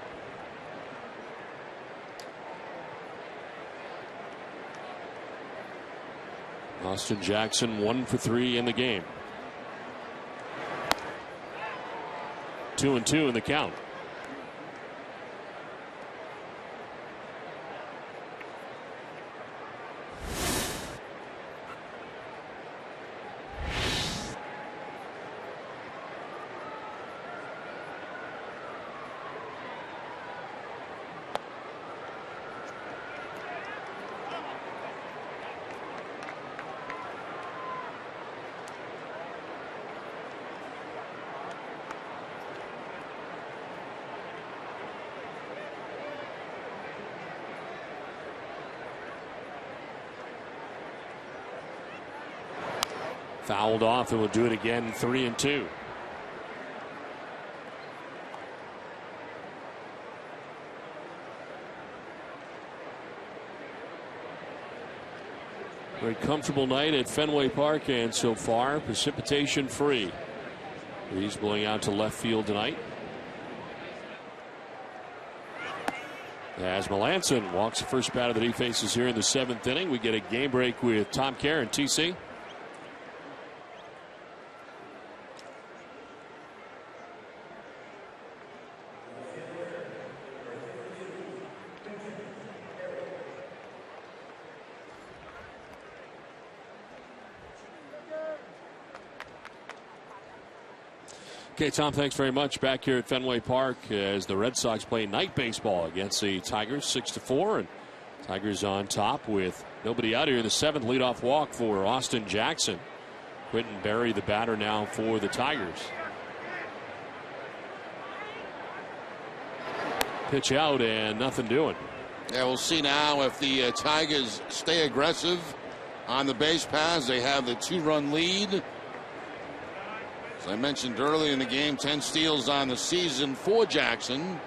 Austin Jackson 1 for 3 in the game. 2-2 in the count. Fouled off, and will do it again, 3-2. Very comfortable night at Fenway Park, and so far precipitation free. Breeze blowing out to left field tonight. As Melanson walks the first batter that he faces here in the 7th inning, we get a game break with Tom Kerr and TC. Okay, Tom, thanks very much. Back here at Fenway Park as the Red Sox play night baseball against the Tigers, 6-4, and Tigers on top with nobody out here in the 7th. Leadoff walk for Austin Jackson. Quentin Berry, the batter now for the Tigers. Pitch out and nothing doing. Yeah, we'll see now if the Tigers stay aggressive on the base paths. They have the 2-run lead. As I mentioned earlier in the game, 10 steals on the season for Jackson.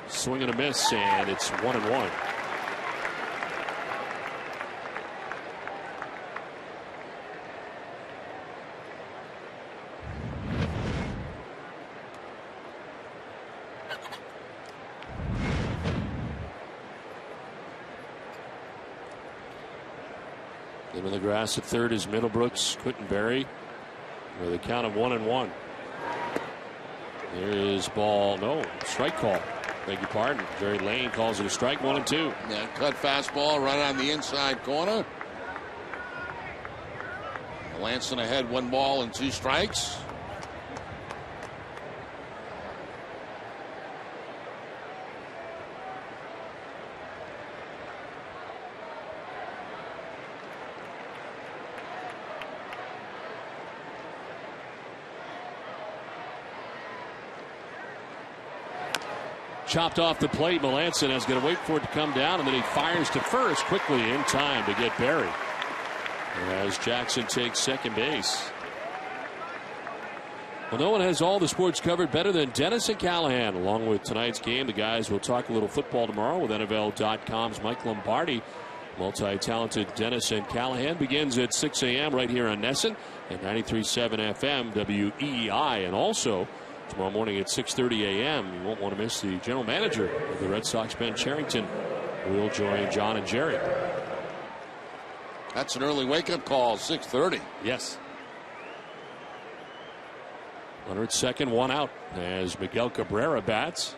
Swing and a miss, and it's 1-1. In the grass at third is Middlebrooks. Quentin Berry with a count of 1-1. There is ball. No, strike call. Beg your pardon. Jerry Lane calls it a strike, 1-2. Yeah, cut fastball right on the inside corner. Melanson ahead, 1 ball and 2 strikes. Chopped off the plate. Melanson is going to wait for it to come down, and then he fires to first quickly in time to get Berry as Jackson takes second base. Well, no one has all the sports covered better than Dennis and Callahan. Along with tonight's game, the guys will talk a little football tomorrow with NFL.com's Mike Lombardi. Multi-talented Dennis and Callahan begins at 6 a.m. right here on Nesson at 93.7 FM WEEI, and also tomorrow morning at 6:30 a.m. You won't want to miss the general manager of the Red Sox, Ben Cherington. We'll join John and Jerry. That's an early wake-up call, 6:30. Yes. Runner at second, 1 out as Miguel Cabrera bats.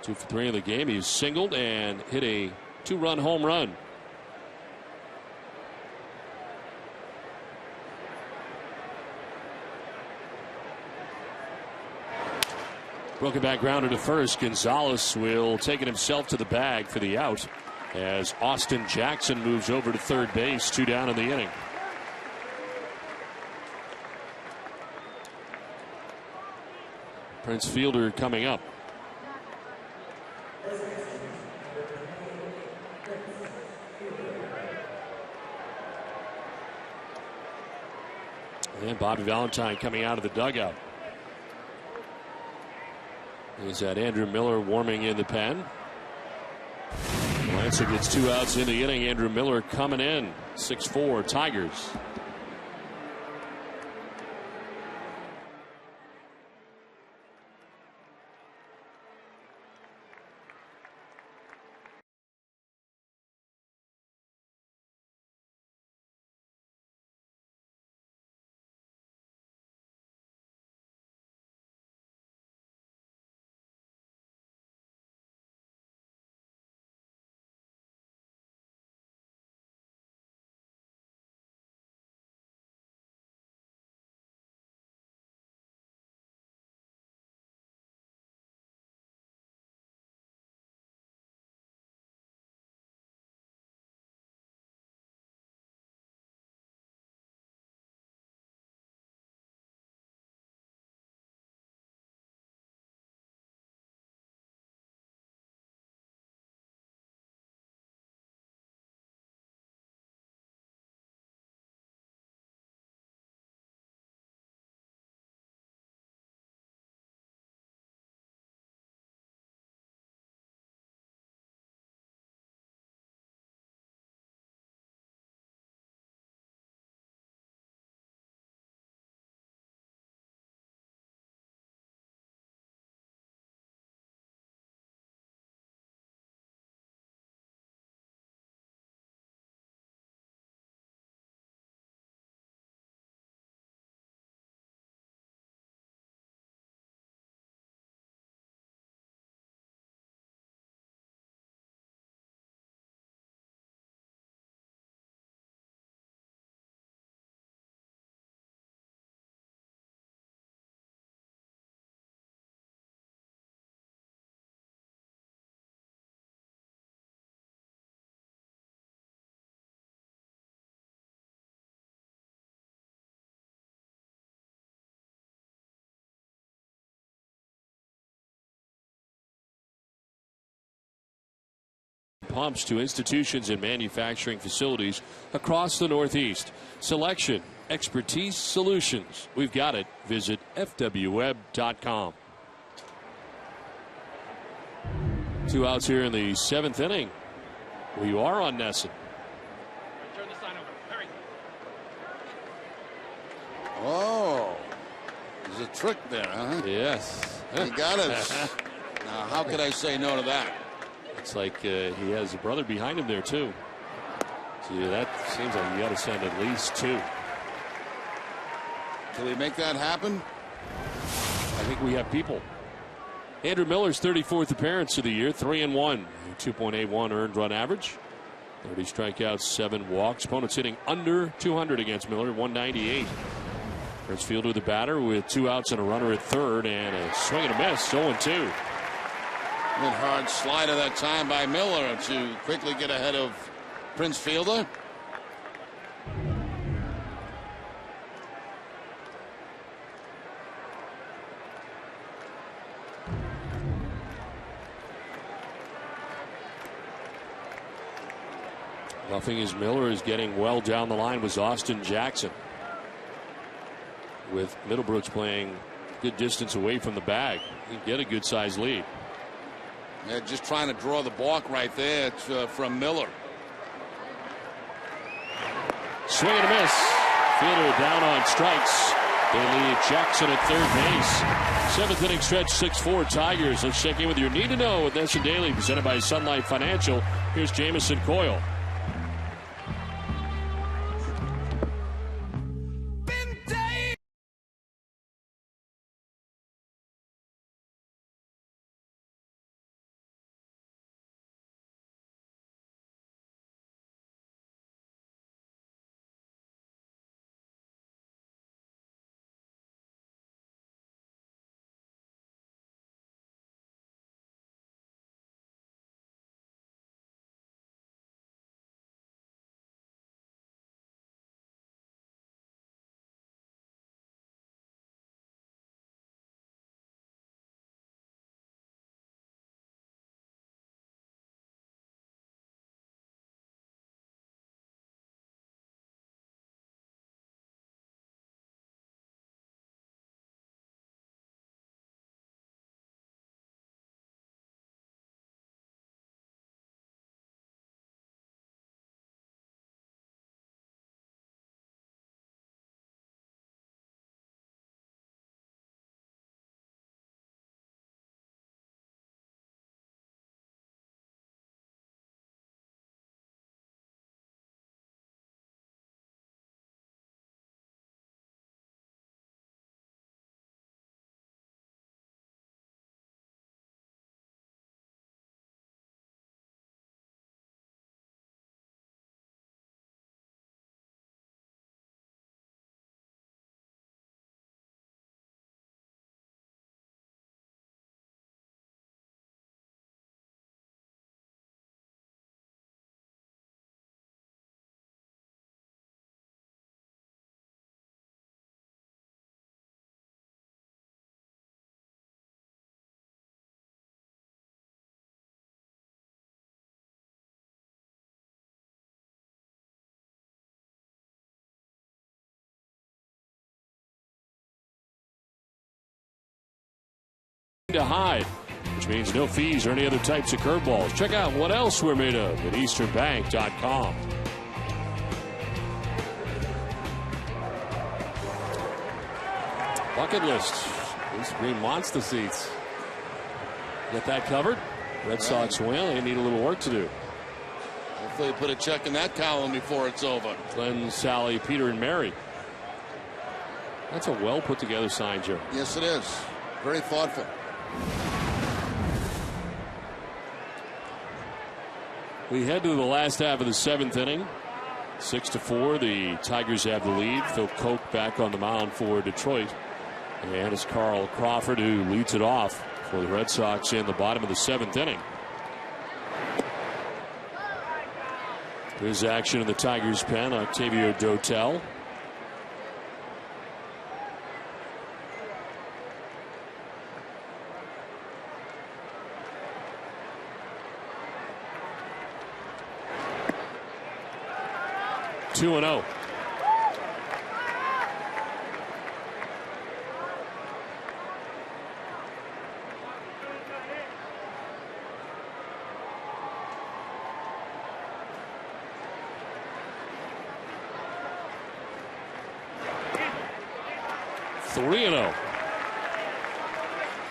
2 for 3 in the game. He's singled and hit a 2-run home run. Broken back grounder to first. Gonzalez will take it himself to the bag for the out as Austin Jackson moves over to third base. 2 down in the inning. Prince Fielder coming up. And Bobby Valentine coming out of the dugout. Is that Andrew Miller warming in the pen? Lancer gets 2 outs in the inning. Andrew Miller coming in. 6-4 Tigers. pumps to institutions and manufacturing facilities across the Northeast. Selection, expertise, solutions. We've got it. Visit fwweb.com. 2 outs here in the 7th inning. We are on Nesson. Turn the sign over. Hurry. Oh, there's a trick there, huh? Yes. You got it. Now, how could I say no to that? It's like he has a brother behind him there, too. So that seems like you got to send at least 2. Can we make that happen? I think we have people. Andrew Miller's 34th appearance of the year, 3-1, 2.81 earned run average, 30 strikeouts, 7 walks. Opponents hitting under 200 against Miller, 198. Prince Fielder, the batter, with 2 outs and a runner at third, and a swing and a miss, 0-2. Good hard slider that time by Miller to quickly get ahead of Prince Fielder. Roughing as Miller is getting well down the line was Austin Jackson, with Middlebrooks playing good distance away from the bag. He'd get a good sized lead. Yeah, just trying to draw the balk right there from Miller. Swing and a miss. Fielder down on strikes. They lead Jackson at third base. 7th inning stretch, 6-4 Tigers. Let's check in with your need to know with Nesson Daily, presented by Sunlight Financial. Here's Jamison Coyle. To hide, which means no fees or any other types of curveballs. Check out what else we're made of at easternbank.com. Bucket list. These green monster seats. Get that covered. Red Sox win. They need a little work to do. Hopefully put a check in that column before it's over. Glenn, Sally, Peter, and Mary. That's a well put together sign, Joe. Yes, it is. Very thoughtful. We head to the last half of the 7th inning. 6-4. The Tigers have the lead. Phil Koch back on the mound for Detroit. And it's Carl Crawford who leads it off for the Red Sox in the bottom of the 7th inning. There's action in the Tigers' pen. Octavio Dotel. 2-0.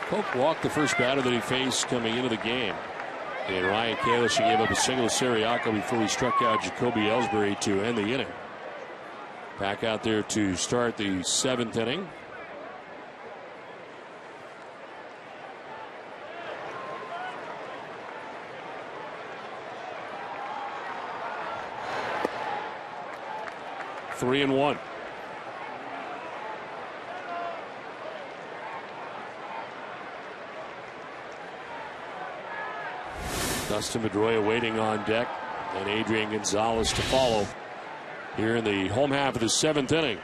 Coke walked the first batter that he faced coming into the game. And Ryan Kalish gave up a single to Siriaco before he struck out Jacoby Ellsbury to end the inning. Back out there to start the 7th inning. Three and one. Dustin Pedroia waiting on deck, and Adrian Gonzalez to follow here in the home half of the 7th inning.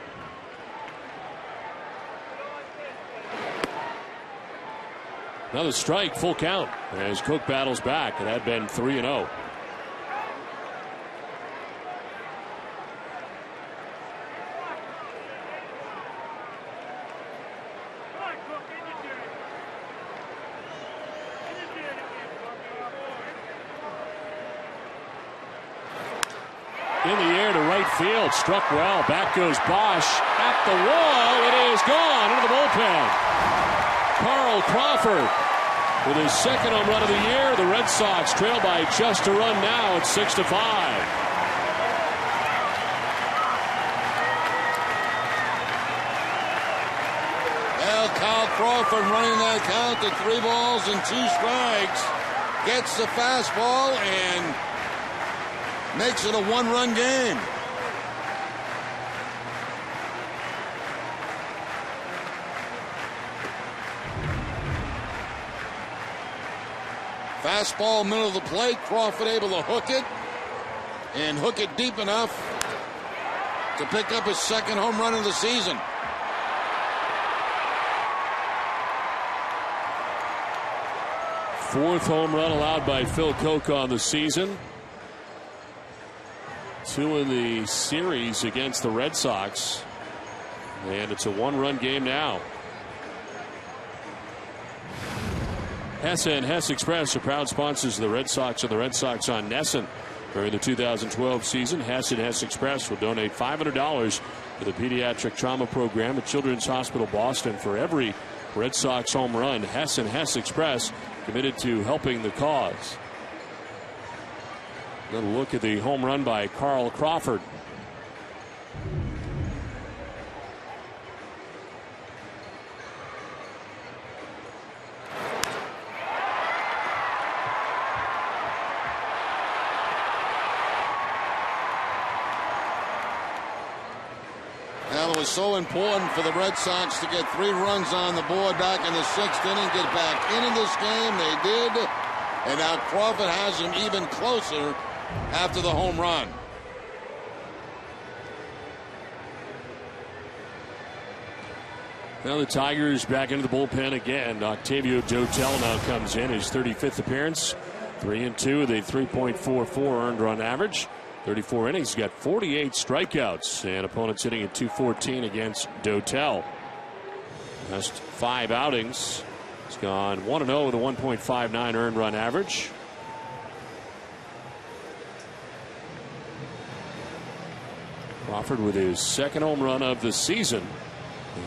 Another strike, full count, as Cook battles back. It had been 3-0. In the air to right field, struck well. Back goes Bosch at the wall. It is gone into the bullpen. Carl Crawford with his 2nd home run of the year. The Red Sox trail by just a run now at 6-5. Well, Carl Crawford running that count to 3 balls and 2 strikes. Gets the fastball and makes it a 1-run game. Fastball middle of the plate. Crawford able to hook it and hook it deep enough to pick up his 2nd home run of the season. Fourth home run allowed by Phil Coke on the season. 2 in the series against the Red Sox. And it's a 1-run game now. Hess and Hess Express are proud sponsors of the Red Sox and the Red Sox on Nesson. During the 2012 season, Hess and Hess Express will donate $500 to the Pediatric Trauma Program at Children's Hospital Boston. For every Red Sox home run, Hess and Hess Express committed to helping the cause. Little look at the home run by Carl Crawford. Now, it was so important for the Red Sox to get 3 runs on the board back in the 6th inning, get back into this game. They did. And now Crawford has him even closer after the home run. Now the Tigers back into the bullpen again. Octavio Dotel now comes in, his 35th appearance. 3-2 with a 3.44 earned run average. 34 innings, got 48 strikeouts, and opponents hitting at .214 against Dotel. Last 5 outings, he's gone 1-0 with a 1.59 earned run average. Crawford with his 2nd home run of the season,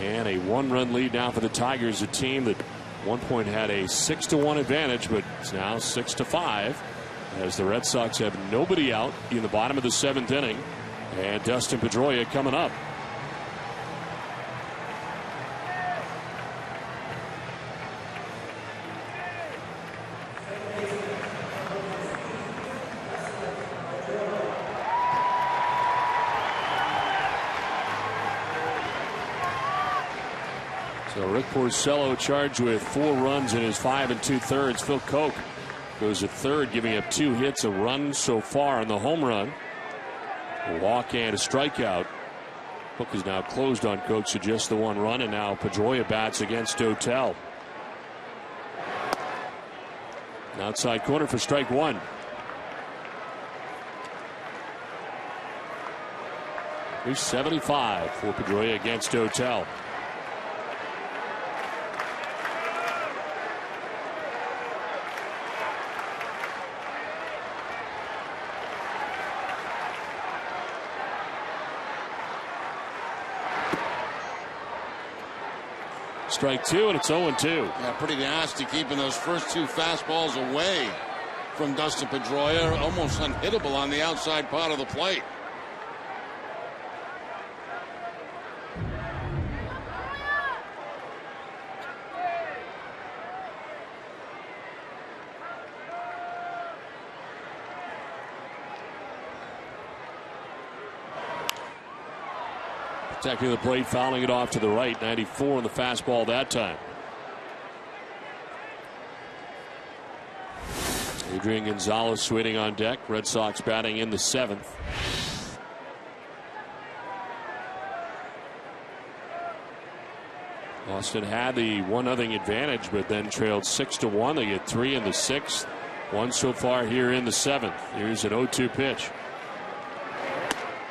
and a 1-run lead now for the Tigers, a team that at one point had a 6-1 advantage, but it's now 6-5 as the Red Sox have nobody out in the bottom of the 7th inning, and Dustin Pedroia coming up. So Rick Porcello charged with 4 runs in his 5 2/3. Phil Coke goes at 3rd, giving up 2 hits, a run so far on the home run. A walk and a strikeout. Cook is now closed on Coke, so just the 1 run, and now Pedroia bats against Dotel. Outside corner for strike 1. Here's 75 for Pedroia against Dotel. Strike two, and it's 0-2. Yeah, pretty nasty keeping those first two fastballs away from Dustin Pedroia. Almost unhittable on the outside part of the plate. Attacking the plate, fouling it off to the right. 94 on the fastball that time. Adrian Gonzalez waiting on deck. Red Sox batting in the 7th. Boston had the 1-0 advantage, but then trailed 6-1. They get 3 in the 6th. 1 so far here in the 7th. Here's an 0-2 pitch.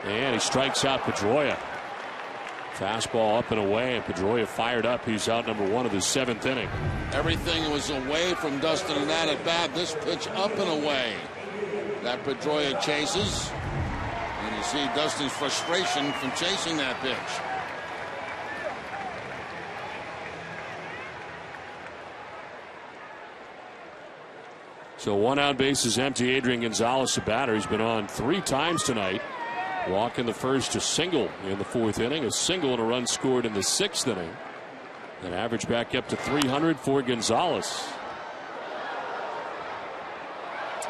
And he strikes out Pedroia. Fastball up and away, and Pedroia fired up. He's out number 1 of the 7th inning. Everything was away from Dustin in that at bat. This pitch up and away that Pedroia chases. And you see Dustin's frustration from chasing that pitch. So 1 out, base is empty. Adrian Gonzalez, the batter, has been on 3 times tonight. Walk in the first, a single in the 4th inning, a single and a run scored in the 6th inning. An average back up to 300 for Gonzalez.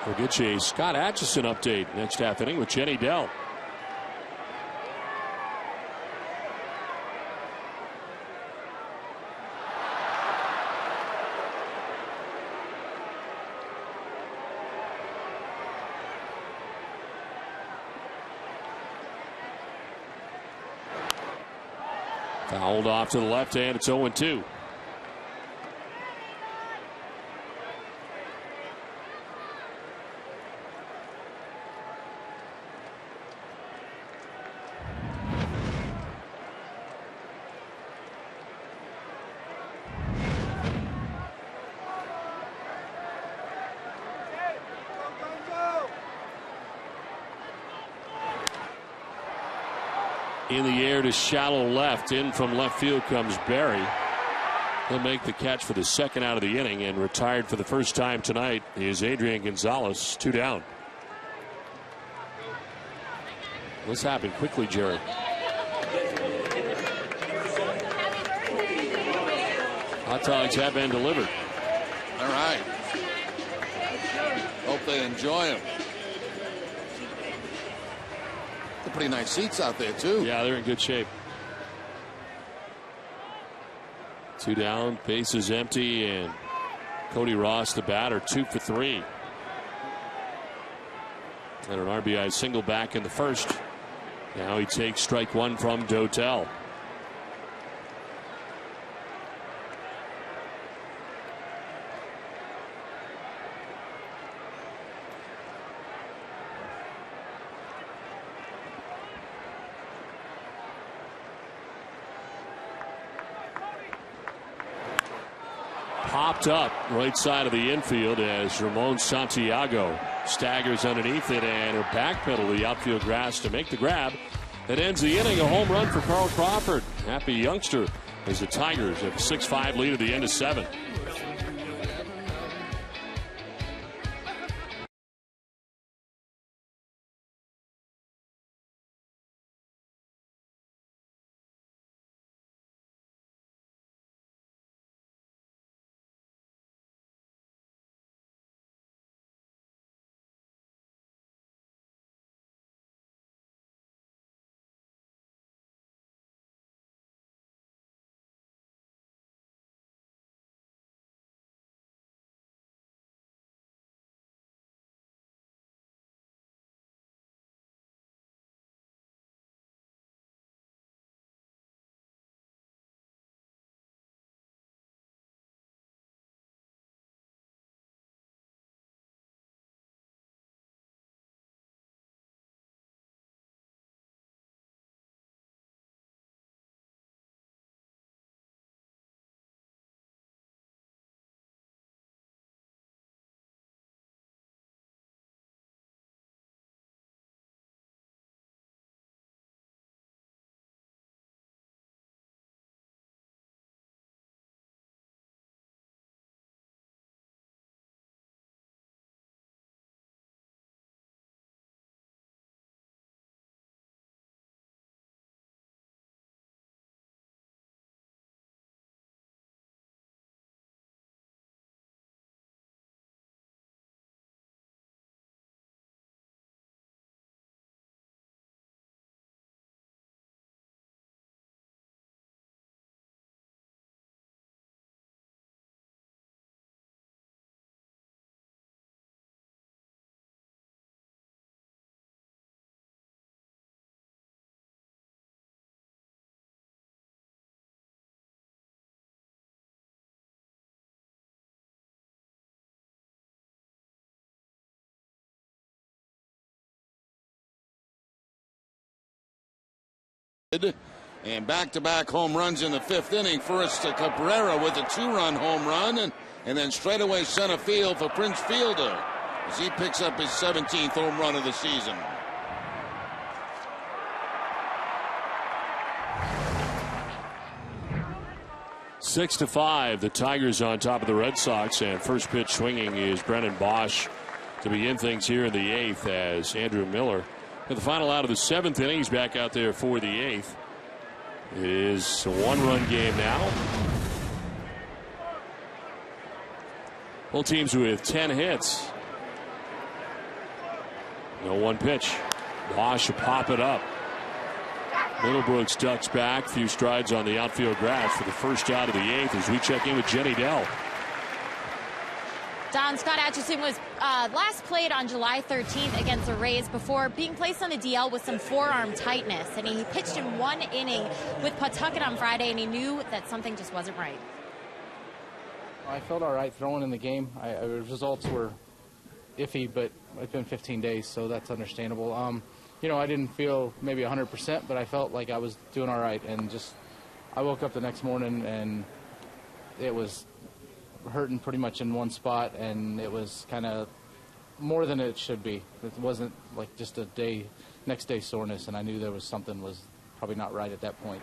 We'll get you a Scott Atchison update next half inning with Jenny Dell. Fouled off to the left hand. It's 0-2. In the air to shallow left. In from left field comes Barry. He'll make the catch for the 2nd out of the inning, and retired for the first time tonight is Adrian Gonzalez. 2 down. This happened quickly, Jerry. Hot dogs have been delivered. All right. Hope they enjoy them. They're pretty nice seats out there, too. Yeah, they're in good shape. 2 down, base is empty, and Cody Ross, the batter, 2 for 3. And an RBI single back in the 1st. Now he takes strike 1 from Dotel. Popped up right side of the infield as Ramon Santiago staggers underneath it, and a backpedal the outfield grass to make the grab. That ends the inning. A home run for Carl Crawford. Happy youngster as the Tigers have a 6-5 lead at the end of 7. And back-to-back home runs in the 5th inning. First to Cabrera with a 2-run home run, and then straightaway center field for Prince Fielder as he picks up his 17th home run of the season. Six to 5, the Tigers on top of the Red Sox, and first pitch swinging is Brennan Bosch to begin things here in the 8th as Andrew Miller, at the final out of the 7th inning, he's back out there for the 8th. It is a 1-run game now. Both teams with 10 hits. No one pitch. Bosch will pop it up. Middlebrooks ducks back, few strides on the outfield grass for the first out of the 8th as we check in with Jenny Dell. Don, Scott Atchison was last played on July 13th against the Rays before being placed on the DL with some forearm tightness. And he pitched in 1 inning with Pawtucket on Friday, and he knew that something just wasn't right. I felt all right throwing in the game. The results were iffy, but it's been 15 days, so that's understandable. I didn't feel maybe 100%, but I felt like I was doing all right. And I woke up the next morning, and it was hurting pretty much in one spot, and it was kind of more than it should be. It wasn't like just a next day soreness, and I knew there was something was probably not right at that point.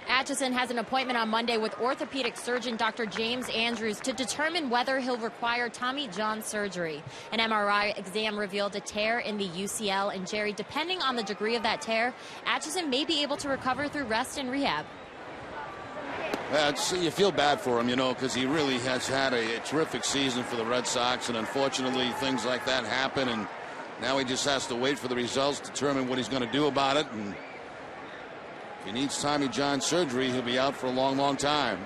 Atchison has an appointment on Monday with orthopedic surgeon Dr. James Andrews to determine whether he'll require Tommy John surgery. An MRI exam revealed a tear in the UCL, and Jerry, depending on the degree of that tear, Atchison may be able to recover through rest and rehab. You feel bad for him, because he really has had a terrific season for the Red Sox, and unfortunately things like that happen, and now he just has to wait for the results to determine what he's going to do about it. And if he needs Tommy John surgery, he'll be out for a long, long time.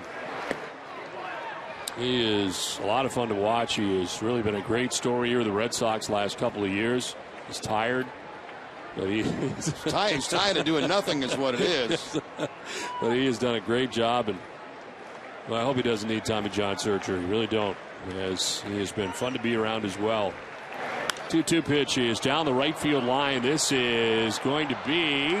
He is a lot of fun to watch. He has really been a great story here with the Red Sox last couple of years. He's tired. But he's tired of doing nothing is what it is. But he has done a great job, and I hope he doesn't need Tommy John surgery. Really don't. He has been fun to be around as well. 2-2 pitch is down the right field line. This is going to be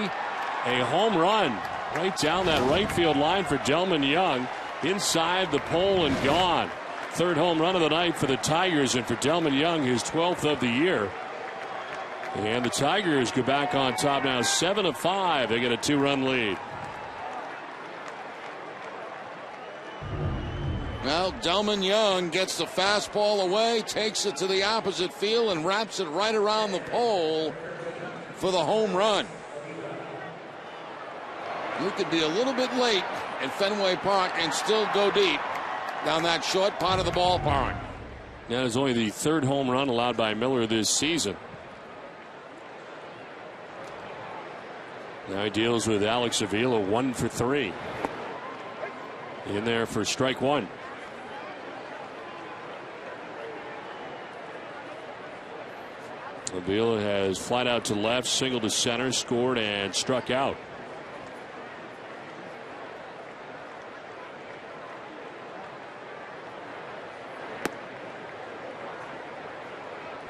a home run right down that right field line for Delman Young. Inside the pole and gone. Third home run of the night for the Tigers, and for Delman Young, his 12th of the year. And the Tigers go back on top now 7-5. They get a 2-run lead. Well, Delman Young gets the fastball away, takes it to the opposite field, and wraps it right around the pole for the home run. You could be a little bit late at Fenway Park and still go deep down that short part of the ballpark. That is only the 3rd home run allowed by Miller this season. Now he deals with Alex Avila, 1 for 3. In there for strike 1. Avila has flat out to left, single to center, scored and struck out.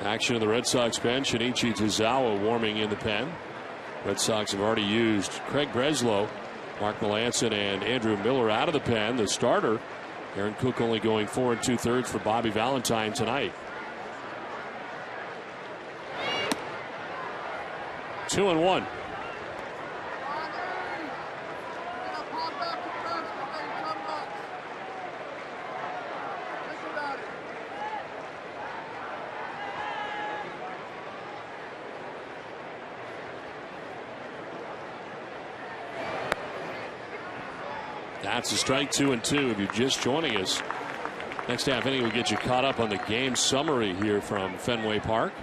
Action of the Red Sox bench. Shinichi Tozawa warming in the pen. Red Sox have already used Craig Breslow, Mark Melancon, and Andrew Miller out of the pen. The starter, Aaron Cook, only going 4 2/3 for Bobby Valentine tonight. 2-1. That's a strike. 2-2. If you're just joining us, next half inning will get you caught up on the game summary here from Fenway Park.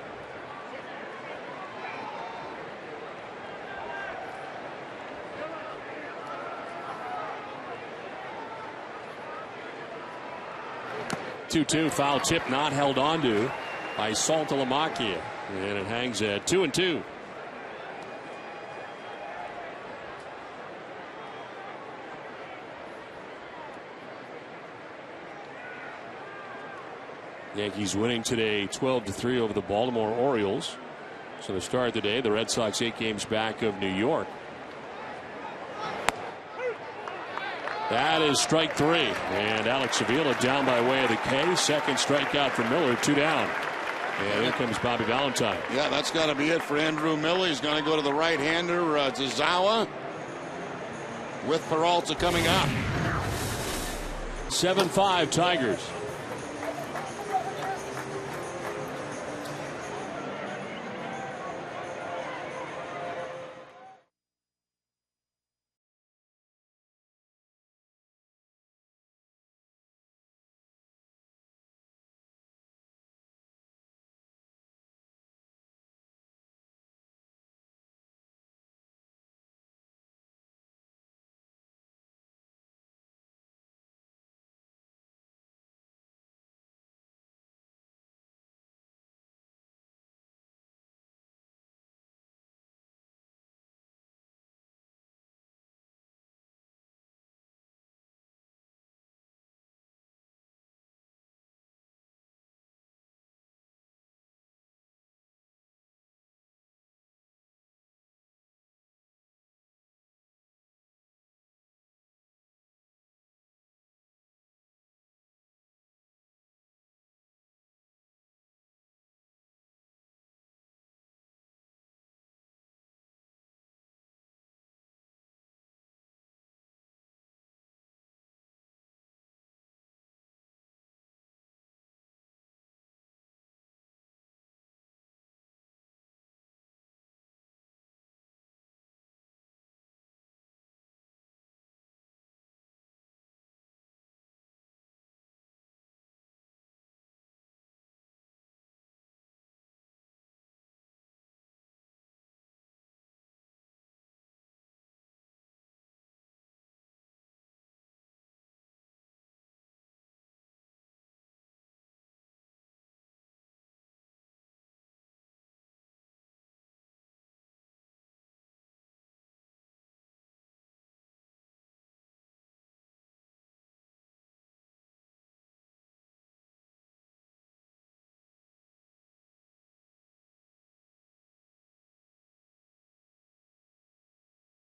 Foul tip not held onto by Saltalamacchia, and it hangs at 2-2. Yankees winning today 12-3 over the Baltimore Orioles. So to start the day, the Red Sox 8 games back of New York. That is strike 3. And Alex Avila down by way of the K. Second strikeout for Miller. 2 down. And here comes Bobby Valentine. Yeah, that's got to be it for Andrew Miller. He's going to go to the right-hander, Tazawa, with Peralta coming up. 7-5 Tigers.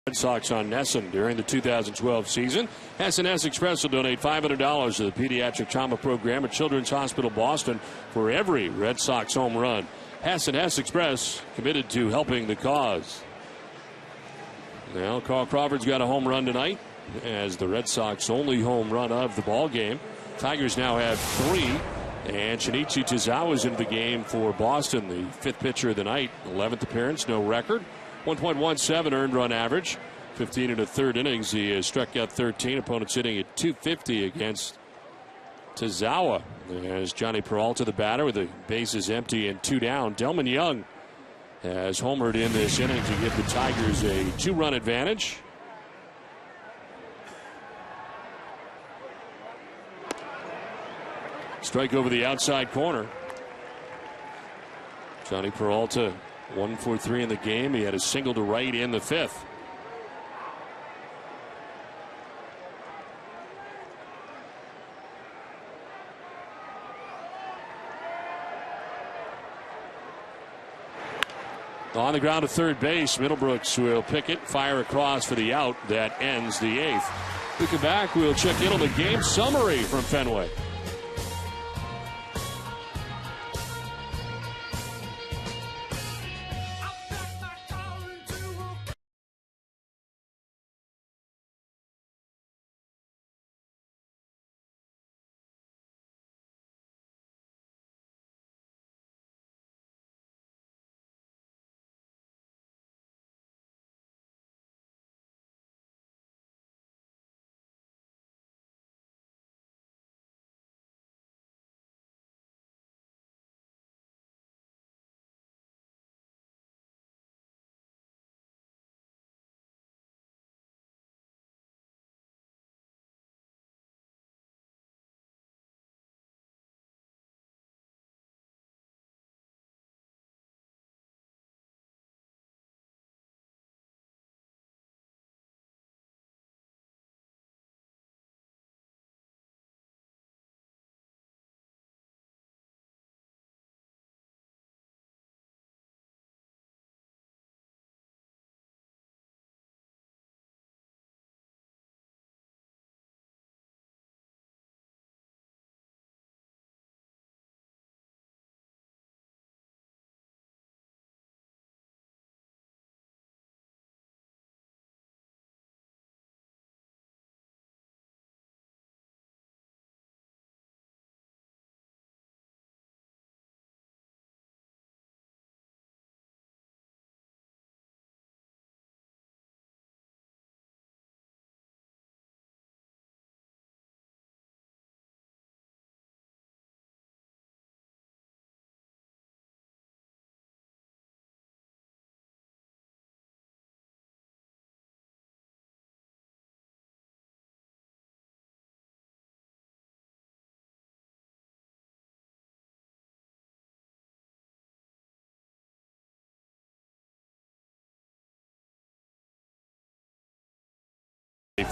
Red Sox on Nesson during the 2012 season. S&S Express will donate $500 to the Pediatric Trauma Program at Children's Hospital Boston for every Red Sox home run. S&S Express committed to helping the cause. Now, Carl Crawford's got a home run tonight as the Red Sox only home run of the ball game. Tigers now have 3, and Shinichi Tazawa's into the game for Boston, the 5th pitcher of the night. 11th appearance, no record. 1.17 earned run average. 15 in the 3rd innings. He has struck out 13. Opponents hitting at 250 against Tazawa. As Johnny Peralta, the batter, with the bases empty and 2 down. Delman Young has homered in this inning to give the Tigers a 2-run advantage. Strike over the outside corner. Johnny Peralta 1 for 3 in the game. He had a single to right in the 5th. On the ground to third base, Middlebrooks will pick it, fire across for the out. That ends the 8th. We come back, we'll check in on the game summary from Fenway.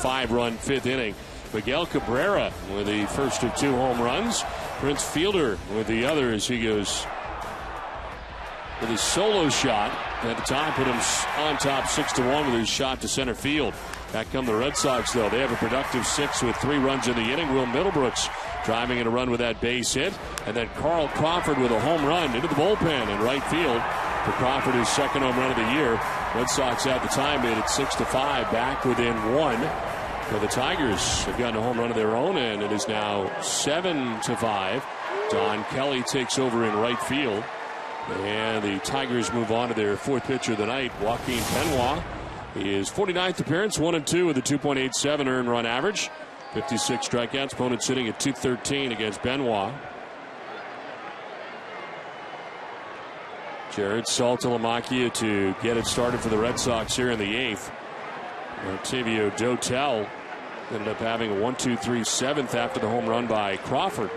5-run fifth inning. Miguel Cabrera with the first of 2 home runs. Prince Fielder with the other as he goes with his solo shot. At the time, put him on top 6-1 with his shot to center field. Back come the Red Sox, though. They have a productive 6 with 3 runs in the inning. Will Middlebrooks driving in a run with that base hit. And then Carl Crawford with a home run into the bullpen in right field. For Crawford, his second home run of the year. Red Sox at the time made it 6-5, back within 1. So the Tigers have gotten a home run of their own, and it is now 7-5. Don Kelly takes over in right field. And the Tigers move on to their 4th pitcher of the night, Joaquin Benoit. His 49th appearance, 1-2 with a 2.87 earned run average. 56 strikeouts, opponent sitting at 213 against Benoit. Jared Saltalamacchia to get it started for the Red Sox here in the 8th. Octavio Dotel ended up having a 1-2-3 7th after the home run by Crawford.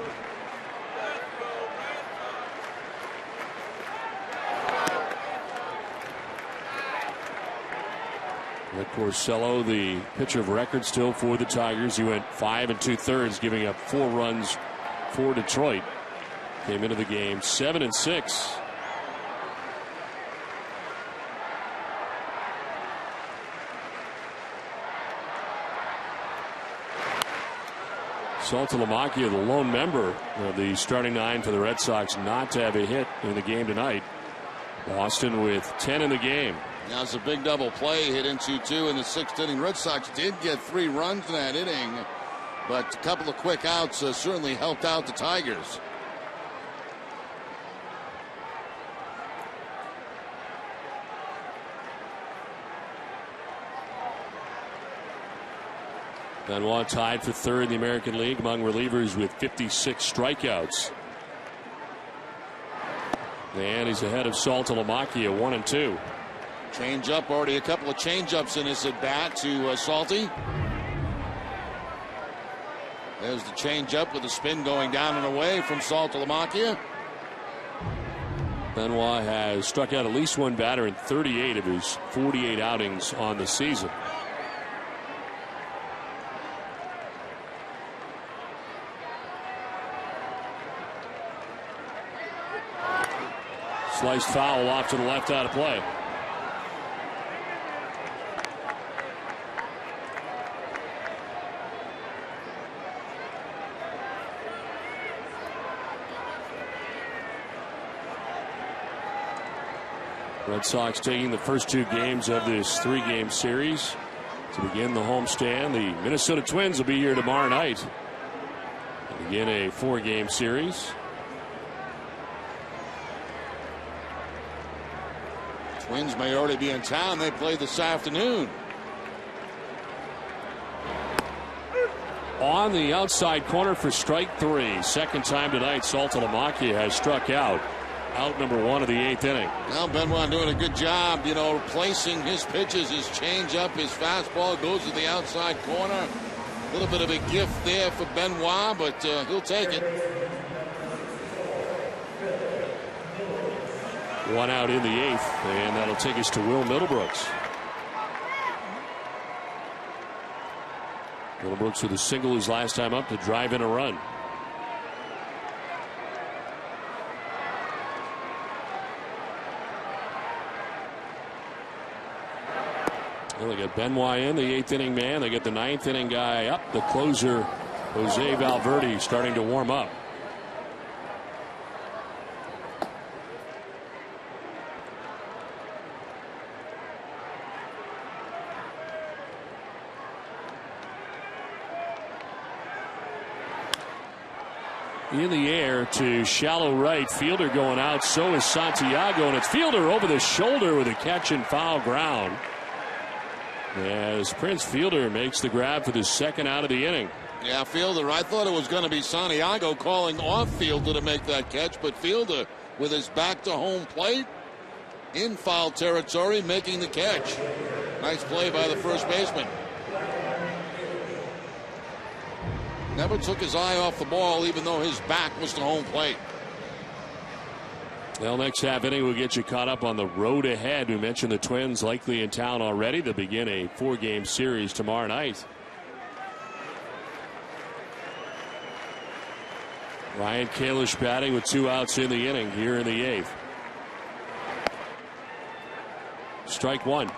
Rick Porcello, the pitcher of record still for the Tigers. He went 5 2/3, giving up 4 runs for Detroit. Came into the game 7-6. Saltalamacchia, the lone member of the starting 9 for the Red Sox, not to have a hit in the game tonight. Boston with 10 in the game. Now it's a big double play, hit into 2 in the 6th inning. Red Sox did get 3 runs in that inning, but a couple of quick outs certainly helped out the Tigers. Benoit tied for 3rd in the American League among relievers with 56 strikeouts. And he's ahead of Saltalamacchia, 1-2. Change up, already a couple of change ups in his at bat to Salty. There's the change up with the spin going down and away from Saltalamacchia. Benoit has struck out at least 1 batter in 38 of his 48 outings on the season. Sliced foul off to the left, out of play. Red Sox taking the first 2 games of this 3-game series to begin the homestand. The Minnesota Twins will be here tomorrow night to begin a 4-game series. Twins may already be in town. They play this afternoon. On the outside corner for strike 3. Second time tonight, Saltalamacchia has struck out. Out number 1 of the 8th inning. Now Benoit doing a good job, placing his pitches, his changeup, his fastball goes to the outside corner. A little bit of a gift there for Benoit, but he'll take it. 1 out in the 8th, and that'll take us to Will Middlebrooks. Middlebrooks with a single his last time up to drive in a run. Well, they got Benoit in, the 8th inning man. They get the 9th inning guy up. The closer, Jose Valverde, starting to warm up. In the air to shallow right. Fielder going out. So is Santiago. And it's Fielder over the shoulder with a catch and foul ground. As Prince Fielder makes the grab for the 2nd out of the inning. Yeah, Fielder. I thought it was going to be Santiago calling off Fielder to make that catch. But Fielder with his back to home plate in foul territory making the catch. Nice play by the first baseman. Never took his eye off the ball, even though his back was to home plate. Well, next half inning will get you caught up on the road ahead. We mentioned the Twins likely in town already. They'll begin a 4-game series tomorrow night. Ryan Kalish batting with 2 outs in the inning here in the 8th. Strike 1.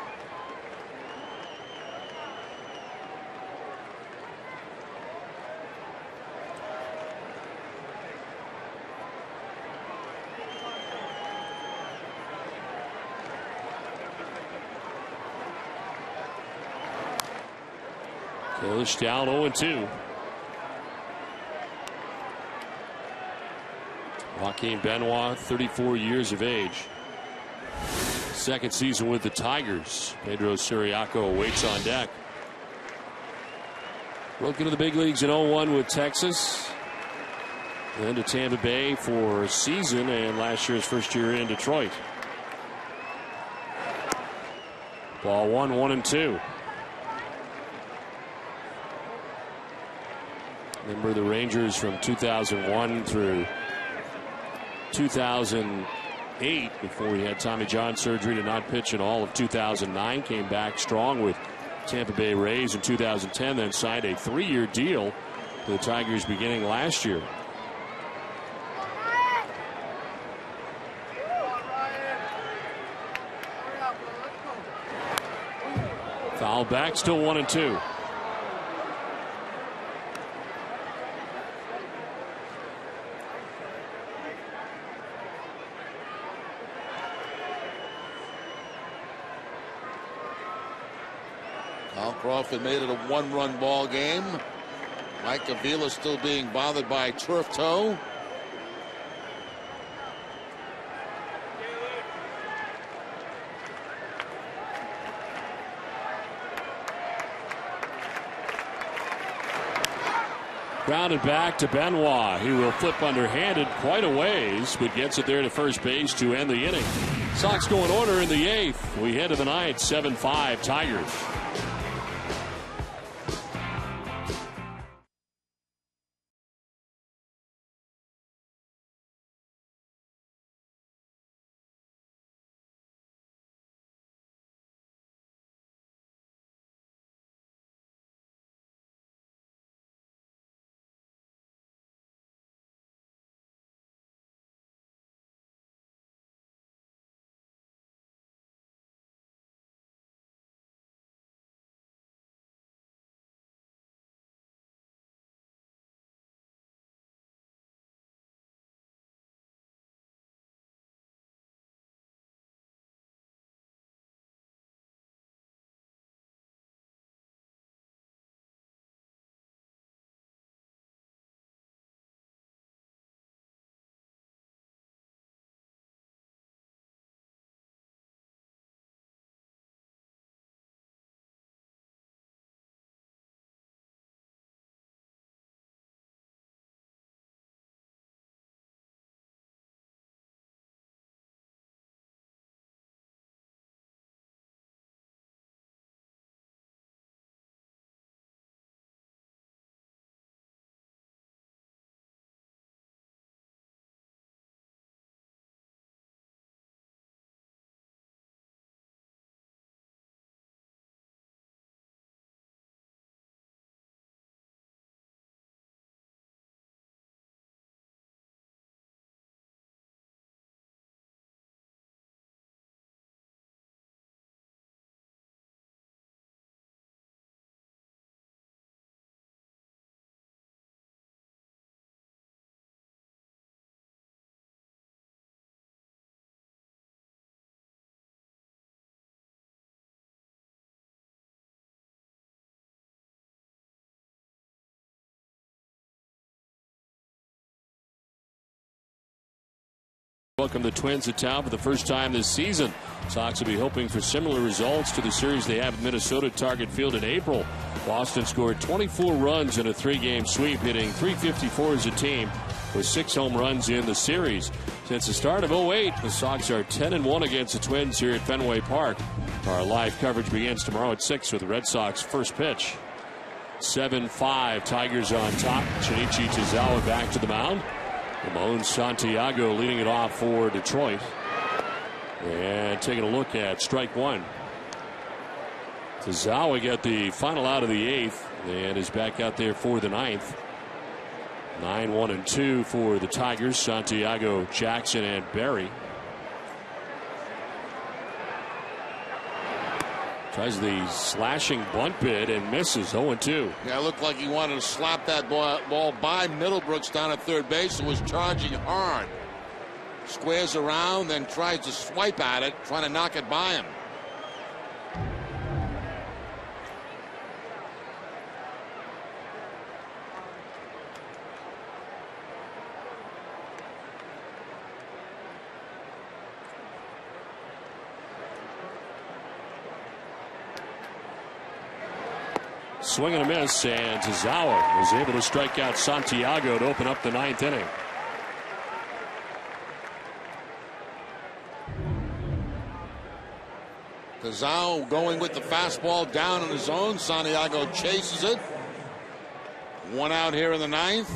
Kalish down 0-2. Joaquin Benoit, 34 years of age. Second season with the Tigers. Pedro Siriaco awaits on deck. Broke into the big leagues in 0-1 with Texas. Then to Tampa Bay for a season and last year's first year in Detroit. Ball 1, 1-2. Remember the Rangers from 2001 through 2008, before he had Tommy John surgery to not pitch in all of 2009. Came back strong with Tampa Bay Rays in 2010, then signed a 3-year deal to the Tigers beginning last year. Foul back, still 1-2. Crawford made it a 1-run ball game. Mike Avila still being bothered by turf toe. Grounded back to Benoit. He will flip underhanded quite a ways, but gets it there to first base to end the inning. Sox go in order in the 8th. We head to the 9th, 7-5 Tigers. Welcome the Twins to town for the first time this season. Sox will be hoping for similar results to the series they have in Minnesota at Target Field in April. Boston scored 24 runs in a 3-game sweep, hitting .354 as a team with 6 home runs in the series. Since the start of 08, the Sox are 10-1 against the Twins here at Fenway Park. Our live coverage begins tomorrow at 6 with the Red Sox first pitch. 7-5 Tigers on top. Shinichi Tozawa back to the mound. Ramon Santiago leading it off for Detroit. And taking a look at strike 1. Tozawa got the final out of the 8th and is back out there for the 9th. 9-1-2 for the Tigers. Santiago, Jackson, and Berry. Tries the slashing bunt bid and misses. 0-2. Yeah, it looked like he wanted to slap that ball by Middlebrooks down at third base and was charging hard. Squares around, then tries to swipe at it, trying to knock it by him. Swing and a miss, and Tazawa was able to strike out Santiago to open up the 9th inning. Tazawa going with the fastball down in his zone. Santiago chases it. 1 out here in the 9th.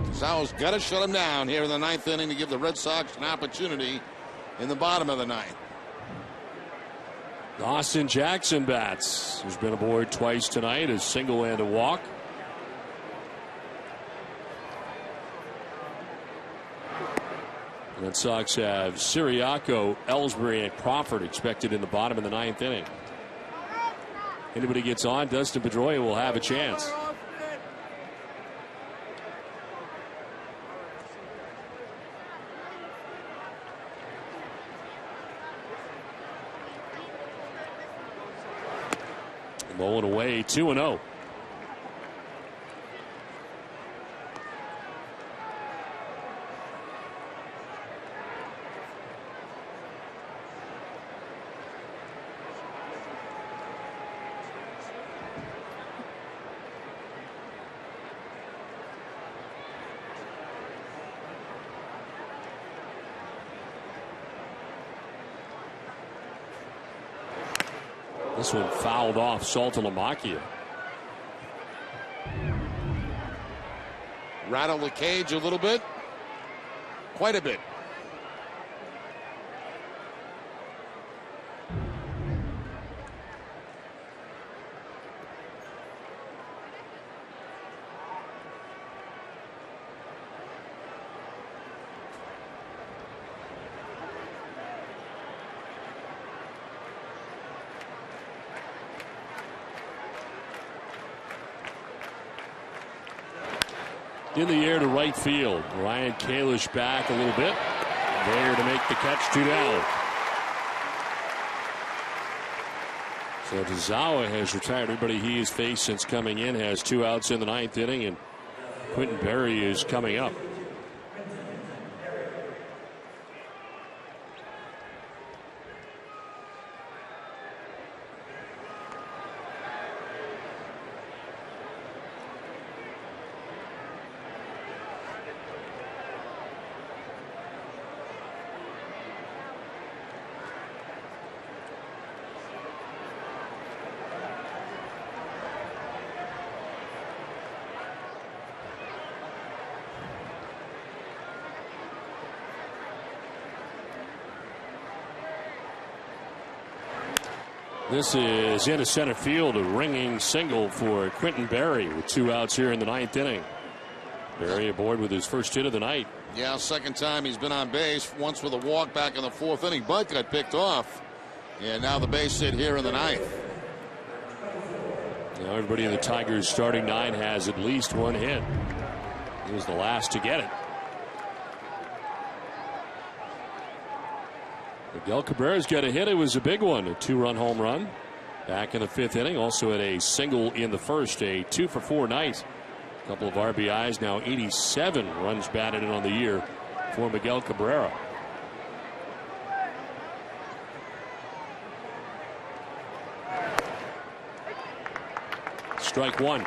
Tazawa's got to shut him down here in the 9th inning to give the Red Sox an opportunity in the bottom of the 9th. Austin Jackson bats. He's been aboard twice tonight, a single and a walk. The Red Sox have Siriaco, Ellsbury, and Crawford expected in the bottom of the 9th inning. Anybody gets on, Dustin Pedroia will have a chance. Bowling away, 2-0. This one fouled off Saltalamacchia. Rattle the cage a little bit. Quite a bit. In the air to right field. Ryan Kalish back a little bit. There to make the catch, 2 down. So Tazawa has retired. Everybody he has faced since coming in has 2 outs in the 9th inning, and Quentin Berry is coming up. This is into center field, a ringing single for Quentin Berry with 2 outs here in the 9th inning. Berry aboard with his first hit of the night. Yeah, second time he's been on base, once with a walk back in the 4th inning, but got picked off. And now the base hit here in the 9th. Now everybody in the Tigers starting 9 has at least 1 hit. He was the last to get it. Miguel Cabrera's got a hit. It was a big one, a 2-run home run back in the 5th inning. Also had a single in the 1st, a 2-for-4 night. A couple of RBIs, now 87 runs batted in on the year for Miguel Cabrera. Strike 1.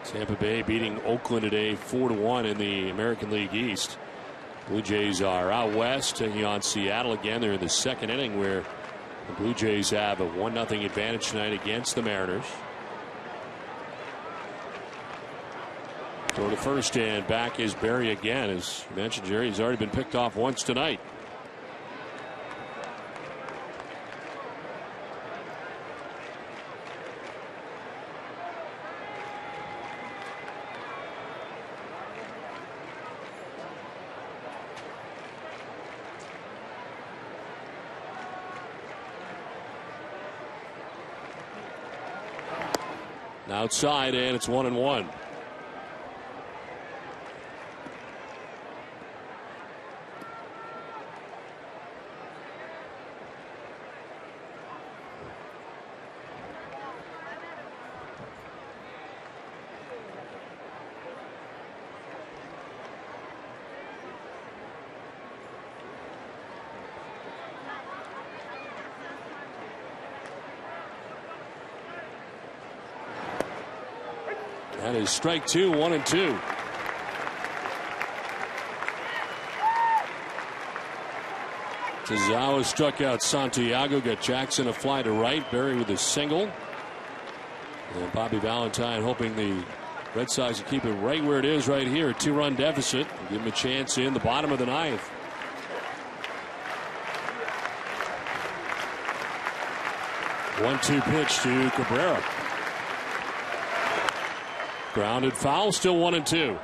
Tampa Bay beating Oakland today 4-1 in the American League East. Blue Jays are out west taking on Seattle again. They're in the 2nd inning where the Blue Jays have a 1-0 advantage tonight against the Mariners. Throw to first and back is Berry again. As you mentioned, Jerry, he's already been picked off once tonight. Outside, and it's 1-1. That is strike two, 1-2. Tazawa struck out Santiago, got Jackson a fly to right, Berry with a single. And Bobby Valentine hoping the Red Sox will keep it right where it is right here, a 2-run deficit. Give him a chance in the bottom of the ninth. One-two pitch to Cabrera. Grounded foul, still 1-2.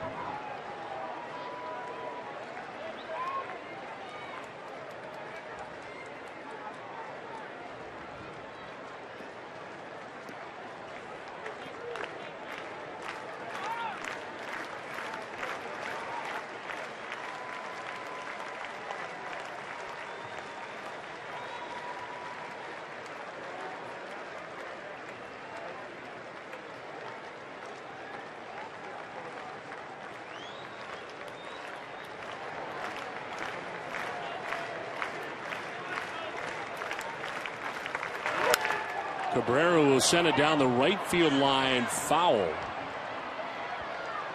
Cabrera will send it down the right field line, foul.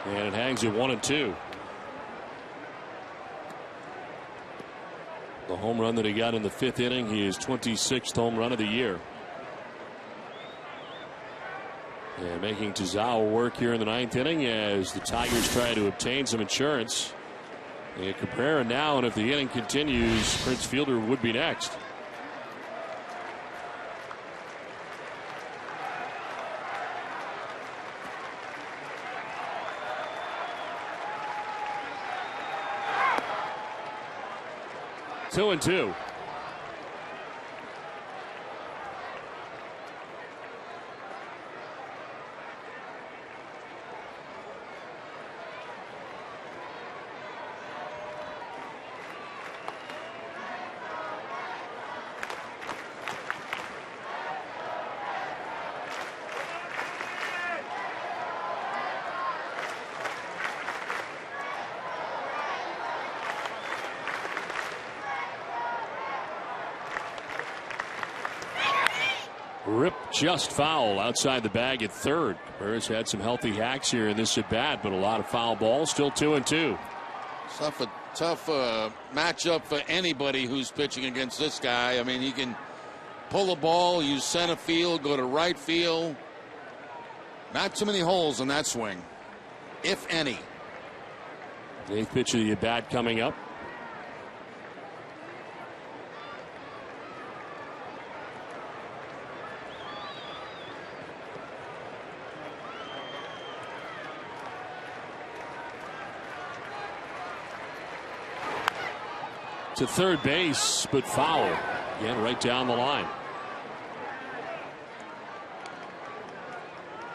And it hangs at 1-2. The home run that he got in the 5th inning, his 26th home run of the year. And making Tazawa work here in the 9th inning as the Tigers try to obtain some insurance. And Cabrera now, and if the inning continues, Prince Fielder would be next. Two and two. Rip just foul outside the bag at third. Cabrera's had some healthy hacks here in this at bat, but a lot of foul balls. Still 2-2. Tough matchup for anybody who's pitching against this guy. I mean, he can pull the ball, use center field, go to right field. Not too many holes in that swing, if any. The 8th pitch of the at bat coming up. To third base, but foul. Again, right down the line.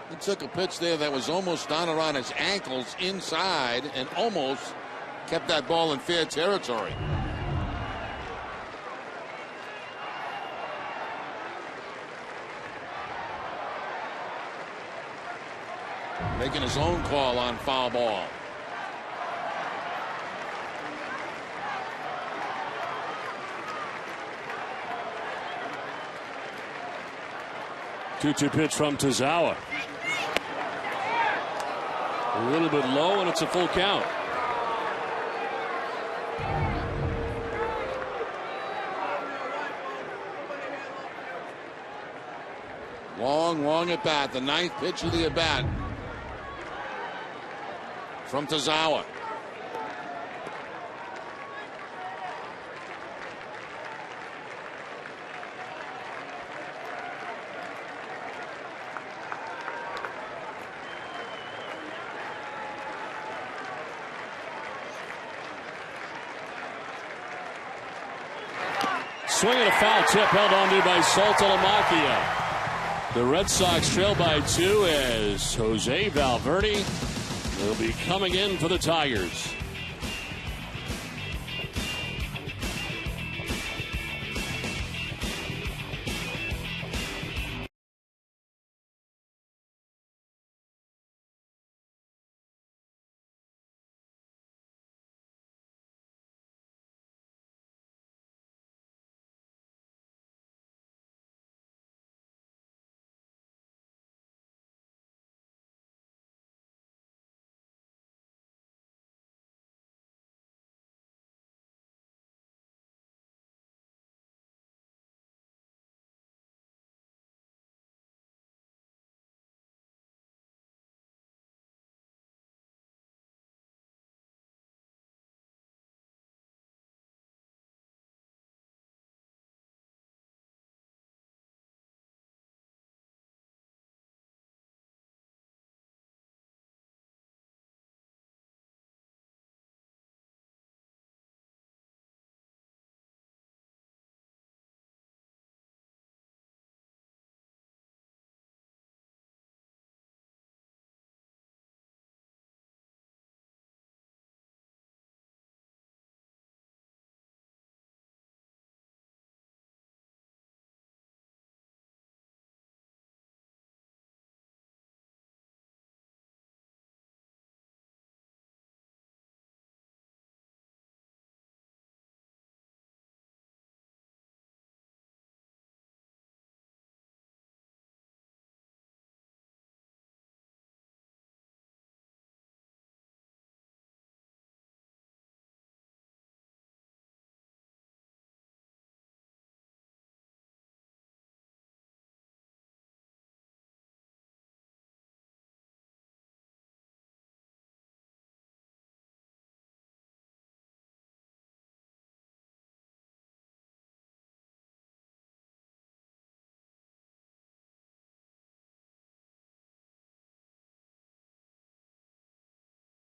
He took a pitch there that was almost down around his ankles inside and almost kept that ball in fair territory. Making his own call on foul ball. Two-two pitch from Tazawa. A little bit low, and it's a full count. Long at bat. The 9th pitch of the at bat from Tazawa. Swinging a foul tip held on to by Saltalamacchia. The Red Sox trail by 2 as Jose Valverde will be coming in for the Tigers.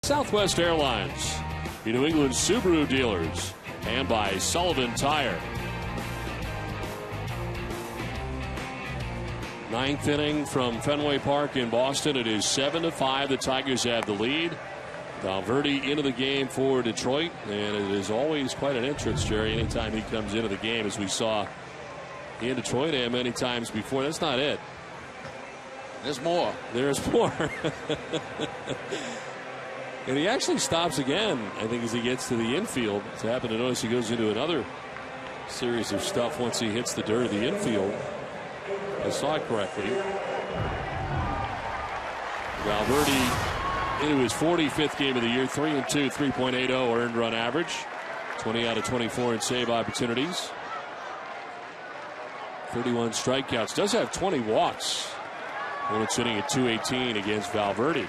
Southwest Airlines, your New England Subaru dealers, and by Sullivan Tire. Ninth inning from Fenway Park in Boston. It is 7-5. The Tigers have the lead. Valverde into the game for Detroit, and it is always quite an entrance, Jerry, anytime he comes into the game, as we saw in Detroit and many times before. That's not it. There's more. There's more. And he actually stops again, I think, as he gets to the infield. So I happen to notice he goes into another series of stuff once he hits the dirt of the infield. I saw it correctly. Valverde into his 45th game of the year, 3-2, 3.80 earned run average, 20 out of 24 in save opportunities, 31 strikeouts. Does have 20 walks when it's sitting at 218 against Valverde.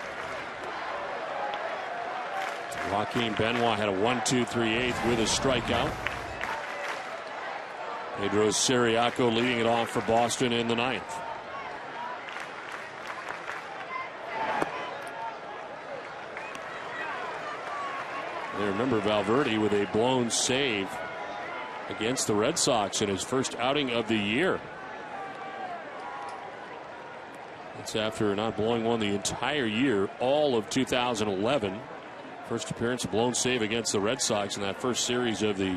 Joaquin Benoit had a 1-2-3/8 with a strikeout. Pedro Siriaco leading it off for Boston in the ninth. And remember, Valverde with a blown save against the Red Sox in his first outing of the year. It's after not blowing one the entire year, all of 2011. First appearance, a blown save against the Red Sox in that first series of the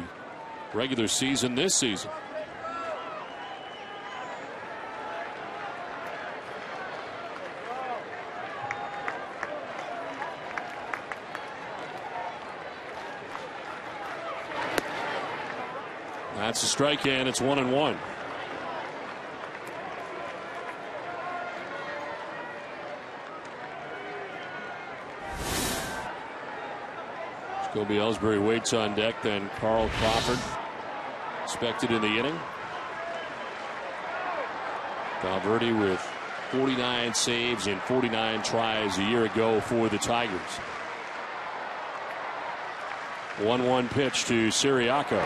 regular season this season. That's a strike, and it's 1-1. Kobe Ellsbury waits on deck, then Carl Crawford expected in the inning. Valverde with 49 saves and 49 tries a year ago for the Tigers. 1-1 pitch to Siriaco.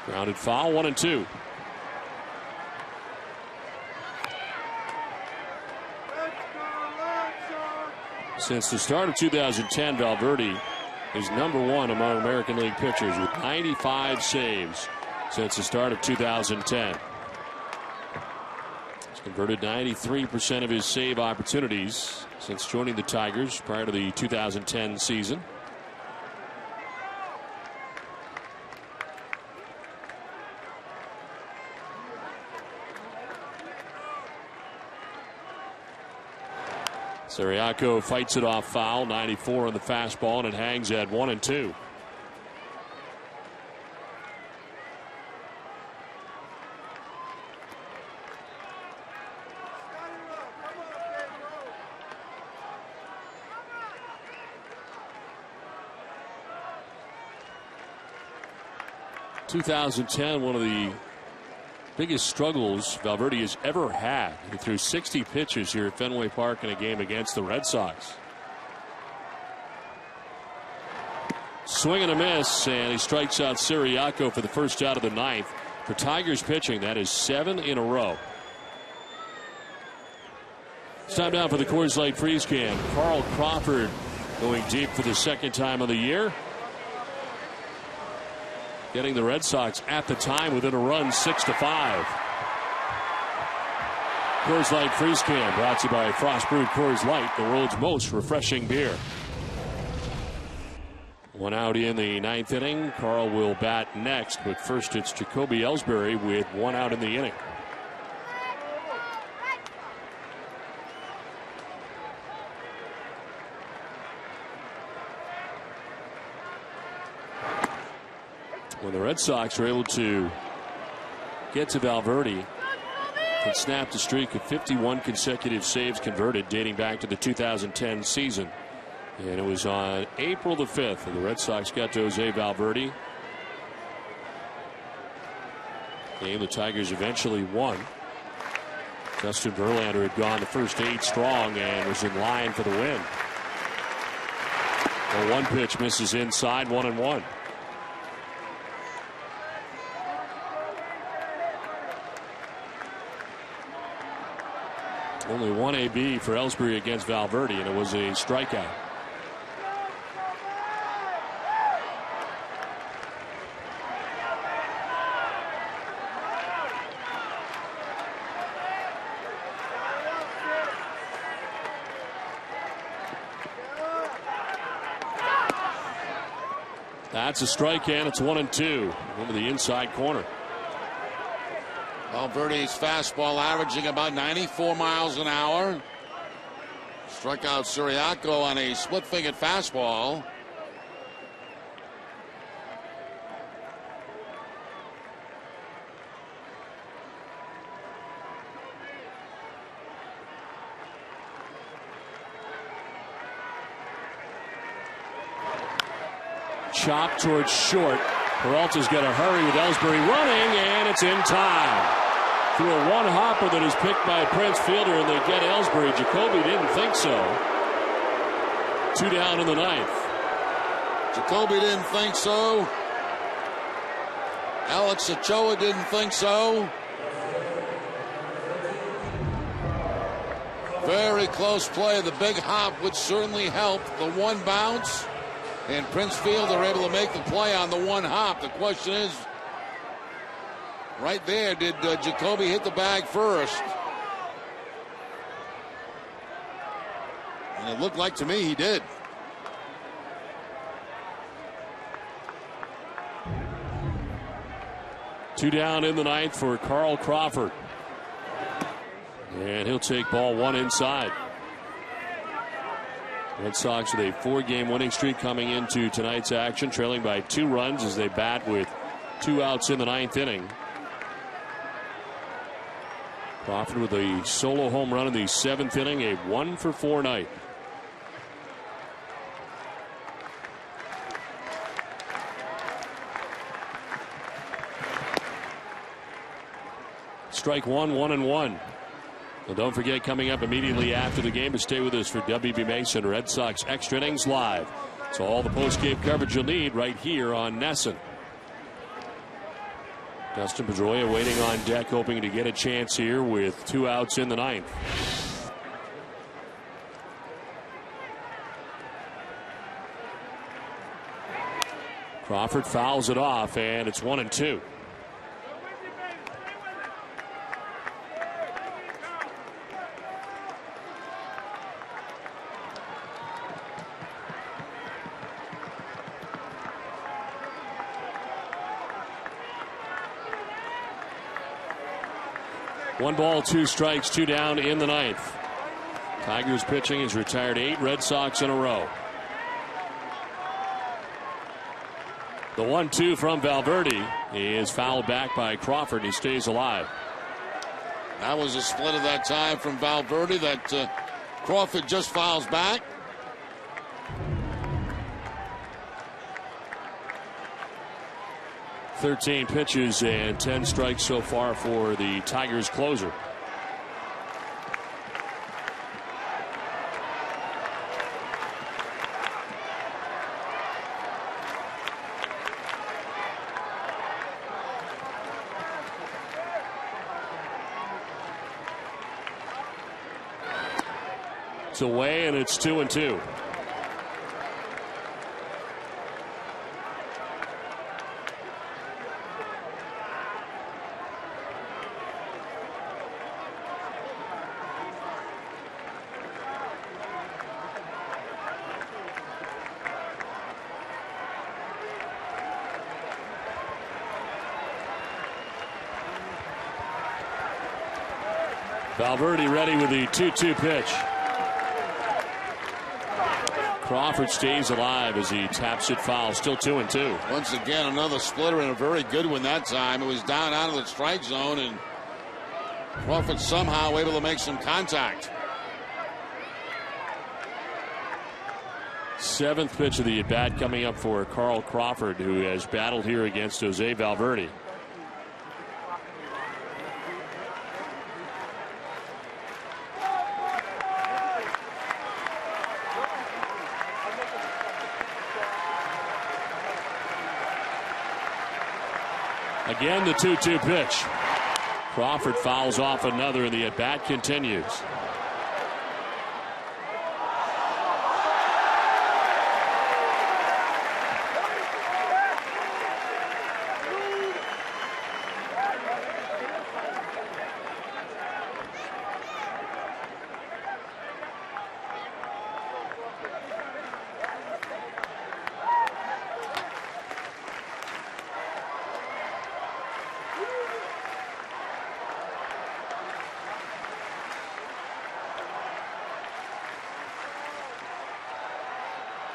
Grounded foul, 1-2. Since the start of 2010, Valverde is #1 among American League pitchers with 95 saves since the start of 2010. His Converted 93% of his save opportunities since joining the Tigers prior to the 2010 season. Siriaco fights it off foul. 94 on the fastball, and it hangs at 1-2. In 2010, one of the biggest struggles Valverde has ever had. He threw 60 pitches here at Fenway Park in a game against the Red Sox. Swing and a miss, and he strikes out Siriaco for the first out of the ninth. For Tigers pitching, that is 7 in a row. It's time now for the Coors Light Freeze Can. Carl Crawford going deep for the second time of the year. Getting the Red Sox at the time within a run, 6-5. Coors Light Freeze Can brought to you by Frost Brewed Coors Light, the world's most refreshing beer. One out in the ninth inning. Carl will bat next, but first it's Jacoby Ellsbury with one out in the inning. When the Red Sox are able to get to Valverde and snap the streak of 51 consecutive saves converted dating back to the 2010 season. And it was on April the 5th and the Red Sox got to Jose Valverde. Game the Tigers eventually won. Justin Verlander had gone the first 8 strong and was in line for the win. Well, one pitch misses inside, 1-1. Only one AB for Ellsbury against Valverde, and it was a strikeout. That's a strike, and it's 1-2 over the inside corner. Valverde's fastball averaging about 94 miles an hour. Struck out Siriaco on a split-fingered fastball. Chop towards short. Peralta's got to hurry with Ellsbury running, and it's in time. Through a one-hopper that is picked by Prince Fielder, and they get Ellsbury. Jacoby didn't think so. 2 down in the ninth. Jacoby didn't think so. Alex Ochoa didn't think so. Very close play. The big hop would certainly help. The one bounce, and Prince Fielder able to make the play on the one hop. The question is, right there, did Jacoby hit the bag first? And it looked like to me he did. Two down in the ninth for Carl Crawford. And he'll take ball one inside. Red Sox with a 4-game winning streak coming into tonight's action, trailing by 2 runs as they bat with 2 outs in the ninth inning. Crawford with a solo home run in the 7th inning, a 1-for-4 night. Strike one, 1-1. Well, don't forget, coming up immediately after the game, to stay with us for WB Mason Red Sox Extra Innings Live. So all the post-game coverage you'll need right here on NESN. Dustin Pedroia waiting on deck, hoping to get a chance here with 2 outs in the ninth. Crawford fouls it off, and it's 1-2. 1 ball, 2 strikes, 2 down in the ninth. Tigers pitching has retired 8 Red Sox in a row. The 1-2 from Valverde is fouled back by Crawford. He stays alive. That was a split at that time from Valverde that Crawford just fouls back. "13 pitches and 10 strikes so far for the Tigers closer. It's away, and it's 2-2. Valverde ready with the 2-2 pitch. Crawford stays alive as he taps it foul. Still 2-2. Once again, another splitter, and a very good one that time. It was down out of the strike zone, and Crawford somehow able to make some contact. 7th pitch of the at-bat coming up for Carl Crawford, who has battled here against Jose Valverde. Again, the 2-2 pitch. Crawford fouls off another, and the at-bat continues.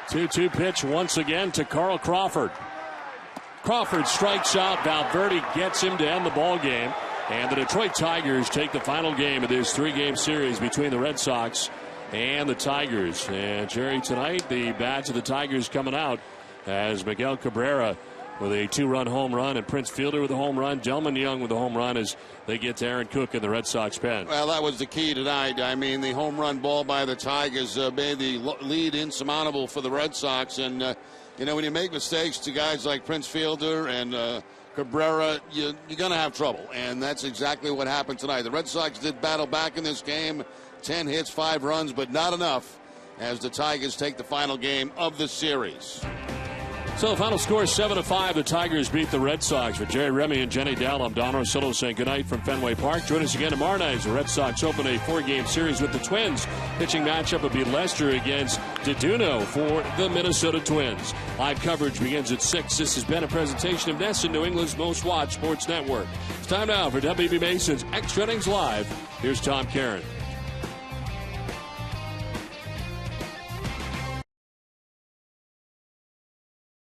Two-two pitch once again to Carl Crawford. Crawford strikes out. Valverde gets him to end the ball game. And the Detroit Tigers take the final game of this 3-game series between the Red Sox and the Tigers. And Jerry, tonight the bats of the Tigers coming out as Miguel Cabrera with a 2-run home run, and Prince Fielder with a home run. Delman Young with a home run as they get to Aaron Cook in the Red Sox pen. Well, that was the key tonight. I mean, the home run ball by the Tigers made the lead insurmountable for the Red Sox. And, you know, when you make mistakes to guys like Prince Fielder and Cabrera, you're going to have trouble. And that's exactly what happened tonight. The Red Sox did battle back in this game. 10 hits, 5 runs, but not enough as the Tigers take the final game of the series. So the final score is 7-5. The Tigers beat the Red Sox. For Jerry Remy and Jenny Dell, I'm Don Orsillo saying goodnight from Fenway Park. Join us again tomorrow night as the Red Sox open a 4-game series with the Twins. Pitching matchup will be Lester against Deduno for the Minnesota Twins. Live coverage begins at 6. This has been a presentation of NESN, New England's most watched sports network. It's time now for WB Mason's Extra Innings Live. Here's Tom Caron.